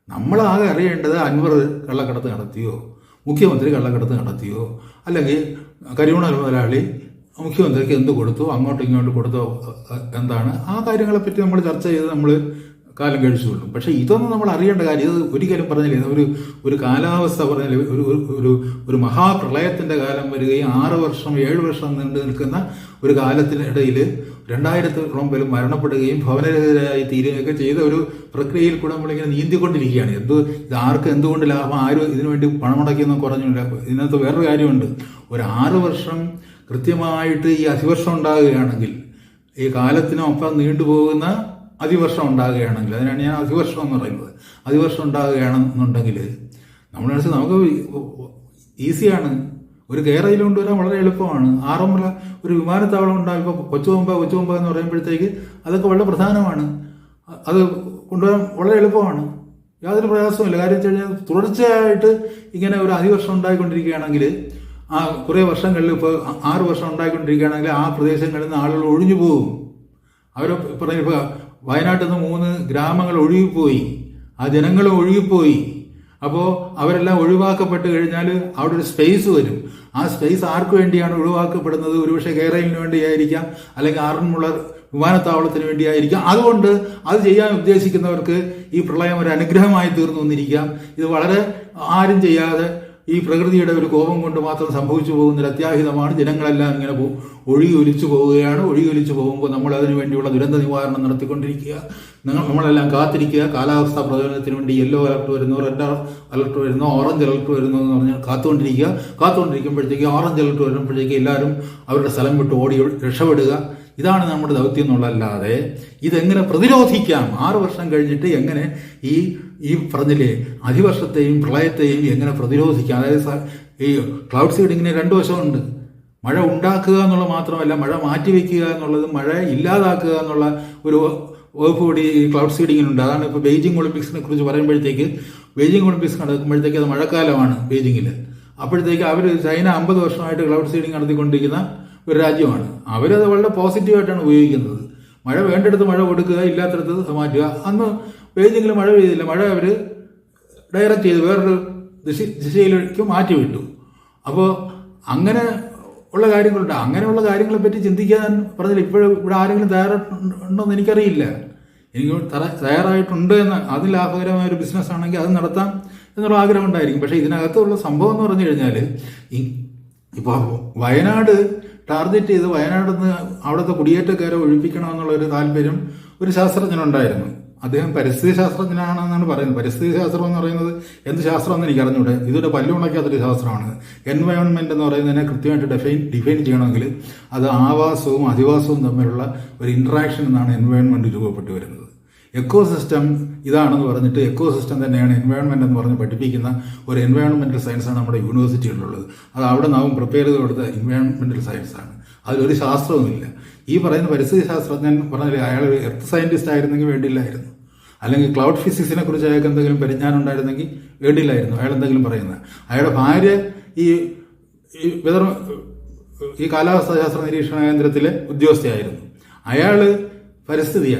നമ്മളാകെ അറിയേണ്ടത് അൻവർ കള്ളക്കടത്ത് നടത്തിയോ, മുഖ്യമന്ത്രി കള്ളക്കടത്ത് നടത്തിയോ, അല്ലെങ്കിൽ കരിമണ മുതലാളി മുഖ്യമന്ത്രിക്ക് എന്ത് കൊടുത്തു, അങ്ങോട്ടും ഇങ്ങോട്ടും കൊടുത്തോ, എന്താണ് ആ കാര്യങ്ങളെപ്പറ്റി നമ്മൾ ചർച്ച ചെയ്ത് നമ്മൾ കാലം കഴിച്ചുകൊള്ളും. പക്ഷേ ഇതൊന്നും നമ്മൾ അറിയേണ്ട കാര്യം. ഇത് ഒരിക്കലും പറഞ്ഞില്ല. ഒരു കാലാവസ്ഥ പറഞ്ഞാൽ ഒരു മഹാപ്രളയത്തിൻ്റെ കാലം വരികയും 6 വർഷം 7 വർഷം നീണ്ടു നിൽക്കുന്ന ഒരു കാലത്തിനിടയിൽ 2000-ഓളം പേരും മരണപ്പെടുകയും ഭവനരഹിതരായി തീരുകയൊക്കെ ചെയ്ത ഒരു പ്രക്രിയയിൽ കൂടെ നമ്മളിങ്ങനെ നീന്തിക്കൊണ്ടിരിക്കുകയാണ്. ഇത് ആർക്ക് എന്തുകൊണ്ട് ലാഭം, ആരും ഇതിനുവേണ്ടി പണം മുടക്കിയൊന്നും കുറഞ്ഞില്ല. ഇതിനകത്ത് വേറൊരു കാര്യമുണ്ട്. ഒരു 6 വർഷം കൃത്യമായിട്ട് ഈ അതിവർഷം ഉണ്ടാകുകയാണെങ്കിൽ, ഈ കാലത്തിനൊപ്പം നീണ്ടുപോകുന്ന അതിവർഷം ഉണ്ടാകുകയാണെങ്കിൽ, അതിനാണ് ഞാൻ അതിവർഷം എന്ന് പറയുന്നത്. അതിവർഷം ഉണ്ടാകുകയാണെന്നുണ്ടെങ്കിൽ നമുക്ക് ഈസിയാണ്. ഒരു കെയറയിൽ കൊണ്ടുവരാൻ വളരെ എളുപ്പമാണ്. ആറന്മുള ഒരു വിമാനത്താവളം ഉണ്ടാകും. ഇപ്പോൾ കൊച്ചുപമ്പ എന്ന് പറയുമ്പോഴത്തേക്ക് അതൊക്കെ വളരെ പ്രധാനമാണ്. അത് കൊണ്ടുവരാൻ വളരെ എളുപ്പമാണ്. യാതൊരു പ്രയാസവുമില്ല. കാര്യം വെച്ച് കഴിഞ്ഞാൽ തുടർച്ചയായിട്ട് ഇങ്ങനെ ഒരു അതിവർഷം ഉണ്ടായിക്കൊണ്ടിരിക്കുകയാണെങ്കിൽ, ആ കുറേ വർഷങ്ങളിൽ ഇപ്പോൾ 6 വർഷം ഉണ്ടായിക്കൊണ്ടിരിക്കുകയാണെങ്കിൽ ആ പ്രദേശങ്ങളിൽ നിന്ന് ആളുകൾ ഒഴിഞ്ഞു പോകും. അവർ ഇപ്പോൾ വയനാട്ടിൽ നിന്ന് 3 ഗ്രാമങ്ങൾ ഒഴുകിപ്പോയി, ആ ജനങ്ങളും ഒഴുകിപ്പോയി. അപ്പോൾ അവരെല്ലാം ഒഴിവാക്കപ്പെട്ട് കഴിഞ്ഞാൽ അവിടെ ഒരു സ്പേസ് വരും. ആ സ്പേസ് ആർക്ക് വേണ്ടിയാണ് ഒഴിവാക്കപ്പെടുന്നത്? ഒരുപക്ഷെ കേരളത്തിന് വേണ്ടിയായിരിക്കാം, അല്ലെങ്കിൽ ആറന്മുള വിമാനത്താവളത്തിന് വേണ്ടിയായിരിക്കാം. അതുകൊണ്ട് അത് ചെയ്യാൻ ഉദ്ദേശിക്കുന്നവർക്ക് ഈ പ്രളയം ഒരു അനുഗ്രഹമായി തീർന്നു വന്നിരിക്കാം. ഇത് വളരെ ആരും ചെയ്യാതെ ഈ പ്രകൃതിയുടെ ഒരു കോപം കൊണ്ട് മാത്രം സംഭവിച്ചു പോകുന്നൊരു അത്യാഹിതമാണ്. ജനങ്ങളെല്ലാം ഇങ്ങനെ ഒഴുകി ഒലിച്ചു പോവുകയാണ്. ഒഴുകി ഒലിച്ചു പോകുമ്പോൾ നമ്മൾ അതിനു വേണ്ടിയുള്ള ദുരന്ത നിവാരണം നടത്തിക്കൊണ്ടിരിക്കുക. നമ്മളെല്ലാം കാത്തിരിക്കുക. കാലാവസ്ഥാ പ്രവചനത്തിന് വേണ്ടി യെല്ലോ അലർട്ട് വരുന്നു, റെഡ് അലർട്ട് വരുന്നു, ഓറഞ്ച് അലർട്ട് വരുന്നു എന്ന് പറഞ്ഞാൽ കാത്തുകൊണ്ടിരിക്കുമ്പോഴത്തേക്ക് ഓറഞ്ച് അലർട്ട് വരുമ്പോഴത്തേക്ക് എല്ലാവരും അവരുടെ സ്ഥലം വിട്ട് ഓടി രക്ഷപ്പെടുക. ഇതാണ് നമ്മുടെ ദൗത്യം എന്നുള്ളതല്ലാതെ ഇതെങ്ങനെ പ്രതിരോധിക്കാം, 6 വർഷം കഴിഞ്ഞിട്ട് എങ്ങനെ ഈ പറഞ്ഞില്ലേ അതിവർഷത്തെയും പ്രളയത്തെയും എങ്ങനെ പ്രതിരോധിക്കാം. അതായത് ഈ ക്ലൗഡ് സീഡിങ്ങിന് 2 വശമുണ്ട്. മഴ ഉണ്ടാക്കുക എന്നുള്ളത് മാത്രമല്ല, മഴ മാറ്റിവെക്കുക എന്നുള്ളത്, മഴ ഇല്ലാതാക്കുക എന്നുള്ള ഒരു വകുപ്പ് കൂടി ഈ ക്ലൗഡ് സീഡിങ്ങിനുണ്ട്. അതാണ് ഇപ്പോൾ ബെയ്ജിംഗ് ഒളിമ്പിക്സിനെ കുറിച്ച് പറയുമ്പോഴത്തേക്ക്, ബെയ്ജിംഗ് ഒളിമ്പിക്സ് നടക്കുമ്പോഴത്തേക്ക് അത് മഴക്കാലമാണ് ബെയ്ജിങ്ങിൽ. അപ്പോഴത്തേക്ക് ചൈന 50 വർഷമായിട്ട് ക്ലൗഡ് സീഡിങ് നടത്തിക്കൊണ്ടിരിക്കുന്ന ഒരു രാജ്യമാണ്. അവരത് വളരെ പോസിറ്റീവായിട്ടാണ് ഉപയോഗിക്കുന്നത്. മഴ വേണ്ടിടത്ത് മഴ കൊടുക്കുക, ഇല്ലാത്തടത്ത് മാറ്റുക. അന്ന് ബെയ്ജിങ്ങിൽ മഴ പെയ്തില്ല. മഴ അവർ ഡയറക്റ്റ് ചെയ്ത് വേറൊരു ദിശയിലേക്ക് മാറ്റിവിട്ടു. അപ്പോൾ അങ്ങനെ ഉള്ള കാര്യങ്ങളുണ്ട്. അങ്ങനെയുള്ള കാര്യങ്ങളെ പറ്റി ചിന്തിക്കാൻ പറഞ്ഞാൽ ഇപ്പോഴും ഇവിടെ ആരെങ്കിലും തയ്യാറായിട്ടുണ്ടോയെന്ന് എനിക്കറിയില്ല. എനിക്ക് തയ്യാറായിട്ടുണ്ട് എന്ന്, അത് ലാഭകരമായ ഒരു ബിസിനസ് ആണെങ്കിൽ അത് നടത്താം എന്നുള്ള ആഗ്രഹം ഉണ്ടായിരിക്കും. പക്ഷേ ഇതിനകത്തുള്ള സംഭവം എന്ന് പറഞ്ഞു കഴിഞ്ഞാൽ, ഇപ്പോൾ വയനാട് ടാർഗറ്റ് ചെയ്ത് വയനാട്ടിൽ നിന്ന് അവിടുത്തെ കുടിയേറ്റക്കാരെ ഒഴിപ്പിക്കണമെന്നുള്ളൊരു താല്പര്യം ഒരു ശാസ്ത്രജ്ഞനുണ്ടായിരുന്നു. അദ്ദേഹം പരിസ്ഥിതി ശാസ്ത്രജ്ഞനാണെന്നാണ് പറയുന്നത്. പരിസ്ഥിതി ശാസ്ത്രം എന്ന് പറയുന്നത് എന്ത് ശാസ്ത്രമെന്ന് എനിക്ക് അറിഞ്ഞൂടെ. ഇതൊരു പല്ലുണക്കാത്തൊരു ശാസ്ത്രമാണ്. എൻവയോൺമെൻറ്റ് എന്ന് പറയുന്നതിനെ കൃത്യമായിട്ട് ഡിഫൈൻ ചെയ്യണമെങ്കിൽ അത് ആവാസവും അധിവാസവും തമ്മിലുള്ള ഒരു ഇൻട്രാക്ഷൻ എന്നാണ് എൻവയോൺമെൻറ്റ് രൂപപ്പെട്ടു വരുന്നത്. എക്കോസിസ്റ്റം ഇതാണെന്ന് പറഞ്ഞിട്ട് എക്കോസിസ്റ്റം തന്നെയാണ് എൻവയോൺമെൻറ്റ് എന്ന് പറഞ്ഞ് പഠിപ്പിക്കുന്ന ഒരു എൻവയോൺമെൻറ്റൽ സയൻസാണ് നമ്മുടെ യൂണിവേഴ്സിറ്റികളിലുള്ളത്. അത് അവിടെ നിന്നാവും പ്രിപ്പയർ ചെയ്ത് കൊടുത്ത എൻവയോൺമെൻറ്റൽ സയൻസാണ്. അതിലൊരു ശാസ്ത്രവുമില്ല. ഈ പറയുന്ന പരിസ്ഥിതി ശാസ്ത്രജ്ഞൻ പറഞ്ഞാൽ അയാൾ എർത്ത് സയൻറ്റിസ്റ്റ് ആയിരുന്നെങ്കിൽ വേണ്ടിയില്ലായിരുന്നു, അല്ലെങ്കിൽ ക്ലൗഡ് ഫിസിക്സിനെ കുറിച്ച് അയാൾക്ക് എന്തെങ്കിലും പരിജ്ഞാനം ഉണ്ടായിരുന്നെങ്കിൽ വേണ്ടിയില്ലായിരുന്നു അയാൾ എന്തെങ്കിലും പറയുന്നത്. അയാളുടെ ഭാര്യ ഈ കാലാവസ്ഥാ ശാസ്ത്ര നിരീക്ഷണ കേന്ദ്രത്തിലെ ഉദ്യോഗസ്ഥയായിരുന്നു. അയാൾ പരിസ്ഥിതി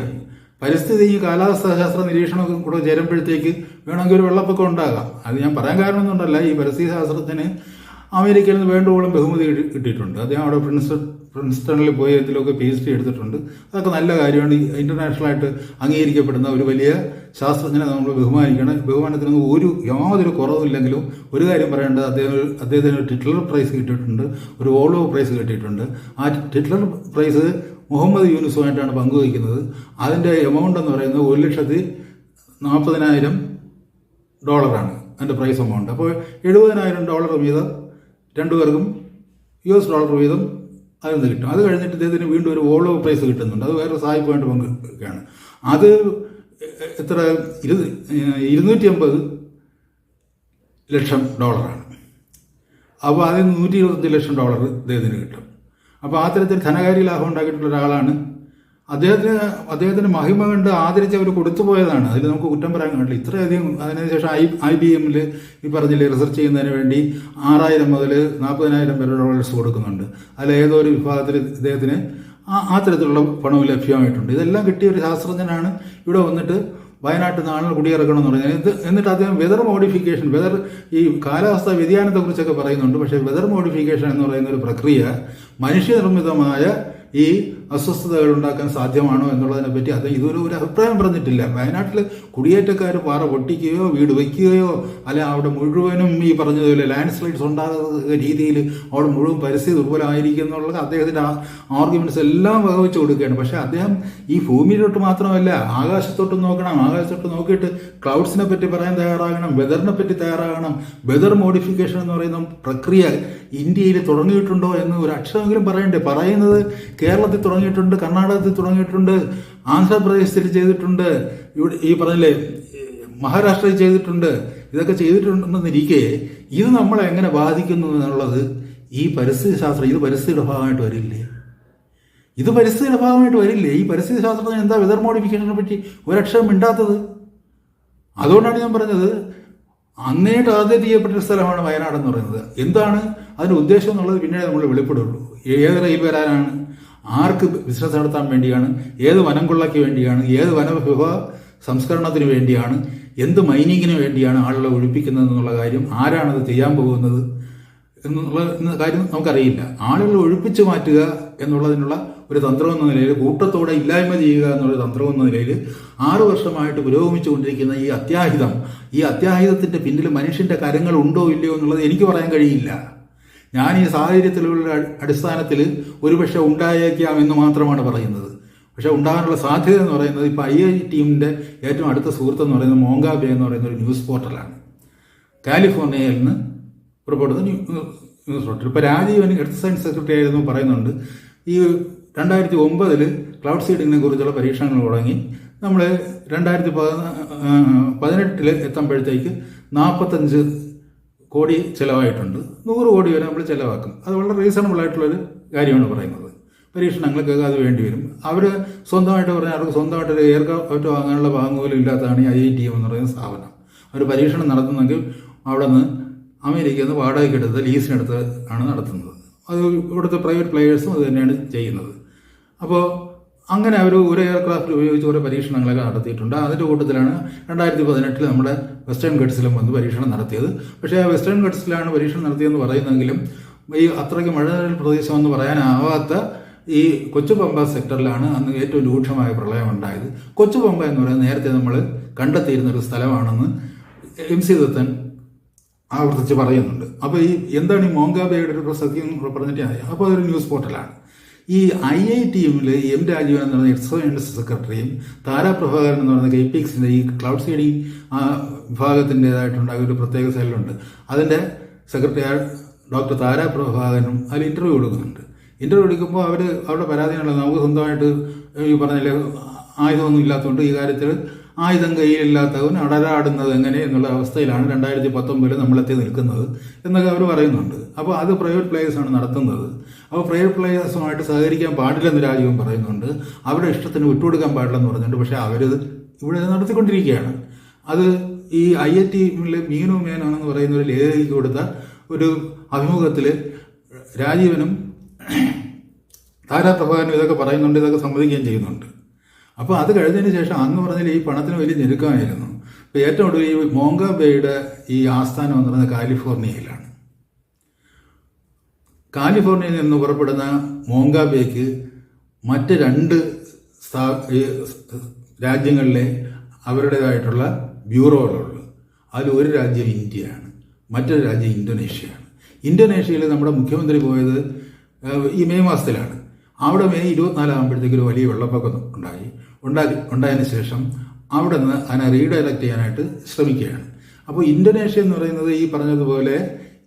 ഈ കാലാവസ്ഥാ ശാസ്ത്ര നിരീക്ഷണം കൂടെ ചേരുമ്പോഴത്തേക്ക് വേണമെങ്കിൽ ഒരു വെള്ളപ്പൊക്കം ഉണ്ടാകാം. അത് ഞാൻ പറയാൻ കാരണമൊന്നുമുണ്ടല്ല. ഈ പരിസ്ഥിതി ശാസ്ത്രത്തിന് അമേരിക്കയിൽ നിന്ന് വേണ്ടുവോളം ബഹുമതി കിട്ടിയിട്ടുണ്ട്. അദ്ദേഹം അവിടെ പ്രിൻസ്റ്റണിൽ പോയി ഇതിലൊക്കെ PhD എടുത്തിട്ടുണ്ട്. അതൊക്കെ നല്ല കാര്യമാണ്. ഇന്റർനാഷണലായിട്ട് അംഗീകരിക്കപ്പെടുന്ന ഒരു വലിയ ശാസ്ത്രജ്ഞനെ നമ്മൾ ബഹുമാനിക്കണം. ബഹുമാനത്തിനൊന്നും യാതൊരു കുറവില്ലെങ്കിലും ഒരു കാര്യം പറയേണ്ടത്, അദ്ദേഹത്തിന് ടിറ്റ്ലർ പ്രൈസ് കിട്ടിയിട്ടുണ്ട്, ഒരു വോൾവോ പ്രൈസ് കിട്ടിയിട്ടുണ്ട്. ആ ടിറ്റ്ലർ പ്രൈസ് മുഹമ്മദ് യൂനുസുമായിട്ടാണ് പങ്കുവയ്ക്കുന്നത്. അതിൻ്റെ എമൗണ്ട് എന്ന് പറയുന്നത് $1,40,000 അതിൻ്റെ പ്രൈസ് എമൗണ്ട്. അപ്പോൾ $70,000 വീതം രണ്ടുപേർക്കും $US വീതം അതിൽ നിന്ന് കിട്ടും. അത് കഴിഞ്ഞിട്ട് ഇദ്ദേഹത്തിന് വീണ്ടും ഒരു വോളോ പ്രൈസ് കിട്ടുന്നുണ്ട്. അത് വേറെ സായിപ്പായിട്ട് പങ്കുവയ്ക്കുകയാണ്. അത് എത്ര $250 ലക്ഷം. അപ്പോൾ അതിൽ നിന്ന് $125 ലക്ഷം ഇദ്ദേഹത്തിന് കിട്ടും. അപ്പോൾ ആ തരത്തിൽ ധനകാര്യ ലാഭം ഉണ്ടാക്കിയിട്ടുള്ള ഒരാളാണ്. അദ്ദേഹത്തിന് മഹിമ കണ്ട് ആദരിച്ച് അവർ കൊടുത്തു പോയതാണ്. അതിൽ നമുക്ക് കുറ്റം പറയാൻ കാണില്ല. ഇത്രയധികം അതിനുശേഷം IBM ഈ പറഞ്ഞില്ലേ റിസർച്ച് ചെയ്യുന്നതിന് വേണ്ടി 6,000 മുതൽ 40,000 വരെ ഡോളേഴ്സ് കൊടുക്കുന്നുണ്ട്. അതിൽ ഏതോ ഒരു വിഭാഗത്തിൽ ഇദ്ദേഹത്തിന് ആ തരത്തിലുള്ള പണവും ലഭ്യമായിട്ടുണ്ട്. ഇതെല്ലാം കിട്ടിയ ഒരു ശാസ്ത്രജ്ഞനാണ് ഇവിടെ വന്നിട്ട് വയനാട്ടിൽ നിന്ന് ആളുകൾ കുടിയിറക്കണം എന്ന് പറയുന്നത്. എന്നിട്ട് അദ്ദേഹം വെതർ മോഡിഫിക്കേഷൻ, ഈ കാലാവസ്ഥാ വ്യതിയാനത്തെക്കുറിച്ചൊക്കെ പറയുന്നുണ്ട്. പക്ഷേ വെതർ മോഡിഫിക്കേഷൻ എന്ന് പറയുന്ന ഒരു പ്രക്രിയ മനുഷ്യനിർമ്മിതമായ ഈ അസ്വസ്ഥതകൾ ഉണ്ടാക്കാൻ സാധ്യമാണോ എന്നുള്ളതിനെ പറ്റി അത് ഇതൊരു അഭിപ്രായം പറഞ്ഞിട്ടില്ല. വയനാട്ടിൽ കുടിയേറ്റക്കാർ പാറ പൊട്ടിക്കുകയോ വീട് വയ്ക്കുകയോ അല്ലെ അവിടെ മുഴുവനും ഈ പറഞ്ഞതുപോലെ ലാൻഡ് സ്ലൈഡ്സ് ഉണ്ടാകുന്ന രീതിയിൽ അവിടെ മുഴുവൻ പരിസ്ഥിതി ദുർബലമായിരിക്കും എന്നുള്ളത് അദ്ദേഹത്തിൻ്റെ ആർഗ്യുമെന്റ്സ് എല്ലാം വകവെച്ച് കൊടുക്കുകയാണ്. പക്ഷെ അദ്ദേഹം ഈ ഭൂമിയിലോട്ട് മാത്രമല്ല ആകാശത്തോട്ട് നോക്കണം. ആകാശത്തോട്ട് നോക്കിയിട്ട് ക്ലൗഡ്സിനെ പറ്റി പറയാൻ തയ്യാറാകണം, വെതറിനെ പറ്റി തയ്യാറാകണം. വെതർ മോഡിഫിക്കേഷൻ എന്ന് പറയുന്ന പ്രക്രിയ ഇന്ത്യയിൽ തുടങ്ങിയിട്ടുണ്ടോ എന്ന് ഒരു അക്ഷരമെങ്കിലും പറയണ്ടേ? പറയുന്നത് കേരളത്തിൽ തുടങ്ങിയിട്ടുണ്ട്, കർണാടകത്തിൽ തുടങ്ങിയിട്ടുണ്ട്, ആന്ധ്രാപ്രദേശിൽ ചെയ്തിട്ടുണ്ട്, ഇവിടെ ഈ പറഞ്ഞില്ലേ മഹാരാഷ്ട്രയിൽ ചെയ്തിട്ടുണ്ട്. ഇതൊക്കെ ചെയ്തിട്ടുണ്ടെന്നിരിക്കെ ഇത് നമ്മളെ എങ്ങനെ ബാധിക്കുന്നു എന്നുള്ളത് ഈ പരിസ്ഥിതി ശാസ്ത്രം ഇത് പരിസ്ഥിതിയുടെ ഭാഗമായിട്ട് വരില്ലേ? ഇത് പരിസ്ഥിതിയുടെ ഭാഗമായിട്ട് വരില്ലേ? ഈ പരിസ്ഥിതി ശാസ്ത്രത്തിന് എന്താ വെതർ മോഡിഫിക്കേഷനെ പറ്റി ഒരക്ഷരം മിണ്ടാത്തത്? അതുകൊണ്ടാണ് ഞാൻ പറഞ്ഞത് അന്നേട്ട് ആദ്യം ചെയ്യപ്പെട്ട സ്ഥലമാണ് വയനാട് എന്ന് പറയുന്നത്. എന്താണ് അതിൻ്റെ ഉദ്ദേശം എന്നുള്ളത് പിന്നീട് നമ്മൾ വെളിപ്പെടുള്ളൂ. ഏത് റെയിൽ വരാനാണ്, ആർക്ക് ബിസിനസ് നടത്താൻ വേണ്ടിയാണ്, ഏത് വനം കൊള്ളയ്ക്ക് വേണ്ടിയാണ്, ഏത് വനവിഭവ സംസ്കരണത്തിന് വേണ്ടിയാണ്, എന്ത് മൈനിങ്ങിന് വേണ്ടിയാണ് ആളുകളെ ഒഴിപ്പിക്കുന്നത് എന്നുള്ള കാര്യം, ആരാണത് ചെയ്യാൻ പോകുന്നത് എന്നുള്ള കാര്യം നമുക്കറിയില്ല. ആളുകളെ ഒഴിപ്പിച്ചു മാറ്റുക എന്നുള്ളതിനുള്ള ഒരു തന്ത്രം എന്ന നിലയിൽ, കൂട്ടത്തോടെ ഇല്ലായ്മ ചെയ്യുക എന്നുള്ള തന്ത്രം എന്ന നിലയിൽ 6 വർഷമായിട്ട് പുരോഗമിച്ചുകൊണ്ടിരിക്കുന്ന ഈ അത്യാഹിതത്തിന്റെ പിന്നിൽ മനുഷ്യന്റെ കരങ്ങൾ ഉണ്ടോ ഇല്ലയോ എന്നുള്ളത് എനിക്ക് പറയാൻ കഴിയില്ല. ഞാൻ ഈ സാഹചര്യത്തിലുള്ള അടിസ്ഥാനത്തിൽ ഒരുപക്ഷെ ഉണ്ടായേക്കാം എന്ന് മാത്രമാണ് പറയുന്നത്. പക്ഷെ ഉണ്ടാകാനുള്ള സാധ്യത എന്ന് പറയുന്നത് ഇപ്പോൾ IITയുടെ ഏറ്റവും അടുത്ത സുഹൃത്തെന്ന് പറയുന്നത് മോങ്കാബേ എന്ന് പറയുന്ന ഒരു ന്യൂസ് പോർട്ടലാണ്. കാലിഫോർണിയയിൽ നിന്ന് പുറപ്പെടുന്ന ന്യൂസ് പോർട്ടൽ. ഇപ്പോൾ രാജീവൻ എർത്ത് സയൻസ് സെക്രട്ടറി ആയിരുന്നു പറയുന്നുണ്ട്. ഈ 2009 ക്ലൗഡ് സീഡിങ്ങിനെ കുറിച്ചുള്ള പരീക്ഷണങ്ങൾ തുടങ്ങി. നമ്മൾ 2018 എത്തുമ്പോഴത്തേക്ക് 45 കോടി ചിലവായിട്ടുണ്ട്. 100 കോടി വരെ നമ്മൾ ചിലവാക്കും. അത് വളരെ റീസണബിൾ ആയിട്ടുള്ളൊരു കാര്യമാണ് പറയുന്നത്. പരീക്ഷണങ്ങൾക്കൊക്കെ അത് വേണ്ടി വരും. അവർ സ്വന്തമായിട്ട് പറഞ്ഞാൽ അവർക്ക് സ്വന്തമായിട്ട് ഒരു എയർക്രാഫ്റ്റ് വാങ്ങാനുള്ള ഭാഗം പോലും ഇല്ലാത്തതാണ് ഈ IITM എന്ന് പറയുന്ന സ്ഥാപനം. അവർ പരീക്ഷണം നടത്തുന്നെങ്കിൽ അവിടെ നിന്ന് അമേരിക്കയിൽ നിന്ന് വാടകയ്ക്കെടുത്ത് ലീസിനെടുത്ത് ആണ് നടത്തുന്നത്. അത് ഇവിടുത്തെ പ്രൈവറ്റ് പ്ലെയേഴ്സും അത് തന്നെയാണ് ചെയ്യുന്നത്. അപ്പോൾ അങ്ങനെ അവർ ഒരു എയർക്രാഫ്റ്റ് ഉപയോഗിച്ച് കുറേ പരീക്ഷണങ്ങളൊക്കെ നടത്തിയിട്ടുണ്ട്. അതിൻ്റെ കൂട്ടത്തിലാണ് 2018 നമ്മുടെ വെസ്റ്റേൺ ഗട്ട്സിലും വന്ന് പരീക്ഷണം നടത്തിയത്. പക്ഷേ ആ വെസ്റ്റേൺ ഗട്ട്സിലാണ് പരീക്ഷണം നടത്തിയെന്ന് പറയുന്നെങ്കിലും ഈ അത്രയ്ക്ക് മഴനിഴൽ പ്രദേശം എന്ന് പറയാനാവാത്ത ഈ കൊച്ചുപമ്പ സെക്ടറിലാണ് അന്ന് ഏറ്റവും രൂക്ഷമായ പ്രളയം ഉണ്ടായത്. കൊച്ചുപമ്പ എന്ന് പറയുന്നത് നേരത്തെ നമ്മൾ കണ്ടെത്തിയിരുന്നൊരു സ്ഥലമാണെന്ന് MC ദത്തൻ ആവർത്തിച്ച് പറയുന്നുണ്ട്. അപ്പോൾ ഈ എന്താണ് ഈ മോങ്കാബേയുടെ ഒരു പ്രസക്തി എന്ന് പറഞ്ഞിട്ട് അപ്പോൾ അതൊരു ന്യൂസ് പോർട്ടലാണ്. ഈ IITയിൽ M രാജീവൻ എന്ന് പറയുന്ന എക്സൈൻസ് സെക്രട്ടറിയും താരാ പ്രഭാകരൻ എന്ന് പറയുന്ന KPXന്റെ ഈ ക്ലൗഡ് സീഡിംഗ് വിഭാഗത്തിൻ്റെതായിട്ടുണ്ടായ ഒരു പ്രത്യേക സെല്ലുണ്ട്. അതിൻ്റെ സെക്രട്ടറി ഡോക്ടർ താരാ പ്രഭാകരനും അതിൽ ഇൻ്റർവ്യൂ കൊടുക്കുന്നുണ്ട്. ഇൻ്റർവ്യൂ എടുക്കുമ്പോൾ അവരുടെ പരാതികളുള്ളത് നമുക്ക് സ്വന്തമായിട്ട് ഈ പറഞ്ഞില്ലേ ആയുധമൊന്നും ഇല്ലാത്തതുകൊണ്ട് ഈ കാര്യത്തിൽ ആയുധം കയ്യിലില്ലാത്തവൻ അടരാടുന്നത് എങ്ങനെ എന്നുള്ള അവസ്ഥയിലാണ് 2019 നമ്മളെത്തി നിൽക്കുന്നത് എന്നൊക്കെ അവർ പറയുന്നുണ്ട്. അപ്പോൾ അത് പ്രൈവറ്റ് പ്ലേയേഴ്സാണ് നടത്തുന്നത്. അപ്പോൾ പ്രൈവറ്റ് പ്ലേയേഴ്സുമായിട്ട് സഹകരിക്കാൻ പാടില്ലെന്ന് രാജ്യവും പറയുന്നുണ്ട്. അവരുടെ ഇഷ്ടത്തിന് വിട്ടുകൊടുക്കാൻ പാടില്ലെന്ന് പറഞ്ഞിട്ടുണ്ട്. പക്ഷേ അവരിത് ഇവിടെ നടത്തിക്കൊണ്ടിരിക്കുകയാണ്. അത് ഈ IITയിലെ മീനു മേനോനെന്ന് പറയുന്ന ഒരു ലേഖിക്ക് കൊടുത്ത ഒരു അഭിമുഖത്തിൽ രാജീവനും താരാ പ്രഭാകരനും ഇതൊക്കെ പറയുന്നുണ്ട്, ഇതൊക്കെ സമ്മതിക്കുകയും ചെയ്യുന്നുണ്ട്. അപ്പോൾ അത് കഴിഞ്ഞതിന് ശേഷം അന്ന് പറഞ്ഞാൽ ഈ പണത്തിന് വലിയ ഞെരുക്കമായിരുന്നു. ഇപ്പോൾ ഏറ്റവും കൂടുതൽ ഈ മോങ്കാബേയുടെ ഈ ആസ്ഥാനം എന്ന് പറയുന്നത് കാലിഫോർണിയയിലാണ്. കാലിഫോർണിയയിൽ നിന്ന് പുറപ്പെടുന്ന മോങ്കാബേക്ക് മറ്റ് 2 രാജ്യങ്ങളിലെ അവരുടേതായിട്ടുള്ള ബ്യൂറോകളുള്ളൂ. അതിൽ ഒരു രാജ്യം ഇന്ത്യയാണ്, മറ്റൊരു രാജ്യം ഇന്തോനേഷ്യയാണ്. ഇന്തോനേഷ്യയിൽ നമ്മുടെ മുഖ്യമന്ത്രി പോയത് ഈ മെയ് മാസത്തിലാണ്. അവിടെ മെയ് 24 ആകുമ്പോഴത്തേക്ക് ഒരു വലിയ വെള്ളപ്പൊക്കം ഉണ്ടായതിനു ശേഷം അവിടെ നിന്ന് അതിനെ റീഡയറക്റ്റ് ചെയ്യാനായിട്ട് ശ്രമിക്കുകയാണ്. അപ്പോൾ ഇന്തോനേഷ്യ എന്ന് പറയുന്നത് ഈ പറഞ്ഞതുപോലെ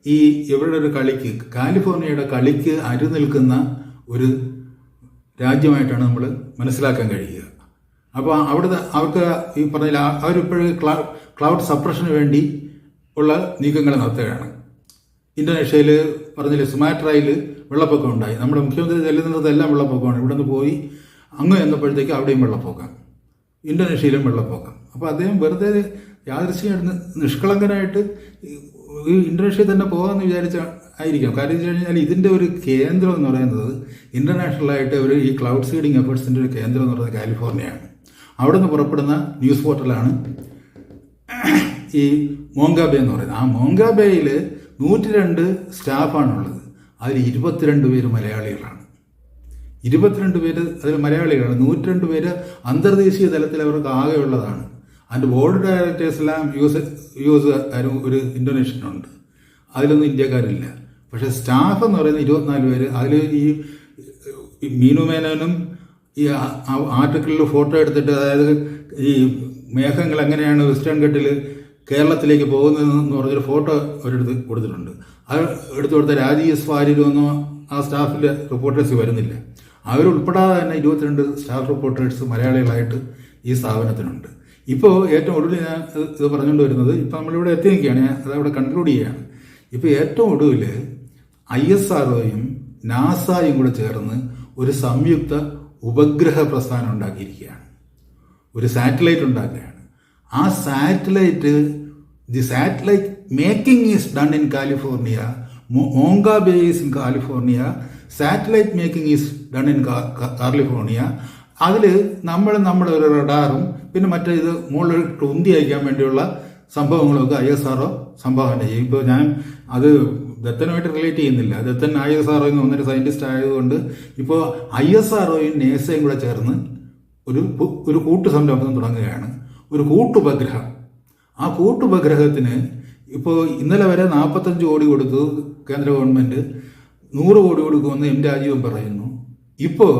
ഈ ഇവരുടെ ഒരു കളിക്ക്, കാലിഫോർണിയയുടെ കളിക്ക് നിൽക്കുന്ന ഒരു രാജ്യമായിട്ടാണ് നമ്മൾ മനസ്സിലാക്കാൻ കഴിയുക. അപ്പോൾ അവർക്ക് ഈ പറഞ്ഞ അവരിപ്പോഴും ക്ലൗഡ് സപ്രഷന് വേണ്ടി ഉള്ള നീക്കങ്ങൾ നടത്തുകയാണ്. ഇന്തോനേഷ്യയിൽ പറഞ്ഞില്ലേ, സുമാട്രയിൽ വെള്ളപ്പൊക്കം ഉണ്ടായി. നമ്മുടെ മുഖ്യമന്ത്രി ചെല്ലുന്നതെല്ലാം വെള്ളപ്പൊക്കമാണ്. ഇവിടെ നിന്ന് പോയി അങ്ങ് എന്നപ്പോഴത്തേക്ക് അവിടെയും വെള്ളപ്പൊക്കം, ഇന്തോനേഷ്യയിലും വെള്ളപ്പൊക്കം. അപ്പോൾ അദ്ദേഹം വെറുതെ യാദൃശ്ചികമായിട്ട് നിഷ്കളങ്കനായിട്ട് ഈ ഇന്തോനേഷ്യയിൽ തന്നെ പോകാമെന്ന് വിചാരിച്ച ആയിരിക്കാം. കാര്യം വെച്ച് കഴിഞ്ഞാൽ ഇതിൻ്റെ ഒരു കേന്ദ്രം എന്ന് പറയുന്നത് ഇന്റർനാഷണലായിട്ട് ഒരു ഈ ക്ലൗഡ് സീഡിങ് എഫേർട്സിൻ്റെ ഒരു കേന്ദ്രം എന്ന് പറയുന്നത് കാലിഫോർണിയയാണ്. അവിടെ നിന്ന് പുറപ്പെടുന്ന ന്യൂസ് പോർട്ടലാണ് ഈ മോങ്കാബേ എന്ന് പറയുന്നത്. ആ മോങ്കാബേയിൽ 102 സ്റ്റാഫാണുള്ളത്. അതിൽ 22 പേര് മലയാളികളാണ്. 22 പേര് അതിൽ മലയാളികളാണ്. 102 പേര് അന്തർദേശീയ തലത്തിൽ അവർക്ക് ആകെയുള്ളതാണ്. അതിൻ്റെ ബോർഡ് ഡയറക്ടേഴ്സെല്ലാം യു എസ് ഒരു ഇന്തോനേഷ്യനുണ്ട്. അതിലൊന്നും ഇന്ത്യക്കാരില്ല. പക്ഷെ സ്റ്റാഫ് എന്ന് പറയുന്നത് 24 പേര്. അതിൽ ഈ മീനു മേനോനും ഈ ആർട്ടിക്കിളിൽ ഫോട്ടോ എടുത്തിട്ട്, അതായത് ഈ മേഘങ്ങൾ എങ്ങനെയാണ് വെസ്റ്റേൺ ഘട്ടിൽ കേരളത്തിലേക്ക് പോകുന്നതെന്ന് പറഞ്ഞൊരു ഫോട്ടോ അവരെടുത്ത് കൊടുത്തിട്ടുണ്ട്. അത് എടുത്തു കൊടുത്ത രാജീവ് സ്വാരിലൊന്നും ആ സ്റ്റാഫിലെ റിപ്പോർട്ടേഴ്സ് വരുന്നില്ല. അവരുൾപ്പെടാതെ തന്നെ 22 സ്റ്റാഫ് റിപ്പോർട്ടേഴ്സ് മലയാളികളായിട്ട് ഈ സ്ഥാപനത്തിനുണ്ട്. ഇപ്പോൾ ഏറ്റവും ഒടുവിൽ ഞാൻ ഇത് പറഞ്ഞുകൊണ്ട് വരുന്നത്, ഇപ്പം നമ്മളിവിടെ എത്തി നിൽക്കുകയാണ്, അതവിടെ കൺക്ലൂഡ് ചെയ്യുകയാണ്. ഇപ്പോൾ ഏറ്റവും ഒടുവിൽ ISROയും നാസയും കൂടെ ചേർന്ന് ഒരു സംയുക്ത ഉപഗ്രഹ പ്രസ്ഥാനം ഉണ്ടാക്കിയിരിക്കുകയാണ്. ഒരു സാറ്റലൈറ്റ് ഉണ്ടാക്കുകയാണ്. ആ satellite, the satellite making is done in California. Mongabay is in California. Satellite making is done in California. അതിൽ നമ്മുടെ ഒരു റഡാറും പിന്നെ മറ്റേ ഇത് മുകളിലിട്ട് ഉന്തി അയക്കാൻ വേണ്ടിയുള്ള സംഭവങ്ങളൊക്കെ ISRO സംഭാവന ചെയ്യും. ഇപ്പോൾ ഞാൻ അത് ദത്തനുമായിട്ട് റിലേറ്റ് ചെയ്യുന്നില്ല. ദത്തൻ ISROയിൽ നിന്ന് ഒന്നൊരു സയന്റിസ്റ്റ് ആയതുകൊണ്ട് ഇപ്പോൾ ISROയും നേസയും കൂടെ ചേർന്ന് ഒരു കൂട്ടു സംരംഭം തുടങ്ങുകയാണ്. ഒരു കൂട്ടുപഗ്രഹം. ആ കൂട്ടുപഗ്രഹത്തിന് ഇപ്പോൾ ഇന്നലെ വരെ 45 കോടി കൊടുത്തു കേന്ദ്ര ഗവൺമെന്റ്, 100 കോടി കൊടുക്കുമെന്ന് M രാജീവൻ പറയുന്നു. ഇപ്പോൾ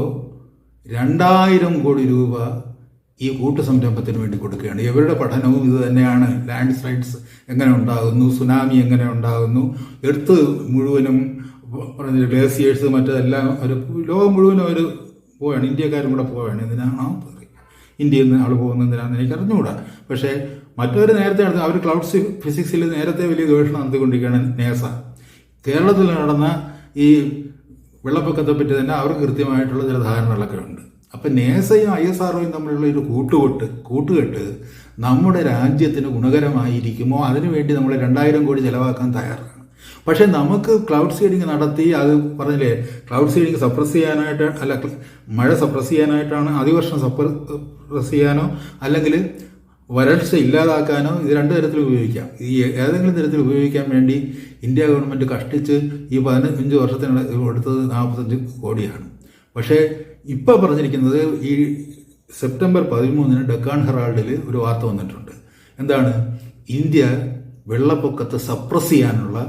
2000 കോടി രൂപ ഈ കൂട്ടു സംരംഭത്തിന് വേണ്ടി കൊടുക്കുകയാണ്. ഇവരുടെ പഠനവും ഇത് തന്നെയാണ്. ലാൻഡ് സ്ലൈഡ്സ് എങ്ങനെ ഉണ്ടാകുന്നു, സുനാമി എങ്ങനെ ഉണ്ടാകുന്നു, എർത്ത് മുഴുവനും പറഞ്ഞ ഗ്ലേസിയേഴ്സ് മറ്റെല്ലാം ഒരു ലോകം മുഴുവനും അവർ പോവുകയാണ്. ഇന്ത്യക്കാരും കൂടെ പോവുകയാണ്. ഇതിനാണോ ഇന്ത്യയിൽ നിന്ന് ആൾ പോകുന്നതിനാണെന്ന് എനിക്ക് അറിഞ്ഞുകൂടാ. പക്ഷേ മറ്റവർ നേരത്തെ അവർ ക്ലൗഡ് ഫിസിക്സിൽ നേരത്തെ വലിയ ഗവേഷണം നടത്തിക്കൊണ്ടിരിക്കുകയാണ് നേസ. കേരളത്തിൽ നടന്ന ഈ വെള്ളപ്പൊക്കത്തെ പറ്റി തന്നെ അവർക്ക് കൃത്യമായിട്ടുള്ള ചില ധാരണകളൊക്കെ ഉണ്ട്. അപ്പം നേസയും ISROയും തമ്മിലുള്ള ഒരു കൂട്ടുകെട്ട് നമ്മുടെ രാജ്യത്തിന് ഗുണകരമായിരിക്കുമോ അതിനുവേണ്ടി നമ്മൾ 2000 കോടി ചെലവാക്കാൻ തയ്യാറാണ്. പക്ഷെ നമുക്ക് ക്ലൗഡ് സീഡിങ് നടത്തി, അത് പറഞ്ഞില്ലേ, ക്ലൗഡ് സീഡിങ് സപ്രസ് ചെയ്യാനായിട്ട്, അല്ല മഴ സപ്രസ് ചെയ്യാനായിട്ടാണ്, അതിവർഷം സപ്രസ് ചെയ്യാനോ അല്ലെങ്കിൽ വരൾച്ച ഇല്ലാതാക്കാനോ, ഇത് 2 തരത്തിൽ ഉപയോഗിക്കാം. ഈ ഏതെങ്കിലും തരത്തിൽ ഉപയോഗിക്കാൻ വേണ്ടി ഇന്ത്യ ഗവൺമെൻറ് കഷ്ടിച്ച് ഈ 15 വർഷത്തിനിടെ എടുത്തത് 45 കോടിയാണ്. പക്ഷേ ഇപ്പോൾ പറഞ്ഞിരിക്കുന്നത് ഈ സെപ്റ്റംബർ 13 ഡെക്കാൻ ഹെറാൾഡിൽ ഒരു വാർത്ത വന്നിട്ടുണ്ട്. എന്താണ്? ഇന്ത്യ വെള്ളപ്പൊക്കത്തെ സപ്രസ് ചെയ്യാനുള്ള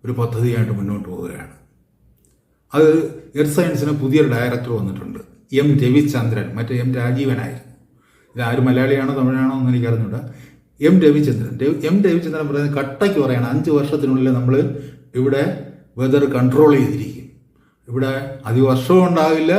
ഒരു പദ്ധതിയായിട്ട് മുന്നോട്ട് പോവുകയാണ്. അത് എർത്ത് സയൻസിന് പുതിയൊരു ഡയറക്ടർ വന്നിട്ടുണ്ട്, M രവിചന്ദ്രൻ. മറ്റേ M രാജീവനായിരുന്നു. ഇതാരും മലയാളിയാണോ തമിഴാണോ എന്ന് എനിക്ക് അറിഞ്ഞൂടാ. M രവിചന്ദ്രൻ പറയുന്നത് കട്ടയ്ക്ക് പറയണം, 5 വർഷത്തിനുള്ളിൽ നമ്മൾ ഇവിടെ വെതർ കൺട്രോൾ ചെയ്തിരിക്കും. ഇവിടെ അതിവർഷവും ഉണ്ടാകില്ല,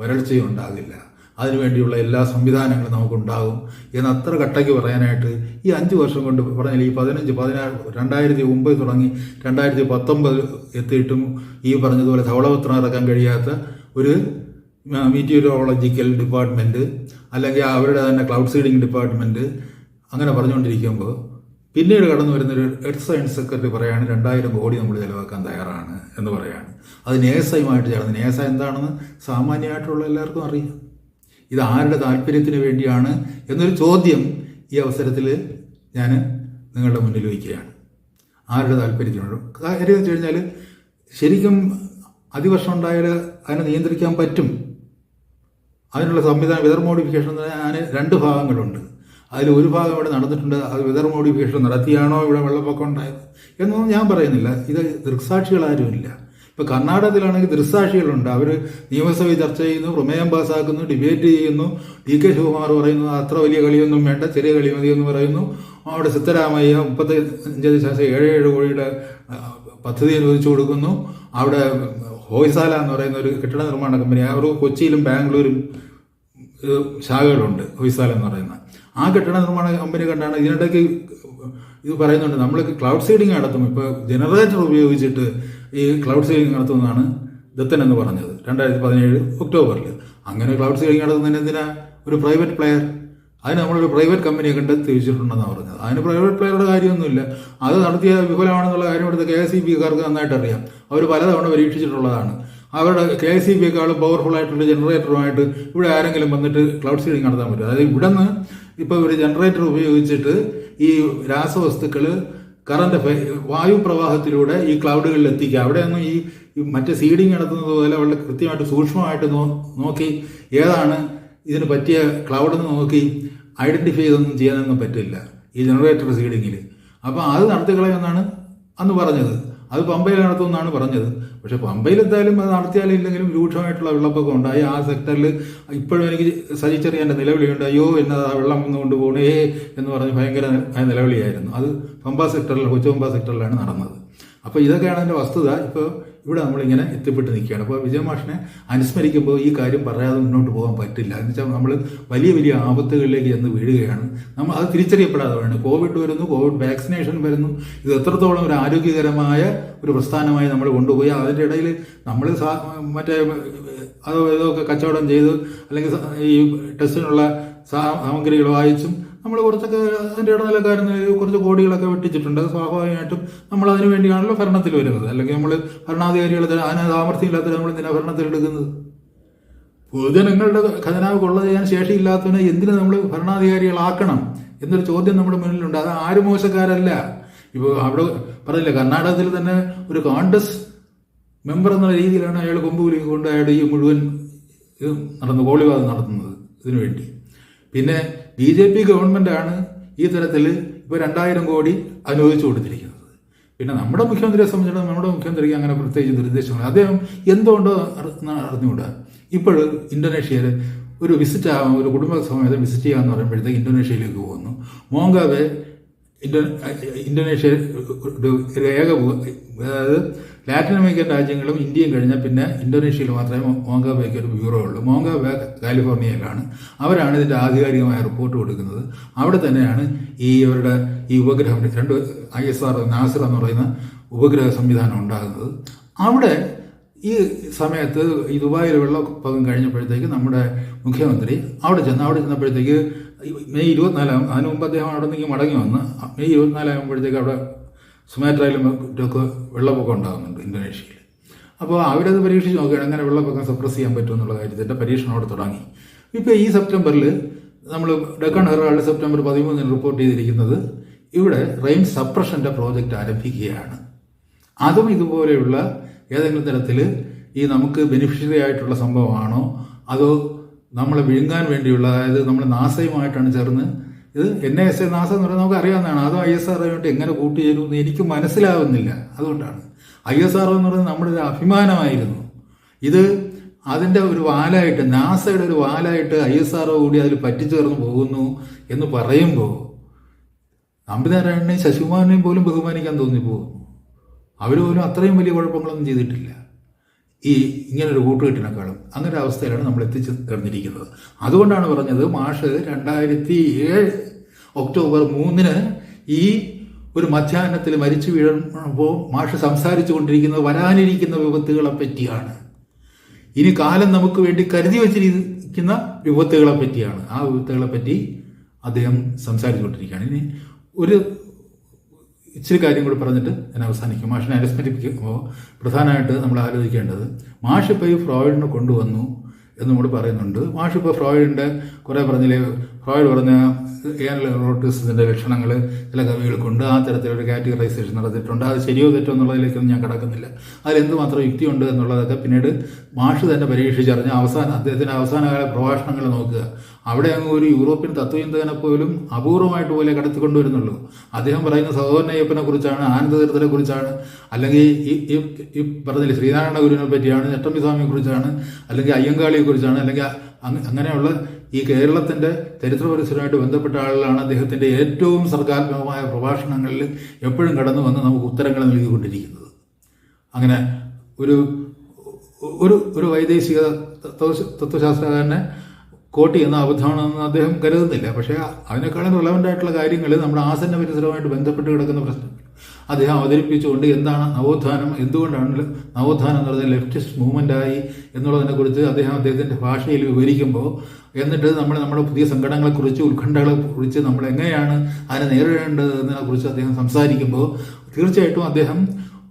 വരൾച്ചയും ഉണ്ടാകില്ല. അതിനുവേണ്ടിയുള്ള എല്ലാ സംവിധാനങ്ങളും നമുക്കുണ്ടാകും എന്ന് അത്ര കട്ടയ്ക്ക് പറയാനായിട്ട് ഈ 5 വർഷം കൊണ്ട് പറഞ്ഞാൽ ഈ 2009 തുടങ്ങി 2019 എത്തിയിട്ടും ഈ പറഞ്ഞതുപോലെ ധവളപത്രം ഇറക്കാൻ കഴിയാത്ത ഒരു മീറ്റിയോറോളജിക്കൽ ഡിപ്പാർട്ട്മെന്റ്, അല്ലെങ്കിൽ അവരുടെ തന്നെ ക്ലൗഡ് സീഡിംഗ് ഡിപ്പാർട്ട്മെന്റ് അങ്ങനെ പറഞ്ഞുകൊണ്ടിരിക്കുമ്പോൾ പിന്നീട് കടന്നു വരുന്നൊരു എർത്ത് സയൻസ് സെക്രട്ടറി പറയാണ് 2000 കോടി നമ്മൾ ചിലവാക്കാൻ തയ്യാറാണ് എന്ന് പറയാണ്. അത് നേസയുമായിട്ട് ചേർന്ന്. നേസ എന്താണെന്ന് സാമാന്യമായിട്ടുള്ള എല്ലാവർക്കും അറിയാം. ഇത് ആരുടെ താല്പര്യത്തിന് വേണ്ടിയാണ് എന്നൊരു ചോദ്യം ഈ അവസരത്തിൽ ഞാൻ നിങ്ങളുടെ മുന്നിൽ വയ്ക്കുകയാണ്. ആരുടെ താല്പര്യത്തിനുണ്ട്? കാര്യം വെച്ച് കഴിഞ്ഞാൽ ശരിക്കും അതിവർഷം ഉണ്ടായാൽ അതിനെ നിയന്ത്രിക്കാൻ പറ്റും. അതിനുള്ള സംവിധാനം, വെതർ മോഡിഫിക്കേഷൻ അതിന് 2 ഭാഗങ്ങളുണ്ട്. അതിൽ ഒരു ഭാഗം ഇവിടെ നടന്നിട്ടുണ്ട്. അത് വെതർ മോഡിഫിക്കേഷൻ നടത്തിയാണോ ഇവിടെ വെള്ളപ്പൊക്കം ഉണ്ടായത് എന്നൊന്നും ഞാൻ പറയുന്നില്ല. ഇത് ദൃക്സാക്ഷികളാരുമില്ല. ഇപ്പോൾ കർണാടകത്തിലാണെങ്കിൽ ദൃക്സാക്ഷികളുണ്ട്. അവർ നിയമസഭയിൽ ചർച്ച ചെയ്യുന്നു, പ്രമേയം പാസ്സാക്കുന്നു, ഡിബേറ്റ് ചെയ്യുന്നു. DK ശിവകുമാർ പറയുന്നു അത്ര വലിയ കളിയൊന്നും വേണ്ട, ചെറിയ കളി മതി എന്ന് പറയുന്നു. അവിടെ സിദ്ധരാമയ്യ 35 77 കോടിയുടെ പദ്ധതി അനുവദിച്ചു കൊടുക്കുന്നു. അവിടെ ഹോയ്സാല എന്ന് പറയുന്ന ഒരു കെട്ടിട നിർമ്മാണ കമ്പനി, അവർ കൊച്ചിയിലും ബാംഗ്ലൂരും ശാഖകളുണ്ട്, ഹോയ്സാല എന്ന് പറയുന്ന ആ കെട്ടിട നിർമ്മാണ കമ്പനി കണ്ടാണ് ഇതിനിടയ്ക്ക് ഇത് പറയുന്നുണ്ട്, നമ്മൾ ക്ലൗഡ് സീഡിങ് നടത്തും, ഇപ്പോൾ ജനറേറ്റർ ഉപയോഗിച്ചിട്ട് ഈ ക്ലൗഡ് സീഡിങ് നടത്തുമെന്നാണ് ദത്തൻ എന്ന് പറഞ്ഞത് 2017 ഒക്ടോബറിൽ. അങ്ങനെ ക്ലൗഡ് സീഡിങ് നടത്തുന്നതിന് എന്തിനാ ഒരു പ്രൈവറ്റ് പ്ലെയർ? അതിന് നമ്മളൊരു പ്രൈവറ്റ് കമ്പനിയെ കണ്ടെത്തി വെച്ചിട്ടുണ്ടെന്നാണ് പറഞ്ഞത്. അതിന് പ്രൈവറ്റ് പ്ലെയറുടെ കാര്യമൊന്നുമില്ല. അത് നടത്തിയ വിഫലമാണെന്നുള്ള കാര്യം ഇവിടുത്തെ KSEBക്കാർക്ക് നന്നായിട്ട് അറിയാം. അവർ പലതവണ പരീക്ഷിച്ചിട്ടുള്ളതാണ്. അവരുടെ KSEBയെക്കാളും പവർഫുൾ ആയിട്ടുള്ള ജനറേറ്ററുമായിട്ട് ഇവിടെ ആരെങ്കിലും വന്നിട്ട് ക്ലൗഡ് സീഡിങ് നടത്താൻ പറ്റും? അതായത് ഇവിടെ നിന്ന് ഇപ്പോൾ ഒരു ജനറേറ്റർ ഉപയോഗിച്ചിട്ട് ഈ രാസവസ്തുക്കൾ കറണ്ട് വായു പ്രവാഹത്തിലൂടെ ഈ ക്ലൗഡുകളിൽ എത്തിക്കുക. അവിടെയൊന്നും ഈ മറ്റേ സീഡിങ് നടത്തുന്നത് പോലെ വളരെ കൃത്യമായിട്ട് സൂക്ഷ്മമായിട്ട് നോക്കി ഏതാണ് ഇതിന് പറ്റിയ ക്ലൗഡെന്ന് നോക്കി ഐഡന്റിഫൈ ചെയ്തൊന്നും ചെയ്യാനൊന്നും പറ്റില്ല ഈ ജനറേറ്റർ സീഡിങ്ങിൽ. അപ്പോൾ അത് നടത്തിക്കളയെന്നാണ് അന്ന് പറഞ്ഞത്. അത് പമ്പയിൽ നടത്തുമെന്നാണ് പറഞ്ഞത്. പക്ഷെ പമ്പയിൽ എന്തായാലും അത് നടത്തിയാലും ഇല്ലെങ്കിലും രൂക്ഷമായിട്ടുള്ള വെള്ളപ്പൊക്കം ഉണ്ടായി. ആ സെക്ടറിൽ ഇപ്പോഴും എനിക്ക് സജിച്ചെറിയാൻ്റെ നിലവിളിയുണ്ട്. അയ്യോ എന്നത് ആ വെള്ളം വന്നുകൊണ്ട് പോകണേ എന്ന് പറഞ്ഞ് ഭയങ്കര നിലവിളിയായിരുന്നു. അത് പമ്പ സെക്ടറിൽ, കൊച്ചുപമ്പ സെക്ടറിലാണ് നടന്നത്. അപ്പോൾ ഇതൊക്കെയാണ് അതിൻ്റെ വസ്തുത. ഇപ്പോൾ ഇവിടെ നമ്മളിങ്ങനെ എത്തിപ്പെട്ട് നിൽക്കുകയാണ്. അപ്പോൾ വിജയമാഷിനെ അനുസ്മരിക്കുമ്പോൾ ഈ കാര്യം പറയാതെ മുന്നോട്ട് പോകാൻ പറ്റില്ല. എന്ന് വെച്ചാൽ നമ്മൾ വലിയ വലിയ ആപത്തുകളിലേക്ക് ചെന്ന് വീഴുകയാണ്. നമ്മൾ അത് തിരിച്ചറിയപ്പെടാതെ വേണം. കോവിഡ് വരുന്നു, കോവിഡ് വാക്സിനേഷൻ വരുന്നു. ഇത് എത്രത്തോളം ഒരു ആരോഗ്യകരമായ ഒരു പ്രസ്ഥാനമായി നമ്മൾ കൊണ്ടുപോയി അതിൻ്റെ ഇടയിൽ നമ്മൾ മറ്റേ അതോ ഇതൊക്കെ കച്ചവടം ചെയ്ത് അല്ലെങ്കിൽ ഈ ടെസ്റ്റിനുള്ള സാമഗ്രികൾ വായിച്ചും നമ്മൾ കുറച്ചൊക്കെ അതിൻ്റെ ഇടനിലക്കാരൻ കുറച്ച് കോടികളൊക്കെ വെട്ടിച്ചിട്ടുണ്ട്. സ്വാഭാവികമായിട്ടും നമ്മൾ അതിനു വേണ്ടിയാണല്ലോ ഭരണത്തിൽ വരുന്നത്. അല്ലെങ്കിൽ നമ്മൾ ഭരണാധികാരികൾ അതിന് സാമർഥ്യമില്ലാത്ത നമ്മൾ എന്തിനാ ഭരണത്തിലെടുക്കുന്നത്? പൊതുജനങ്ങളുടെ ഖജനാവ് കൊള്ള ചെയ്യാൻ ശേഷിയില്ലാത്തവനെ എന്തിനു നമ്മൾ ഭരണാധികാരികളാക്കണം എന്നൊരു ചോദ്യം നമ്മുടെ മുന്നിലുണ്ട്. അത് ആരും മോശക്കാരല്ല. ഇപ്പോൾ അവിടെ പറഞ്ഞില്ല, കർണാടകത്തിൽ തന്നെ ഒരു കോൺഗ്രസ് മെമ്പർ എന്നുള്ള രീതിയിലാണ് അയാൾ കൊമ്പുകുലിക്ക് കൊണ്ട് അയാൾ ഈ മുഴുവൻ ഇത് കോളിവാദം നടത്തുന്നത് ഇതിനു വേണ്ടി. പിന്നെ BJP ഗവൺമെൻറ്റാണ് ഈ തരത്തിൽ ഇപ്പോൾ 2000 കോടി അനുവദിച്ചു കൊടുത്തിരിക്കുന്നത്. പിന്നെ നമ്മുടെ മുഖ്യമന്ത്രിയെ സംബന്ധിച്ചിടത്തോളം നമ്മുടെ മുഖ്യമന്ത്രിക്ക് അങ്ങനെ പ്രത്യേകിച്ച് നിർദ്ദേശങ്ങൾ അദ്ദേഹം എന്തുകൊണ്ടോ അറിഞ്ഞുകൂടാ. ഇപ്പോൾ ഇന്തോനേഷ്യയിൽ ഒരു വിസിറ്റ് ആവാം, ഒരു കുടുംബസമേതം വിസിറ്റ് ചെയ്യാമെന്ന് പറയുമ്പോഴത്തേക്ക് ഇന്തോനേഷ്യയിലേക്ക് പോകുന്നു. മോങ്കാവെ ഇന്തോനേഷ്യ ഒരു ഏക, അതായത് ലാറ്റിൻ അമേരിക്കൻ രാജ്യങ്ങളും ഇന്ത്യയും കഴിഞ്ഞാൽ പിന്നെ ഇന്തോനേഷ്യയിൽ മാത്രമേ മോങ്കാവെക്ക് ഒരു ബ്യൂറോ ഉള്ളൂ. മോങ്കാവെ കാലിഫോർണിയയിലാണ്. അവരാണ് ഇതിൻ്റെ ആധികാരികമായ റിപ്പോർട്ട് കൊടുക്കുന്നത്. അവിടെ തന്നെയാണ് ഇവരുടെ ഈ ഉപഗ്രഹം 2 ISR നാസർ എന്ന് പറയുന്ന ഉപഗ്രഹ സംവിധാനം ഉണ്ടാകുന്നത്. അവിടെ ഈ സമയത്ത് ഈ ദുബായിൽ വെള്ളപ്പൊക്കം കഴിഞ്ഞപ്പോഴത്തേക്ക് നമ്മുടെ മുഖ്യമന്ത്രി അവിടെ ചെന്നപ്പോഴത്തേക്ക് മെയ് 24 അതിന് മുമ്പ് അദ്ദേഹം അവിടെ നിന്ന് മടങ്ങി വന്ന് മെയ് 24 ആകുമ്പോഴത്തേക്ക് അവിടെ സുമാട്രയിലും മറ്റൊക്കെ വെള്ളപ്പൊക്കം ഉണ്ടാകുന്നുണ്ട് ഇന്തോനേഷ്യയിൽ. അപ്പോൾ അവരത് പരീക്ഷിച്ച് നോക്കുകയാണ് എങ്ങനെ വെള്ളപ്പൊക്കം സപ്രസ് ചെയ്യാൻ പറ്റുമെന്നുള്ള കാര്യത്തിൻ്റെ പരീക്ഷണം അവിടെ തുടങ്ങി. ഇപ്പോൾ ഈ സെപ്റ്റംബറിൽ നമ്മൾ ഡെക്കാൻ ഹെറാൾഡ് സെപ്റ്റംബർ 13 റിപ്പോർട്ട് ചെയ്തിരിക്കുന്നത് ഇവിടെ റെയിൻ സപ്രഷൻ്റെ പ്രോജക്റ്റ് ആരംഭിക്കുകയാണ്. അതും ഇതുപോലെയുള്ള ഏതെങ്കിലും തരത്തിൽ ഈ നമുക്ക് ബെനിഫിഷ്യറി ആയിട്ടുള്ള സംഭവമാണോ അതോ നമ്മളെ വിഴുങ്ങാൻ വേണ്ടിയുള്ള, അതായത് നമ്മൾ നാസയുമായിട്ടാണ് ചേർന്ന്, ഇത് NASA നാസ എന്ന് പറയുന്നത് നമുക്ക് അറിയാവുന്നതാണ്, അതോ ISR ആയിട്ട് എങ്ങനെ കൂട്ടിച്ചേരുമെന്ന് എനിക്ക് മനസ്സിലാവുന്നില്ല. അതുകൊണ്ടാണ് ISR എന്ന് പറയുന്നത് നമ്മുടെ ഒരു അഭിമാനമായിരുന്നു. ഇത് അതിൻ്റെ ഒരു വാലായിട്ട്, നാസയുടെ ഒരു വാലായിട്ട് ISR കൂടി അതിൽ പറ്റിച്ചേർന്ന് പോകുന്നു എന്ന് പറയുമ്പോൾ നമ്പിനാരായണനെയും ശശികുമാരനെയും പോലും ബഹുമാനിക്കാൻ തോന്നിപ്പോകുന്നു. അവർ പോലും അത്രയും വലിയ കുഴപ്പങ്ങളൊന്നും ചെയ്തിട്ടില്ല ഈ ഇങ്ങനൊരു കൂട്ടുകെട്ടിനേക്കാളും. അങ്ങനെ ഒരു അവസ്ഥയിലാണ് നമ്മൾ എത്തിച്ചേർന്നിരിക്കുന്നത്. അതുകൊണ്ടാണ് പറഞ്ഞത് മാഷ് 2007 ഒക്ടോബർ 3 ഈ ഒരു മധ്യാഹ്നത്തിൽ മരിച്ചു വീഴുമ്പോൾ മാഷ് സംസാരിച്ചു കൊണ്ടിരിക്കുന്നത് വരാനിരിക്കുന്ന വിപത്തുകളെ പറ്റിയാണ്. ഇനി കാലം നമുക്ക് വേണ്ടി കരുതി വച്ചിരിക്കുന്ന വിപത്തുകളെ പറ്റിയാണ്. ആ വിപത്തുകളെ പറ്റി അദ്ദേഹം സംസാരിച്ചുകൊണ്ടിരിക്കുകയാണ്. ഇനി ഒരു ഇച്ചിരി കാര്യം കൂടി പറഞ്ഞിട്ട് ഞാൻ അവസാനിക്കും. മാഷിനെ അനുസ്മരിപ്പിക്കുമ്പോൾ പ്രധാനമായിട്ട് നമ്മൾ ആലോചിക്കേണ്ടത്, മാഷ് ഇപ്പോൾ ഈ ഫ്രോയിഡിനെ കൊണ്ടുവന്നു എന്ന് നമ്മൾ പറയുന്നുണ്ട്. മാഷ് ഇപ്പോൾ ഫ്രോയിഡിൻ്റെ കുറേ പറഞ്ഞില്ലേ, ഫ്രോയിഡ് പറഞ്ഞ ഓട്ടിസത്തിൻ്റെ ലക്ഷണങ്ങൾ ചില കവികൾക്കുണ്ട്. ആ തരത്തിലൊരു കാറ്റഗറൈസേഷൻ നടത്തിയിട്ടുണ്ട്. അത് ശരിയോ തെറ്റോ എന്നുള്ളതിലേക്കൊന്നും ഞാൻ കടക്കുന്നില്ല. അതിലെന്തുമാത്രം യുക്തിയുണ്ട് എന്നുള്ളതൊക്കെ പിന്നീട് മാഷ് തന്നെ പരീക്ഷിച്ചറിഞ്ഞ് അദ്ദേഹത്തിൻ്റെ അവസാനകാല പ്രഭാഷണങ്ങൾ നോക്കുക. അവിടെ അങ്ങ് ഒരു യൂറോപ്യൻ തത്വചിന്തകനെ പോലും അപൂർവമായിട്ട് പോലെ കടത്തിക്കൊണ്ടുവരുന്നുള്ളൂ. അദ്ദേഹം പറയുന്ന സഹോദരനയ്യപ്പനെ കുറിച്ചാണ്, ആനന്ദതീർത്ഥനെ കുറിച്ചാണ്, അല്ലെങ്കിൽ ഈ പറഞ്ഞില്ലേ ശ്രീനാരായണ ഗുരുവിനെ പറ്റിയാണ്, നെട്ടമ്പി സ്വാമിയെ കുറിച്ചാണ്, അല്ലെങ്കിൽ അയ്യങ്കാളിയെ കുറിച്ചാണ്, അല്ലെങ്കിൽ അങ്ങനെയുള്ള ഈ കേരളത്തിൻ്റെ ചരിത്രപരിസരമായിട്ട് ബന്ധപ്പെട്ട ആളുകളാണ് അദ്ദേഹത്തിൻ്റെ ഏറ്റവും സർഗാത്മകമായ പ്രഭാഷണങ്ങളിൽ എപ്പോഴും കടന്നു വന്ന് നമുക്ക് ഉത്തരങ്ങൾ നൽകിക്കൊണ്ടിരിക്കുന്നത്. അങ്ങനെ ഒരു ഒരു ഒരു വൈദേശിക തത്വശാസ്ത്രകാരനെ കോട്ട് ചെയ്യുന്ന അബദ്ധമാണെന്ന് അദ്ദേഹം കരുതുന്നില്ല. പക്ഷേ അതിനേക്കാളും റിലവൻ്റ് ആയിട്ടുള്ള കാര്യങ്ങൾ നമ്മുടെ ആസന്ന പരിസരവുമായിട്ട് ബന്ധപ്പെട്ട് കിടക്കുന്ന പ്രശ്നങ്ങൾ അദ്ദേഹം അവതരിപ്പിച്ചുകൊണ്ട് എന്താണ് നവോത്ഥാനം, എന്തുകൊണ്ടാണ് നവോത്ഥാനം എന്ന് പറഞ്ഞാൽ ലെഫ്റ്റിസ്റ്റ് മൂവ്മെൻ്റായി എന്നുള്ളതിനെക്കുറിച്ച് അദ്ദേഹത്തിൻ്റെ ഭാഷയിൽ വിവരിക്കുമ്പോൾ, എന്നിട്ട് നമ്മുടെ പുതിയ സങ്കടങ്ങളെക്കുറിച്ച് ഉത്കണ്ഠകളെക്കുറിച്ച് നമ്മൾ എങ്ങനെയാണ് അതിനെ നേരിടേണ്ടതെന്നതിനെക്കുറിച്ച് അദ്ദേഹം സംസാരിക്കുമ്പോൾ തീർച്ചയായിട്ടും അദ്ദേഹം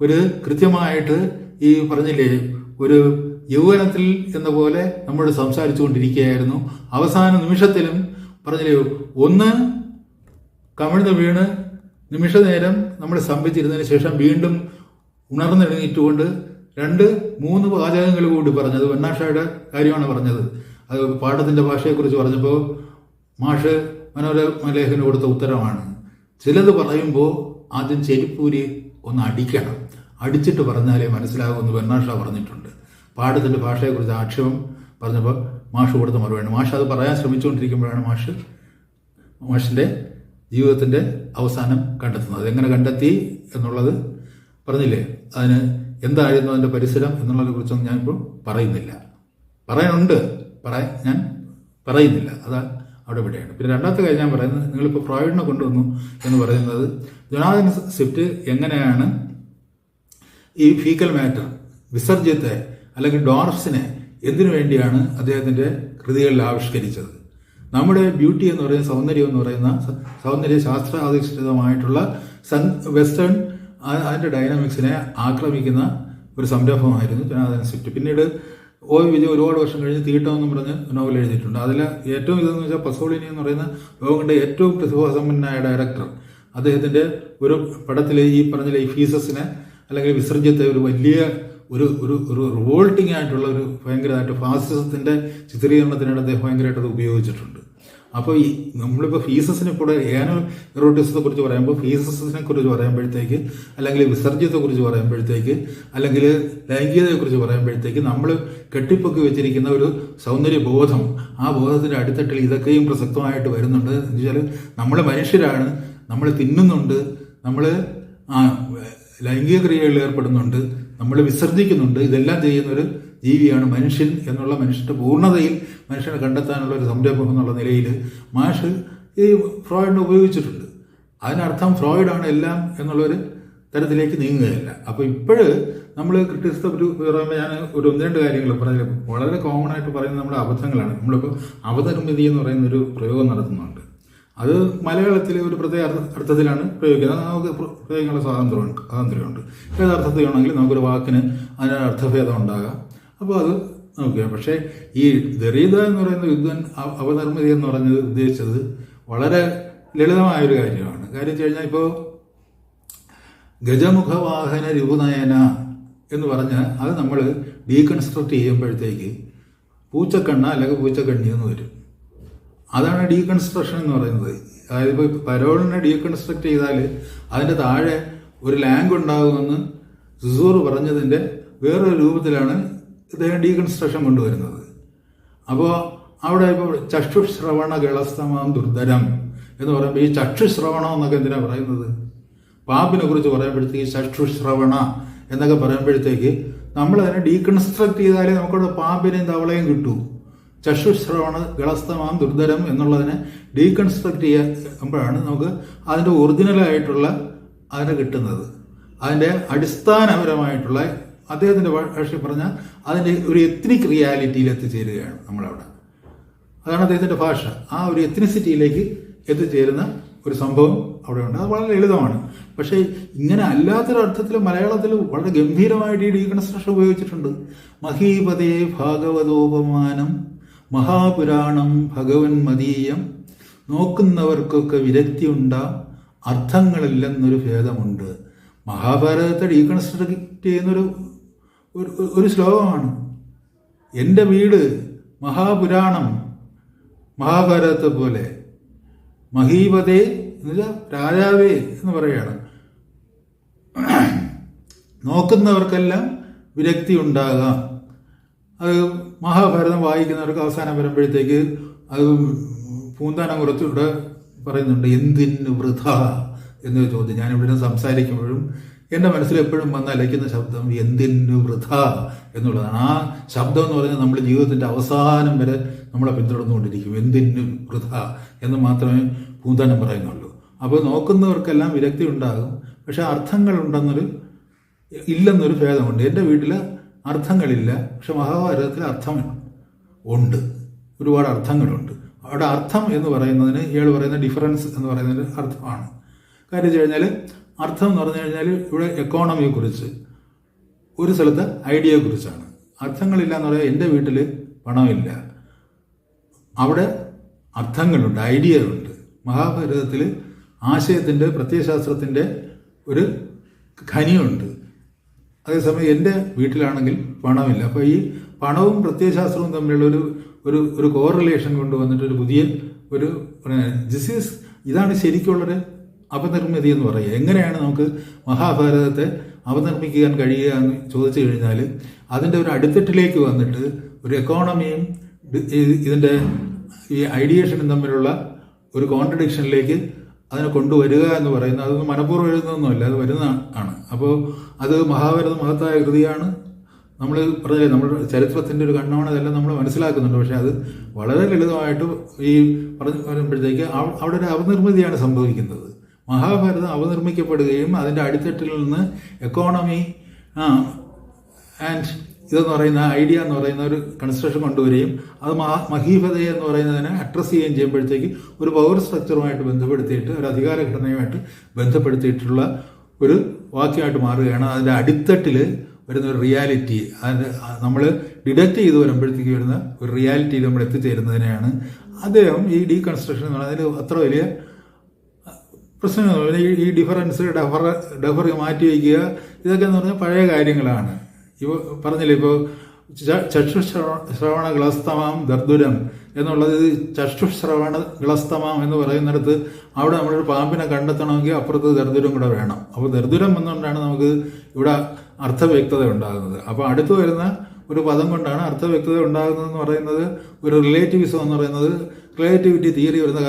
ഒരു കൃത്യമായിട്ട് ഈ പറഞ്ഞില്ലേ ഒരു യൗവനത്തിൽ എന്ന പോലെ നമ്മൾ സംസാരിച്ചു കൊണ്ടിരിക്കുകയായിരുന്നു. അവസാന നിമിഷത്തിലും പറഞ്ഞില്ലേ ഒന്ന് കമിഴ്ന്ന് വീണ് നിമിഷ നേരം നമ്മൾ സ്തംഭിച്ചിരുന്നതിന് ശേഷം വീണ്ടും ഉണർന്നെഴുന്നേറ്റുകൊണ്ട് 2-3 വാചകങ്ങൾ കൂടി പറഞ്ഞത് വെണ്ണാഷയുടെ കാര്യമാണ് പറഞ്ഞത്. അത് പാഠത്തിൻ്റെ ഭാഷയെക്കുറിച്ച് പറഞ്ഞപ്പോൾ മാഷ് മനോരമ ലേഖനം കൊടുത്ത ഉത്തരമാണ്. ചിലത് പറയുമ്പോൾ ആദ്യം ചെരിപ്പൂരി ഒന്ന് അടിക്കണം, അടിച്ചിട്ട് പറഞ്ഞാലേ മനസ്സിലാകുമെന്ന് വെണ്ണാഷ പറഞ്ഞിട്ടുണ്ട്. പാഠത്തിൻ്റെ ഭാഷയെക്കുറിച്ച് ആക്ഷേപം പറഞ്ഞപ്പോൾ മാഷ് കൊടുത്ത മറുപടിയാണ്. മാഷ് അത് പറയാൻ ശ്രമിച്ചുകൊണ്ടിരിക്കുമ്പോഴാണ് മാഷിൻ്റെ ജീവിതത്തിൻ്റെ അവസാനം കണ്ടെത്തുന്നത്. അതെങ്ങനെ കണ്ടെത്തി എന്നുള്ളത് പറഞ്ഞില്ലേ, അതിന് എന്തായിരുന്നു അതിൻ്റെ പരിസരം എന്നുള്ളതിനെ കുറിച്ചൊന്നും ഞാനിപ്പോൾ പറയുന്നില്ല. ഞാൻ പറയുന്നില്ല. അത് അവിടെ ഇവിടെയാണ്. പിന്നെ രണ്ടാമത്തെ കാര്യം ഞാൻ പറയുന്നത്, നിങ്ങളിപ്പോൾ ഫ്രോയിഡിനെ കൊണ്ടുവന്നു എന്ന് പറയുന്നത്, ജൊനാഥൻ സ്വിഫ്റ്റ് എങ്ങനെയാണ് ഈ ഫീക്കൽ മാറ്റർ വിസർജ്യത്തെ അല്ലെങ്കിൽ ഡോർഫ്സിനെ എന്തിനു വേണ്ടിയാണ് അദ്ദേഹത്തിൻ്റെ കൃതികളിൽ ആവിഷ്കരിച്ചത്. നമ്മുടെ ബ്യൂട്ടി എന്ന് പറയുന്ന സൗന്ദര്യം എന്ന് പറയുന്ന സൗന്ദര്യ ശാസ്ത്രാധിഷ്ഠിതമായിട്ടുള്ള വെസ്റ്റേൺ അതിൻ്റെ ഡൈനാമിക്സിനെ ആക്രമിക്കുന്ന ഒരു സംരംഭമായിരുന്നു ജൊനാഥൻ സ്വിഫ്റ്റ്. പിന്നീട് OV വിജയ് ഒരുപാട് വർഷം കഴിഞ്ഞ് തീട്ടമെന്നും പറഞ്ഞ് നോവൽ എഴുതിയിട്ടുണ്ട്. അതിൽ ഏറ്റവും ഇതെന്ന് വെച്ചാൽ പസോളിനി എന്ന് പറയുന്ന ലോകത്തിൻ്റെ ഏറ്റവും പ്രതിഭാസമ്പന്നനായ ഡയറക്ടർ അദ്ദേഹത്തിൻ്റെ ഒരു പടത്തിൽ ഈ പറഞ്ഞ ഈ ഫീസസിനെ അല്ലെങ്കിൽ വിസർജ്യത്തെ ഒരു വലിയ ഒരു റിവോൾട്ടിംഗ് ആയിട്ടുള്ള ഒരു ഭയങ്കരമായിട്ട് ഫാസിസത്തിൻ്റെ ചിത്രീകരണത്തിനായിട്ട് അദ്ദേഹം ഭയങ്കരമായിട്ട് അത് ഉപയോഗിച്ചിട്ടുണ്ട്. അപ്പോൾ ഈ നമ്മളിപ്പോൾ ഫീസസിനെ കൂടെ ഏനൽ എറോട്ടിസത്തെ കുറിച്ച് പറയുമ്പോൾ, ഫീസസിനെ കുറിച്ച് പറയുമ്പോഴത്തേക്ക്, അല്ലെങ്കിൽ വിസർജ്യത്തെക്കുറിച്ച് പറയുമ്പോഴത്തേക്ക്, അല്ലെങ്കിൽ ലൈംഗികതയെക്കുറിച്ച് പറയുമ്പോഴത്തേക്ക് നമ്മൾ കെട്ടിപ്പൊക്കി വെച്ചിരിക്കുന്ന ഒരു സൗന്ദര്യബോധം, ആ ബോധത്തിൻ്റെ അടിത്തട്ടിൽ ഇതൊക്കെയും പ്രസക്തമായിട്ട് വരുന്നുണ്ട്. എന്ന് വെച്ചാൽ നമ്മൾ മനുഷ്യരാണ്, നമ്മൾ തിന്നുന്നുണ്ട്, നമ്മൾ ലൈംഗിക ക്രിയകളിൽ ഏർപ്പെടുന്നുണ്ട്, നമ്മൾ വിസർജിക്കുന്നുണ്ട്. ഇതെല്ലാം ചെയ്യുന്നൊരു ജീവിയാണ് മനുഷ്യൻ എന്നുള്ള മനുഷ്യൻ്റെ പൂർണ്ണതയിൽ മനുഷ്യനെ കണ്ടെത്താനുള്ള ഒരു സംരംഭം എന്നുള്ള നിലയിൽ മാഷ് ഈ ഫ്രോയിഡിനെ ഉപയോഗിച്ചിട്ടുണ്ട്. അതിനർത്ഥം ഫ്രോയിഡാണ് എല്ലാം എന്നുള്ളൊരു തരത്തിലേക്ക് നീങ്ങുകയല്ല. അപ്പോൾ ഇപ്പോഴ് നമ്മൾ ക്രിട്ടിസിസത്തെ പറയുമ്പോൾ ഞാൻ ഒരു 1-2 കാര്യങ്ങൾ പറഞ്ഞാൽ വളരെ കോമൺ ആയിട്ട് പറയുന്നത് നമ്മുടെ അബദ്ധങ്ങളാണ്. നമ്മളിപ്പോൾ അപനിർമ്മിതി എന്ന് പറയുന്നൊരു പ്രയോഗം നടത്തുന്നുണ്ട്. അത് മലയാളത്തിൽ ഒരു പ്രത്യേക അർത്ഥത്തിലാണ് പ്രയോഗിക്കുന്നത്. നമുക്ക് പ്രയോഗിക്കാനുള്ള സ്വാതന്ത്ര്യമുണ്ട്. ഏതർത്ഥത്തിലാണെങ്കിൽ നമുക്കൊരു വാക്കിന് അതിന് അർത്ഥഭേദം ഉണ്ടാകാം. അപ്പോൾ അത് നോക്കുക. പക്ഷേ ഈ ദരീദ എന്ന് പറയുന്ന യുദ്ധൻ അപനിർമ്മിതി എന്ന് പറഞ്ഞത് ഉദ്ദേശിച്ചത് വളരെ ലളിതമായൊരു കാര്യമാണ്. കാര്യം വെച്ച് കഴിഞ്ഞാൽ ഇപ്പോൾ ഗജമുഖവാഹന രുപുനയന എന്ന് പറഞ്ഞാൽ അത് നമ്മൾ ഡീകൺസ്ട്രക്ട് ചെയ്യുമ്പോഴത്തേക്ക് പൂച്ചക്കണ്ണ അല്ലെങ്കിൽ പൂച്ചക്കണ്ണി എന്ന് വരും. അതാണ് ഡീകൺസ്ട്രക്ഷൻ എന്ന് പറയുന്നത്. അതായത് ഇപ്പോൾ പരോളിനെ ഡീകൺസ്ട്രക്ട് ചെയ്താൽ അതിൻ്റെ താഴെ ഒരു ലാംഗ് ഉണ്ടാകുമെന്ന് സുസൂർ പറഞ്ഞതിൻ്റെ വേറൊരു രൂപത്തിലാണ് ഇദ്ദേഹം ഡീകൺസ്ട്രക്ഷൻ കൊണ്ടുവരുന്നത്. അപ്പോൾ അവിടെ ഇപ്പോൾ ചക്ഷുശ്രവണ ഗളസ്തമാം ദുർധരം എന്ന് പറയുമ്പോൾ ഈ ചക്ഷുശ്രവണം എന്നൊക്കെ എന്തിനാണ് പറയുന്നത്? പാമ്പിനെ കുറിച്ച് പറയുമ്പോഴത്തേക്ക് ചക്ഷുശ്രവണ എന്നൊക്കെ പറയുമ്പോഴത്തേക്ക് നമ്മൾ അതിനെ ഡീകൺസ്ട്രക്ട് ചെയ്താലേ നമുക്കവിടെ പാമ്പിനെയും തവളയും കിട്ടൂ. ചക്ഷുശ്രവണ ഗളസ്തമാം ദുർധരം എന്നുള്ളതിനെ ഡീകൺസ്ട്രക്ട് ചെയ്യുമ്പോഴാണ് നമുക്ക് അതിൻ്റെ ഒറിജിനലായിട്ടുള്ള അതിനെ കിട്ടുന്നത്. അതിൻ്റെ അടിസ്ഥാനപരമായിട്ടുള്ള അദ്ദേഹത്തിൻ്റെ ഭാഷയിൽ പറഞ്ഞാൽ അതിൻ്റെ ഒരു എത്നിക് റിയാലിറ്റിയിൽ എത്തിച്ചേരുകയാണ് നമ്മളവിടെ. അതാണ് അദ്ദേഹത്തിൻ്റെ ഭാഷ. ആ ഒരു എത്നിസിറ്റിയിലേക്ക് എത്തിച്ചേരുന്ന ഒരു സംഭവം അവിടെയുണ്ട്. അത് വളരെ ലളിതമാണ്. പക്ഷേ ഇങ്ങനെ അല്ലാത്തൊരർത്ഥത്തിൽ മലയാളത്തിൽ വളരെ ഗംഭീരമായിട്ട് ഈ ഡീകൺസ്ട്രക്ഷൻ ഉപയോഗിച്ചിട്ടുണ്ട്. മഹീപതേ ഭാഗവതോപമാനം മഹാപുരാണം ഭഗവൻ മദീയം നോക്കുന്നവർക്കൊക്കെ വിരക്തി ഉണ്ടാം അർത്ഥങ്ങളില്ലെന്നൊരു ഭേദമുണ്ട്. മഹാഭാരതത്തെ ഡീകൺസ്ട്രക്ട് ചെയ്യുന്നൊരു ഒരു ശ്ലോകമാണ്. എൻ്റെ വീട് മഹാപുരാണം, മഹാഭാരതത്തെ പോലെ. മഹീപതേ എന്ന് വെച്ചാൽ രാജാവേ എന്ന് പറയുകയാണ്. നോക്കുന്നവർക്കെല്ലാം വിരക്തി ഉണ്ടാകാം. അത് മഹാഭാരതം വായിക്കുന്നവർക്ക് അവസാനം വരുമ്പോഴത്തേക്ക് അത് പൂന്താനം കുറച്ചുകൂടെ പറയുന്നുണ്ട്. എന്തിന് വൃഥ എന്നൊരു ചോദ്യം ഞാനിവിടെ സംസാരിക്കുമ്പോഴും എൻ്റെ മനസ്സിൽ എപ്പോഴും വന്ന് അലയ്ക്കുന്ന ശബ്ദം എന്തിനു വൃഥ എന്നുള്ളതാണ്. ആ ശബ്ദം എന്ന് പറയുന്നത് നമ്മുടെ ജീവിതത്തിൻ്റെ അവസാനം വരെ നമ്മളെ പിന്തുടർന്നുകൊണ്ടിരിക്കും. എന്തിനു വൃഥ എന്ന് മാത്രമേ പൂന്താനം പറയുന്നുള്ളൂ. അപ്പോൾ നോക്കുന്നവർക്കെല്ലാം വിരക്തി ഉണ്ടാകും, പക്ഷെ ഇല്ലെന്നൊരു ഭേദമുണ്ട്. എൻ്റെ വീട്ടിൽ അർത്ഥങ്ങളില്ല, പക്ഷെ മഹാഭാരതത്തിൽ അർത്ഥം ഉണ്ട്, ഒരുപാട് അർത്ഥങ്ങളുണ്ട്. അവിടെ അർത്ഥം എന്ന് പറയുന്നതിന് ഇയാൾ പറയുന്ന ഡിഫറൻസ് എന്ന് പറയുന്നതിന് അർത്ഥമാണ്. കാര്യം വെച്ച് കഴിഞ്ഞാൽ അർത്ഥം എന്ന് പറഞ്ഞു കഴിഞ്ഞാൽ ഇവിടെ എക്കോണമിയെക്കുറിച്ച്, ഒരു സ്ഥലത്ത് ഐഡിയയെക്കുറിച്ചാണ്. അർത്ഥങ്ങളില്ല എന്ന് പറയാൻ എൻ്റെ വീട്ടിൽ പണമില്ല, അവിടെ അർത്ഥങ്ങളുണ്ട്, ഐഡിയ ഉണ്ട്. മഹാഭാരതത്തിൽ ആശയത്തിൻ്റെ പ്രത്യയശാസ്ത്രത്തിൻ്റെ ഒരു ഖനിയുണ്ട്. അതേസമയം എൻ്റെ വീട്ടിലാണെങ്കിൽ പണമില്ല. അപ്പോൾ ഈ പണവും പ്രത്യയശാസ്ത്രവും തമ്മിലുള്ള ഒരു കോറിലേഷൻ കൊണ്ടുവന്നിട്ട് ഒരു പുതിയ ഇതാണ് ശരിക്കുള്ളൊരു അപനിർമ്മിതി എന്ന് പറയുക. എങ്ങനെയാണ് നമുക്ക് മഹാഭാരതത്തെ അപനിർമ്മിക്കാൻ കഴിയുക എന്ന് ചോദിച്ചു കഴിഞ്ഞാൽ അതിൻ്റെ ഒരു അടിത്തട്ടിലേക്ക് വന്നിട്ട് ഒരു എക്കോണമിയും ഇതിൻ്റെ ഈ ഐഡിയേഷനും തമ്മിലുള്ള ഒരു കോൺട്രഡിക്ഷനിലേക്ക് അതിനെ കൊണ്ടുവരിക എന്ന് പറയുന്നത് അതൊന്നും മനഃപൂർവ്വം എഴുതുന്നൊന്നുമല്ല, അത് വരുന്ന ആണ്. അപ്പോൾ അത് മഹാഭാരതം മഹത്തായ കൃതിയാണ്. നമ്മൾ പറഞ്ഞില്ലേ, നമ്മുടെ ചരിത്രത്തിൻ്റെ ഒരു കണ്ണോണം അതെല്ലാം നമ്മൾ മനസ്സിലാക്കുന്നുണ്ട്. പക്ഷെ അത് വളരെ ലളിതമായിട്ട് ഈ വരുമ്പോഴത്തേക്ക് അവിടെ ഒരു അപനിർമ്മിതിയാണ് സംഭവിക്കുന്നത്. മഹാഭാരതം അപനിർമ്മിക്കപ്പെടുകയും അതിൻ്റെ അടിത്തട്ടിൽ നിന്ന് എക്കോണമി ആൻഡ് ഇതെന്ന് പറയുന്ന ഐഡിയ എന്ന് പറയുന്ന ഒരു കൺസ്ട്രക്ഷൻ കൊണ്ടുവരികയും അത് മഹീപത എന്ന് പറയുന്നതിനെ അഡ്രസ്സ് ചെയ്യുകയും ചെയ്യുമ്പോഴത്തേക്ക് ഒരു പവർ സ്ട്രക്ചറുമായിട്ട് ബന്ധപ്പെടുത്തിയിട്ട് ഒരു അധികാര ഘടനയുമായിട്ട് ബന്ധപ്പെടുത്തിയിട്ടുള്ള ഒരു വാക്യമായിട്ട് മാറുകയാണ്. അതിൻ്റെ അടിത്തട്ടിൽ വരുന്ന ഒരു റിയാലിറ്റി, അതിൻ്റെ നമ്മൾ ഡിഡക്റ്റ് ചെയ്ത് വരുമ്പോഴത്തേക്ക് വരുന്ന ഒരു റിയാലിറ്റിയിൽ നമ്മൾ എത്തിച്ചേരുന്നതിനെയാണ് അദ്ദേഹം ഈ ഡീകൺസ്ട്രക്ഷൻ എന്ന് പറയുന്നത്. അതിൽ അത്ര വലിയ പ്രശ്നങ്ങൾ ഈ ഡിഫറൻസ് ഡെഫർ മാറ്റി വയ്ക്കുക ഇതൊക്കെ എന്ന് പറഞ്ഞാൽ പഴയ കാര്യങ്ങളാണ്. പറഞ്ഞില്ലേ, ഇപ്പോൾ ചക്ഷുശ്രവണ ഗ്ലസ്തമാം ദർദുരം എന്നുള്ളത്, ചക്ഷുശ്രവണ ഗ്ലസ്തമാം എന്ന് പറയുന്നിടത്ത് അവിടെ നമ്മളൊരു പാമ്പിനെ കണ്ടെത്തണമെങ്കിൽ അപ്പുറത്ത് ദർദുരം കൂടെ വേണം. അപ്പോൾ ദർദുരം എന്നുകൊണ്ടാണ് നമുക്ക് ഇവിടെ അർത്ഥവ്യക്തത ഉണ്ടാകുന്നത്. അപ്പോൾ അടുത്ത് വരുന്ന ഒരു പദം കൊണ്ടാണ് അർത്ഥവ്യക്തത ഉണ്ടാകുന്നതെന്ന് പറയുന്നത്. ഒരു റിലേറ്റിവിസം എന്ന് പറയുന്നത് റിലേറ്റിവിറ്റി തിയറി വരുന്ന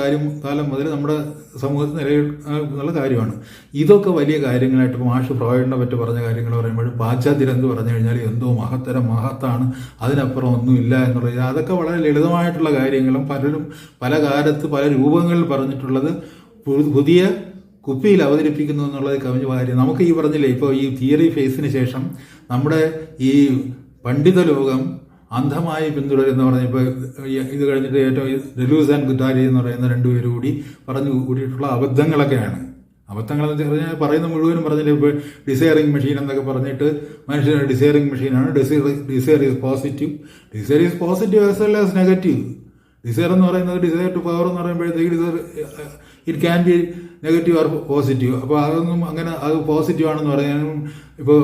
കാലം മുതൽ നമ്മുടെ സമൂഹത്തിൽ നിലനിൽക്കുന്ന കാര്യമാണ്. ഇതൊക്കെ വലിയ കാര്യങ്ങളായിട്ട് ഇപ്പോൾ മാഷ് ഫ്രോയിഡിനെ പറ്റി പറഞ്ഞ കാര്യങ്ങൾ പറയുമ്പോൾ പാശ്ചാത്യരെന്ത് പറഞ്ഞു കഴിഞ്ഞാൽ എന്തോ മഹത്താണ്, അതിനപ്പുറം ഒന്നുമില്ല എന്നുള്ളത്, അതൊക്കെ വളരെ ലളിതമായിട്ടുള്ള കാര്യങ്ങളും പലരും പല കാലത്ത് പല രൂപങ്ങളിൽ പറഞ്ഞിട്ടുള്ളത് പുതിയ കുപ്പിയിൽ അവതരിപ്പിക്കുന്നു എന്നുള്ളത് കവിഞ്ഞ കാര്യം. നമുക്ക് ഈ പറഞ്ഞില്ലേ, ഇപ്പോൾ ഈ തിയറി ഫേസിന് ശേഷം നമ്മുടെ ഈ പണ്ഡിത ലോകം അന്ധമായി പിന്തുടരുന്ന പറഞ്ഞപ്പോൾ ഇത് കഴിഞ്ഞിട്ട് ഏറ്റവും ഡെലൂസ് ആൻഡ് ഗുറ്റാരി എന്ന് പറയുന്ന രണ്ടുപേരും കൂടി പറഞ്ഞു കൂടിയിട്ടുള്ള അബദ്ധങ്ങളൊക്കെയാണ്. അബദ്ധങ്ങളെന്ന് വെച്ച് കഴിഞ്ഞാൽ പറയുന്ന മുഴുവനും പറഞ്ഞില്ല. ഇപ്പോൾ ഡിസയറിങ് മെഷീൻ എന്നൊക്കെ പറഞ്ഞിട്ട് മനുഷ്യന് ഡിസയറിങ് മെഷീനാണ്. Desire is positive as well as negative. Desire എന്ന് പറയുന്നത് ഡിസയർ ടു പവർ എന്ന് പറയുമ്പോഴത്തേക്ക് it can be negative or positive. അപ്പോൾ അതൊന്നും അങ്ങനെ അത് പോസിറ്റീവ് ആണെന്ന് പറയാനും, ഇപ്പോൾ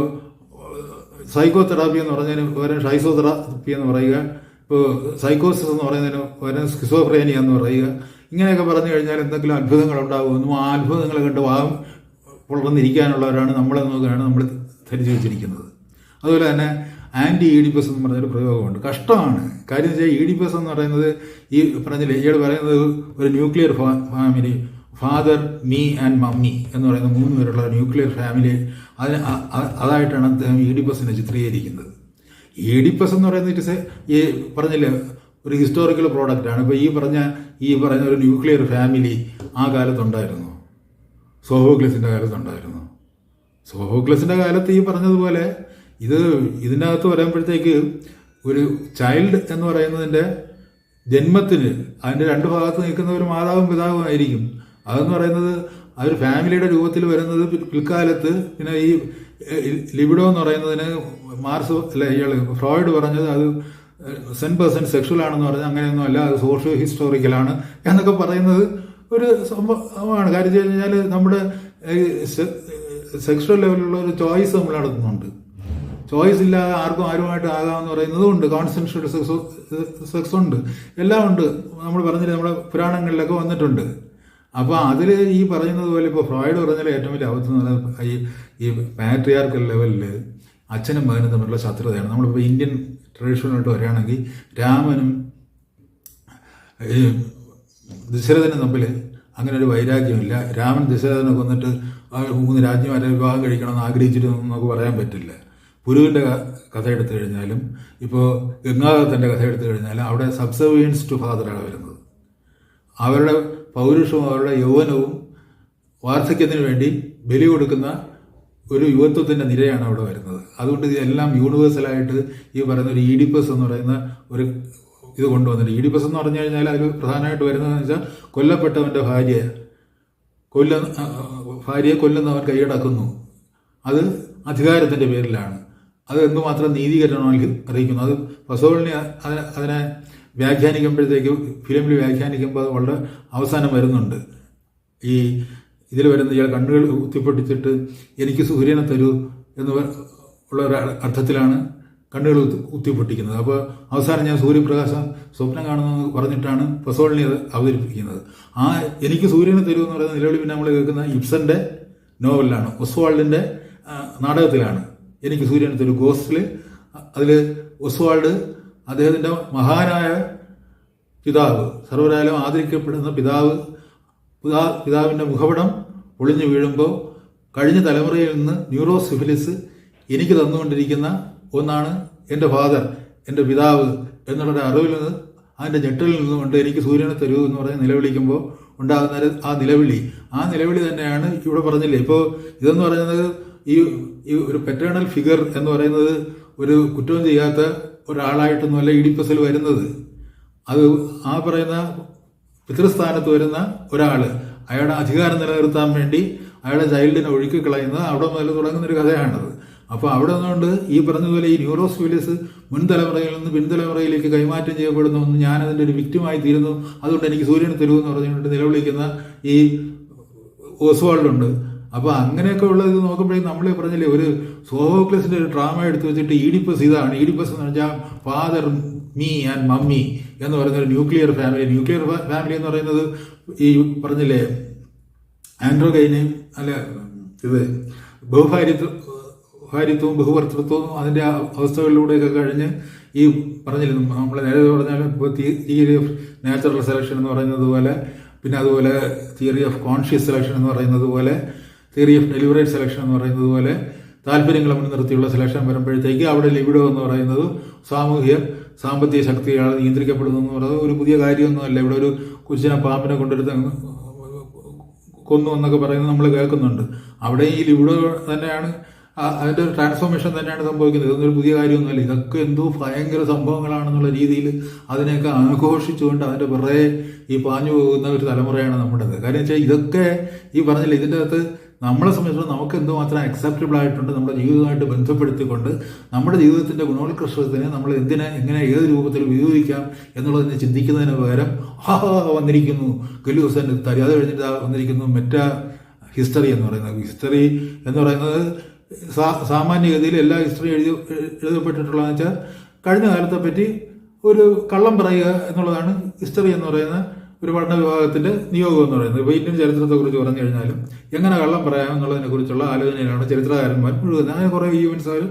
സൈക്കോ തെറാപ്പി എന്ന് പറഞ്ഞതിന് പകരം ഷൈസോ തെറാപ്പി എന്ന് പറയുക, ഇപ്പോൾ സൈക്കോസിസ് എന്ന് പറയുന്നതിന് പകരം സ്കിസോഫ്രേനിയ എന്ന് പറയുക, ഇങ്ങനെയൊക്കെ പറഞ്ഞു കഴിഞ്ഞാൽ എന്തെങ്കിലും അത്ഭുതങ്ങൾ ഉണ്ടാകുമെന്നും ആ അത്ഭുതങ്ങൾ കണ്ട് വാം പുലർന്നിരിക്കാനുള്ളവരാണ് നമ്മളെ നോക്കുകയാണ് നമ്മൾ ധരിച്ചു വെച്ചിരിക്കുന്നത്. അതുപോലെ തന്നെ ആൻറ്റി ഈഡിപ്പസ് എന്ന് പറഞ്ഞൊരു പ്രയോഗമുണ്ട്. കഷ്ടമാണ്. കാര്യം വെച്ചാൽ ഈഡിപ്പസ് എന്ന് പറയുന്നത് ഈ പറഞ്ഞില്ലേ, ഇയാൾ പറയുന്നത് ഒരു nuclear family, father, me and mummy എന്ന് പറയുന്ന 3 പേരുള്ള ന്യൂക്ലിയർ ഫാമിലി, അതായിട്ടാണ് അദ്ദേഹം ഈഡിപ്പസിനെ ചിത്രീകരിക്കുന്നത്. ഈഡിപ്പസ് എന്ന് പറയുന്നത് ഈ പറഞ്ഞില്ലേ ഒരു ഹിസ്റ്റോറിക്കൽ പ്രോഡക്റ്റാണ്. ഇപ്പോൾ ഈ പറഞ്ഞ ഒരു ന്യൂക്ലിയർ ഫാമിലി ആ കാലത്തുണ്ടായിരുന്നു, സോഫോക്ലസിൻ്റെ കാലത്തുണ്ടായിരുന്നു. സോഫോക്ലസിൻ്റെ കാലത്ത് ഈ പറഞ്ഞതുപോലെ ഇതിൻ്റെ അകത്ത് പറയുമ്പോഴത്തേക്ക് ഒരു ചൈൽഡ് എന്ന് പറയുന്നതിൻ്റെ ജന്മത്തിന് അതിൻ്റെ 2 ഭാഗത്ത് നിൽക്കുന്ന ഒരു മാതാവും പിതാവും ആയിരിക്കും. അതെന്ന് പറയുന്നത് അതൊരു ഫാമിലിയുടെ രൂപത്തിൽ വരുന്നത് പിൽക്കാലത്ത്. പിന്നെ ഈ ലിബിഡോ എന്ന് പറയുന്നതിന് ഇയാൾ ഫ്രോയിഡ് പറഞ്ഞത് അത് 100% സെക്ഷൽ ആണെന്ന് പറഞ്ഞാൽ അങ്ങനെയൊന്നും അല്ല, അത് സോഷ്യോ ഹിസ്റ്റോറിക്കലാണ് എന്നൊക്കെ പറയുന്നത് ഒരു സംഭവമാണ്. കാര്യം വെച്ച് കഴിഞ്ഞാൽ നമ്മുടെ സെക്ഷൽ ലെവലിലുള്ള ഒരു ചോയ്സ് നമ്മൾ നടത്തുന്നുണ്ട്. ചോയ്സ് ഇല്ലാതെ ആരുമായിട്ട് ആകാമെന്ന് പറയുന്നതും ഉണ്ട്. കോൺസെൻട്രേറ്റഡ് സെക്സ് ഉണ്ട്, എല്ലാം ഉണ്ട്. നമ്മൾ പറഞ്ഞില്ല, നമ്മുടെ പുരാണങ്ങളിലൊക്കെ വന്നിട്ടുണ്ട്. അപ്പോൾ അതിൽ ഈ പറയുന്നത് പോലെ ഇപ്പോൾ ഫ്രോയിഡ് പറഞ്ഞാൽ ഏറ്റവും വലിയ അബദ്ധം ഈ പാട്രിയാർക്കൽ ലെവലിൽ അച്ഛനും മകനും തമ്മിലുള്ള ശത്രുതയാണ്. നമ്മളിപ്പോൾ ഇന്ത്യൻ ട്രഡീഷണലായിട്ട് വരികയാണെങ്കിൽ രാമനും ദശരഥനും തമ്മിൽ അങ്ങനെ ഒരു വൈരാഗ്യമില്ല. രാമൻ ദശരഥനെ കൊന്നിട്ട് 3 രാജ്ഞിമാരെ വിവാഹം കഴിക്കണമെന്ന് ആഗ്രഹിച്ചിരുന്നു നമുക്ക് പറയാൻ പറ്റില്ല. പുരുവിൻ്റെ കഥ എടുത്തു കഴിഞ്ഞാലും ഇപ്പോൾ ഗംഗാധരത്തിൻ്റെ കഥ എടുത്തു കഴിഞ്ഞാലും അവിടെ സബ്സർവിയൻസ് ടു ഫാദറാണ് വരുന്നത്. അവരുടെ പൗരുഷവും അവരുടെ യൗവനവും വാർദ്ധക്യത്തിന് വേണ്ടി ബലി കൊടുക്കുന്ന ഒരു യുവത്വത്തിൻ്റെ നിരയാണ് അവിടെ വരുന്നത്. അതുകൊണ്ട് ഇതെല്ലാം യൂണിവേഴ്സലായിട്ട് ഈ പറയുന്ന ഒരു ഈഡിപ്പസ് എന്ന് പറയുന്ന ഒരു ഇത് കൊണ്ടുവന്നിട്ട്, ഈഡിപ്പസ് എന്ന് പറഞ്ഞു കഴിഞ്ഞാൽ അതിൽ പ്രധാനമായിട്ട് വരുന്നതെന്ന് വെച്ചാൽ കൊല്ലപ്പെട്ടവൻ്റെ ഭാര്യയെ കൊല്ലുന്നവൻ കൈയടക്കുന്നു. അത് അധികാരത്തിൻ്റെ പേരിലാണ്. അത് എന്തുമാത്രം നീതീകരണമായി അറിയിക്കുന്നു. അത് പസോളിനെ അതിനെ വ്യാഖ്യാനിക്കുമ്പോഴത്തേക്കും, ഫിലിമിൽ വ്യാഖ്യാനിക്കുമ്പോൾ അത് വളരെ അവസാനം വരുന്നുണ്ട്. ഇതിൽ വരുന്ന ഇയാൾ കണ്ണുകൾ കുത്തിപ്പൊട്ടിച്ചിട്ട് എനിക്ക് സൂര്യനെ തരൂ എന്ന് ഉള്ള ഒരു അർത്ഥത്തിലാണ് കണ്ണുകൾ കുത്തിപ്പൊട്ടിക്കുന്നത്. അപ്പോൾ അവസാനം ഞാൻ സൂര്യപ്രകാശം സ്വപ്നം കാണുന്നതെന്ന് പറഞ്ഞിട്ടാണ് പസോളിനെ അത് അവതരിപ്പിക്കുന്നത്. എനിക്ക് സൂര്യനെ തരൂ എന്ന് പറയുന്ന നിലവിളി പിന്നെ നമ്മൾ കേൾക്കുന്ന ഇബ്സന്റെ നോവലിലാണ്, ഒസ്വാൾഡിൻ്റെ നാടകത്തിലാണ് എനിക്ക് സൂര്യനെ തരൂ. ഗോസ്റ്റിൽ അതിൽ ഒസ്വാൾഡ് അദ്ദേഹത്തിൻ്റെ മഹാനായ പിതാവ്, സർവ്വകാലം ആദരിക്കപ്പെടുന്ന പിതാവിൻ്റെ മുഖപടം പൊളിഞ്ഞു വീഴുമ്പോൾ കഴിഞ്ഞ തലമുറയിൽ നിന്ന് ന്യൂറോസിഫിലിസ് എനിക്ക് തന്നുകൊണ്ടിരിക്കുന്ന ഒന്നാണ് എൻ്റെ ഫാദർ, എൻ്റെ പിതാവ് എന്നുള്ളൊരു അറിവിൽ നിന്ന്, അതിൻ്റെ ഞെട്ടലിൽ നിന്നുകൊണ്ട് എനിക്ക് സൂര്യനെ തരൂ എന്ന് പറഞ്ഞ് നിലവിളിക്കുമ്പോൾ ഉണ്ടാകുന്ന ആ നിലവിളി തന്നെയാണ് ഇവിടെ പറഞ്ഞില്ലേ. ഇപ്പോൾ ഇതെന്ന് പറയുന്നത് ഈ ഒരു പെറ്റേണൽ ഫിഗർ എന്ന് പറയുന്നത് ഒരു കുറ്റവും ചെയ്യാത്ത ഒരാളായിട്ടൊന്നുമല്ല ഈഡിപ്പസിൽ വരുന്നത്. അത് ആ പറയുന്ന പിതൃസ്ഥാനത്ത് വരുന്ന ഒരാൾ അയാളുടെ അധികാരം നിലനിർത്താൻ വേണ്ടി അയാളുടെ ചൈൽഡിനെ ഒഴുക്കി കളയുന്നത് അവിടെ മുതൽ തുടങ്ങുന്നൊരു കഥയാണത്. അപ്പോൾ അവിടെ നിന്നുകൊണ്ട് ഈ പറഞ്ഞതുപോലെ ഈ ന്യൂറോസിഫിലിസ് മുൻ തലമുറയിൽ നിന്ന് പിൻതലമുറയിലേക്ക് കൈമാറ്റം ചെയ്യപ്പെടുന്നു, ഞാനതിൻ്റെ ഒരു വിക്റ്റിമായി തീരുന്നു, അതുകൊണ്ട് എനിക്ക് സൂര്യനെ തരൂ എന്ന് പറഞ്ഞുകൊണ്ട് നിലവിളിക്കുന്ന ഈ ഓസ്വാൾഡുണ്ട്. അപ്പോൾ അങ്ങനെയൊക്കെ ഉള്ള ഇത് നോക്കുമ്പോഴേക്കും നമ്മൾ പറഞ്ഞില്ലേ, ഒരു സോഫോക്ലസിൻ്റെ ഒരു ഡ്രാമ എടുത്തു വെച്ചിട്ട് ഈഡിപ്പസ് ഇതാണ്. ഈഡിപ്പസ് എന്ന് പറഞ്ഞാൽ ഫാദർ, മീ ആൻഡ് മമ്മി എന്ന് പറയുന്ന ഒരു ന്യൂക്ലിയർ ഫാമിലി എന്ന് പറയുന്നത് ഈ പറഞ്ഞില്ലേ ആൻഡ്രോഗൈനെയും അല്ല ഇത് ബഹുഭാര്യത്വവും ബഹുഭർത്തൃത്വവും അതിൻ്റെ അവസ്ഥകളിലൂടെയൊക്കെ കഴിഞ്ഞ് ഈ പറഞ്ഞില്ലേ നമ്മൾ നേരത്തെ പറഞ്ഞാലും ഇപ്പോൾ തിയറി ഓഫ് നാച്ചുറൽ സെലക്ഷൻ എന്ന് പറയുന്നത് പോലെ, പിന്നെ അതുപോലെ തിയറി ഓഫ് കോൺഷ്യസ് സെലക്ഷൻ എന്ന് പറയുന്നത് പോലെ, തിയറി ഓഫ് ഡെലിബറേറ്റ് സെലക്ഷൻ എന്ന് പറയുന്നത് പോലെ താല്പര്യങ്ങളെ മുൻനിർത്തിയുള്ള സെലക്ഷൻ വരുമ്പോഴത്തേക്ക് അവിടെ ലിബിഡോ എന്ന് പറയുന്നത് സാമ്പത്തിക ശക്തികൾ നിയന്ത്രിക്കപ്പെടുന്നു എന്ന് പറയുന്നത് ഒരു പുതിയ കാര്യമൊന്നുമല്ല. ഇവിടെ ഒരു കൊച്ചിനെ പാമ്പിനെ കൊണ്ടെടുത്ത് കൊന്നു എന്നൊക്കെ പറയുന്നത് നമ്മൾ കേൾക്കുന്നുണ്ട്. അവിടെ ഈ ലിബിഡോ തന്നെയാണ്, അതിൻ്റെ ഒരു ട്രാൻസ്ഫോർമേഷൻ തന്നെയാണ് സംഭവിക്കുന്നത്. ഇതൊന്നും പുതിയ കാര്യമൊന്നുമല്ല. ഇതൊക്കെ എന്തോ ഭയങ്കര സംഭവങ്ങളാണെന്നുള്ള രീതിയിൽ അതിനെയൊക്കെ ആഘോഷിച്ചുകൊണ്ട് അതിൻ്റെ പിറകെ ഈ പാഞ്ഞു പോകുന്ന ഒരു തലമുറയാണ് നമ്മുടേത്. കാര്യം വെച്ചാൽ ഇതൊക്കെ ഈ പറഞ്ഞില്ല, ഇതിൻ്റെ അകത്ത് നമ്മളെ സംബന്ധിച്ചിടത്തോളം നമുക്ക് എന്തുമാത്രം അക്സെപ്റ്റബിൾ ആയിട്ടുണ്ട് നമ്മുടെ ജീവിതമായിട്ട് ബന്ധപ്പെടുത്തിക്കൊണ്ട് നമ്മുടെ ജീവിതത്തിൻ്റെ ഗുണോത്കർഷത്തിന് നമ്മൾ എങ്ങനെ ഏത് രൂപത്തിൽ ഉപയോഗിക്കാം എന്നുള്ളതിനെ ചിന്തിക്കുന്നതിന് പകരം വന്നിരിക്കുന്നു ഗലൂസൻ തരി, അത് കഴിഞ്ഞിട്ട് വന്നിരിക്കുന്നു മെറ്റാ ഹിസ്റ്ററി എന്ന് പറയുന്നത്. ഹിസ്റ്ററി എന്ന് പറയുന്നത് സാമാന്യഗതിയിൽ എല്ലാ ഹിസ്റ്ററി എഴുതപ്പെട്ടിട്ടുള്ളതെന്ന് വെച്ചാൽ കഴിഞ്ഞ കാലത്തെ പറ്റി ഒരു കള്ളം പറയുക എന്നുള്ളതാണ് ഹിസ്റ്ററി എന്ന് പറയുന്ന ഒരു പഠന വിഭാഗത്തിൻ്റെ നിയോഗം എന്ന് പറയുന്നത്. ഇപ്പോൾ ഇന്ത്യൻ ചരിത്രത്തെക്കുറിച്ച് പറഞ്ഞു കഴിഞ്ഞാലും എങ്ങനെ കള്ളം പറയാം എന്നുള്ളതിനെ കുറിച്ചുള്ള ആലോചനയിലാണ് ചരിത്രകാരന്മാർ മുഴുവൻ. അങ്ങനെ കുറേ ഈവൻസ് അവർ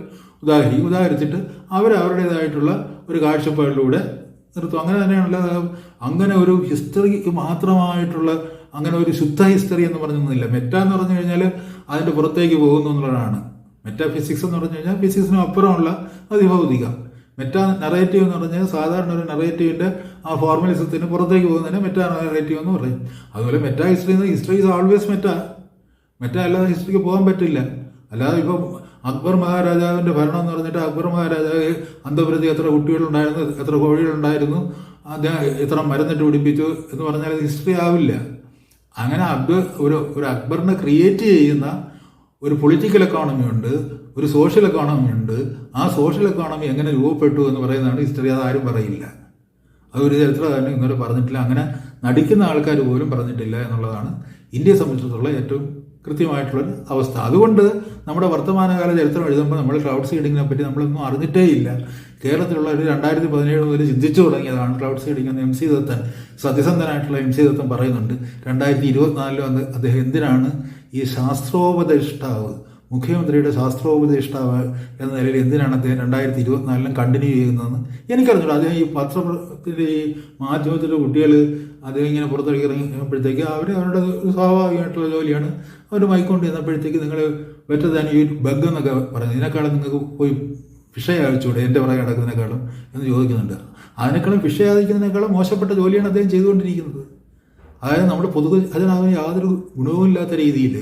ഉദാഹരിച്ചിട്ട് അവരുടേതായിട്ടുള്ള ഒരു കാഴ്ചപ്പാടിലൂടെ നിർത്തും. അങ്ങനെ തന്നെയാണല്ല, അങ്ങനെ ഒരു ഹിസ്റ്ററിക്ക് മാത്രമായിട്ടുള്ള അങ്ങനെ ഒരു ശുദ്ധ ഹിസ്റ്ററി എന്ന് പറഞ്ഞൊന്നുമില്ല. മെറ്റ എന്ന് പറഞ്ഞു കഴിഞ്ഞാൽ അതിൻ്റെ പുറത്തേക്ക് പോകുന്നു എന്നുള്ളതാണ്. മെറ്റാഫിസിക്സ് എന്ന് പറഞ്ഞു കഴിഞ്ഞാൽ ഫിസിക്സിനും അപ്പുറമുള്ള അതിഭൗതികം. മെറ്റാ നറേറ്റീവ് എന്ന് പറഞ്ഞാൽ സാധാരണ ഒരു നറേറ്റീവിൻ്റെ ആ ഫോർമലിസത്തിന് പുറത്തേക്ക് പോകുന്നതിന് മെറ്റാ നറേറ്റീവ് എന്ന് പറയും. അതുപോലെ meta history is always Meta അല്ലാതെ ഹിസ്റ്ററിക്ക് പോകാൻ പറ്റില്ല. അല്ലാതെ ഇപ്പം അക്ബർ മഹാരാജാവിൻ്റെ ഭരണം എന്ന് പറഞ്ഞിട്ട് അക്ബർ മഹാരാജാവ് അന്തപ്രതി എത്ര കുട്ടികളുണ്ടായിരുന്നു, എത്ര കോഴികളുണ്ടായിരുന്നു, അദ്ദേഹം എത്ര മരുന്നിട്ട് പിടിപ്പിച്ചു എന്ന് പറഞ്ഞാൽ ഹിസ്റ്ററി ആവില്ല. അങ്ങനെ ഒരു അക്ബറിനെ ക്രിയേറ്റ് ചെയ്യുന്ന ഒരു പൊളിറ്റിക്കൽ എക്കോണമി ഉണ്ട്, ഒരു സോഷ്യൽ എക്കോണമി ഉണ്ട്. ആ സോഷ്യൽ എക്കോണമി എങ്ങനെ രൂപപ്പെട്ടു എന്ന് പറയുന്നതാണ് ഹിസ്റ്ററി. അതാരും പറയില്ല, അതൊരു ചരിത്രകാരനും ഇന്നലെ പറഞ്ഞിട്ടില്ല, അങ്ങനെ നടിക്കുന്ന ആൾക്കാർ പോലും പറഞ്ഞിട്ടില്ല എന്നുള്ളതാണ് ഇന്ത്യയെ സംബന്ധിച്ചിടത്തോളം ഏറ്റവും കൃത്യമായിട്ടുള്ളൊരു അവസ്ഥ. അതുകൊണ്ട് നമ്മുടെ വർത്തമാനകാല ചരിത്രം എഴുതുമ്പോൾ നമ്മൾ ക്ലൗഡ് സീഡിങ്ങിനെ പറ്റി നമ്മളൊന്നും അറിഞ്ഞിട്ടേ ഇല്ല. കേരളത്തിലുള്ള ഒരു 2017 മുതൽ ചിന്തിച്ചു തുടങ്ങിയതാണ് ക്ലൗഡ് സീഡിംഗ് എന്ന് MC ദത്തൻ, സത്യസന്ധനായിട്ടുള്ള MC ദത്തൻ പറയുന്നുണ്ട്. 2024 അദ്ദേഹം എന്തിനാണ് ഈ ശാസ്ത്രോപദേഷ്ടാവ് മുഖ്യമന്ത്രിയുടെ ശാസ്ത്രോപദേഷ്ടാവ് എന്ന നിലയിൽ എന്തിനാണ് അദ്ദേഹം 2024 കണ്ടിന്യൂ ചെയ്യുന്നതെന്ന് എനിക്കറിഞ്ഞില്ല. അദ്ദേഹം ഈ പത്രത്തിൻ്റെ ഈ മാധ്യമത്തിലെ കുട്ടികൾ അദ്ദേഹം ഇങ്ങനെ പുറത്തേക്ക് ഇറങ്ങിയപ്പോഴത്തേക്ക് അവരുടെ സ്വാഭാവികമായിട്ടുള്ള ജോലിയാണ്. അവർ മൈക്കൊണ്ട് ചെന്നപ്പോഴത്തേക്ക് നിങ്ങൾ ബെറ്റർ ദാൻ യു ബഗ് എന്നൊക്കെ പറയുന്നത്, ഇതിനേക്കാളും നിങ്ങൾക്ക് പോയി വിഷയം അയച്ചുകൂടെ എൻ്റെ പുറകെ കിടക്കുന്നതിനേക്കാളും എന്ന് ചോദിക്കുന്നുണ്ട്. അതിനേക്കാളും വിഷയം അയക്കുന്നതിനേക്കാളും മോശപ്പെട്ട ജോലിയാണ് അദ്ദേഹം ചെയ്തുകൊണ്ടിരിക്കുന്നത്. അതായത് നമ്മുടെ അതിന് യാതൊരു ഗുണവുമില്ലാത്ത രീതിയിൽ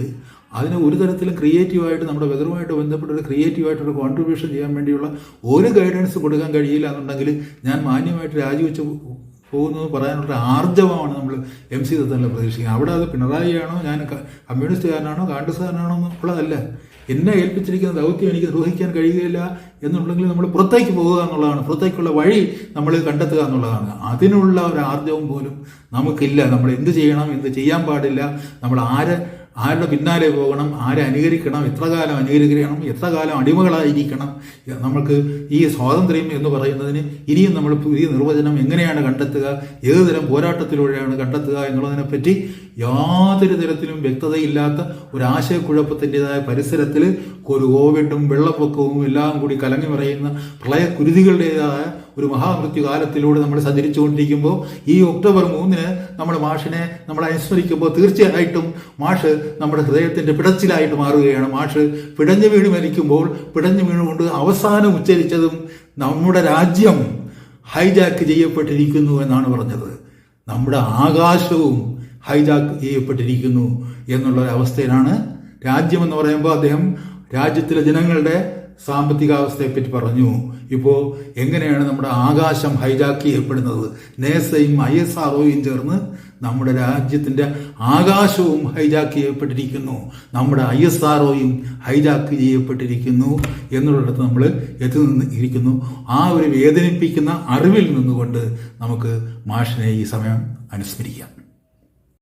അതിന് ഒരു തരത്തിലും ക്രിയേറ്റീവായിട്ട് നമ്മുടെ വെതറുമായിട്ട് ബന്ധപ്പെട്ട ഒരു ക്രിയേറ്റീവായിട്ടൊരു കോൺട്രിബ്യൂഷൻ ചെയ്യാൻ വേണ്ടിയുള്ള ഒരു ഗൈഡൻസ് കൊടുക്കാൻ കഴിയില്ല എന്നുണ്ടെങ്കിൽ ഞാൻ മാന്യമായിട്ട് രാജിവെച്ച് പോകുന്നത് പറയാനുള്ള ആർജവമാണ് നമ്മൾ MC ദത്തനിൽ പ്രതീക്ഷിക്കുന്നത്. അവിടെ അത് പിണറായിയാണോ, ഞാൻ കമ്മ്യൂണിസ്റ്റുകാരനാണോ കോൺഗ്രസ്സുകാരനാണോ എന്നുള്ളതല്ല. എന്നെ ഏൽപ്പിച്ചിരിക്കുന്ന ദൗത്യം എനിക്ക് നിർവഹിക്കാൻ കഴിയുകയില്ല എന്നുണ്ടെങ്കിൽ നമ്മൾ പുറത്തേക്ക് പോകുക എന്നുള്ളതാണ്, പുറത്തേക്കുള്ള വഴി നമ്മൾ കണ്ടെത്തുക എന്നുള്ളതാണ്. അതിനുള്ള ഒരു ആർജവം പോലും നമുക്കില്ല. നമ്മൾ എന്ത് ചെയ്യണം, എന്ത് ചെയ്യാൻ പാടില്ല, നമ്മൾ ആരുടെ പിന്നാലെ പോകണം, ആരെ അനുകരിക്കണം, എത്ര കാലം അനുകരിക്കണം, എത്ര കാലം അടിമകളായിരിക്കണം, നമുക്ക് ഈ സ്വാതന്ത്ര്യം എന്ന് പറയുന്നതിന് ഇനിയും നമ്മൾ പുതിയ നിർവചനം എങ്ങനെയാണ് കണ്ടെത്തുക, ഏത് തരം പോരാട്ടത്തിലൂടെയാണ് കണ്ടെത്തുക എന്നുള്ളതിനെപ്പറ്റി യാതൊരു തരത്തിലും വ്യക്തതയില്ലാത്ത ഒരു ആശയക്കുഴപ്പത്തിൻ്റെതായ പരിസരത്തിൽ ഒരു കോവിഡും വെള്ളപ്പൊക്കവും എല്ലാം കൂടി കലങ്ങി മറയുന്ന പ്രളയക്കുരുതികളുടേതായ ഒരു മഹാമൃത്യു കാലത്തിലൂടെ നമ്മൾ സഞ്ചരിച്ചുകൊണ്ടിരിക്കുമ്പോൾ ഈ ഒക്ടോബർ 3 നമ്മുടെ മാഷിനെ നമ്മൾ അനുസ്മരിക്കുമ്പോൾ തീർച്ചയായിട്ടും മാഷ് നമ്മുടെ ഹൃദയത്തിൻ്റെ പിടച്ചിലായിട്ട് മാറുകയാണ്. മാഷ് പിടഞ്ഞു വീണ് മരിക്കുമ്പോൾ പിടഞ്ഞു വീണുകൊണ്ട് അവസാനം ഉച്ചരിച്ചതും നമ്മുടെ രാജ്യം ഹൈജാക്ക് ചെയ്യപ്പെട്ടിരിക്കുന്നു എന്നാണ് പറഞ്ഞത്. നമ്മുടെ ആകാശവും ഹൈജാക്ക് ചെയ്യപ്പെട്ടിരിക്കുന്നു എന്നുള്ളൊരവസ്ഥയിലാണ്. രാജ്യമെന്ന് പറയുമ്പോൾ അദ്ദേഹം രാജ്യത്തിലെ ജനങ്ങളുടെ സാമ്പത്തികാവസ്ഥയെപ്പറ്റി പറഞ്ഞു. ഇപ്പോൾ എങ്ങനെയാണ് നമ്മുടെ ആകാശം ഹൈജാക്ക് ചെയ്യപ്പെടുന്നത്? നേസയും ISROയും ചേർന്ന് നമ്മുടെ രാജ്യത്തിൻ്റെ ആകാശവും ഹൈജാക്ക് ചെയ്യപ്പെട്ടിരിക്കുന്നു, നമ്മുടെ ISROയും ഹൈജാക്ക് ചെയ്യപ്പെട്ടിരിക്കുന്നു എന്നുള്ളിടത്ത് നമ്മൾ എത്തിയിരിക്കുന്നു. ആ ഒരു വേദനിപ്പിക്കുന്ന അറിവിൽ നിന്നുകൊണ്ട് നമുക്ക് മാഷിനെ ഈ സമയം അനുസ്മരിക്കാം.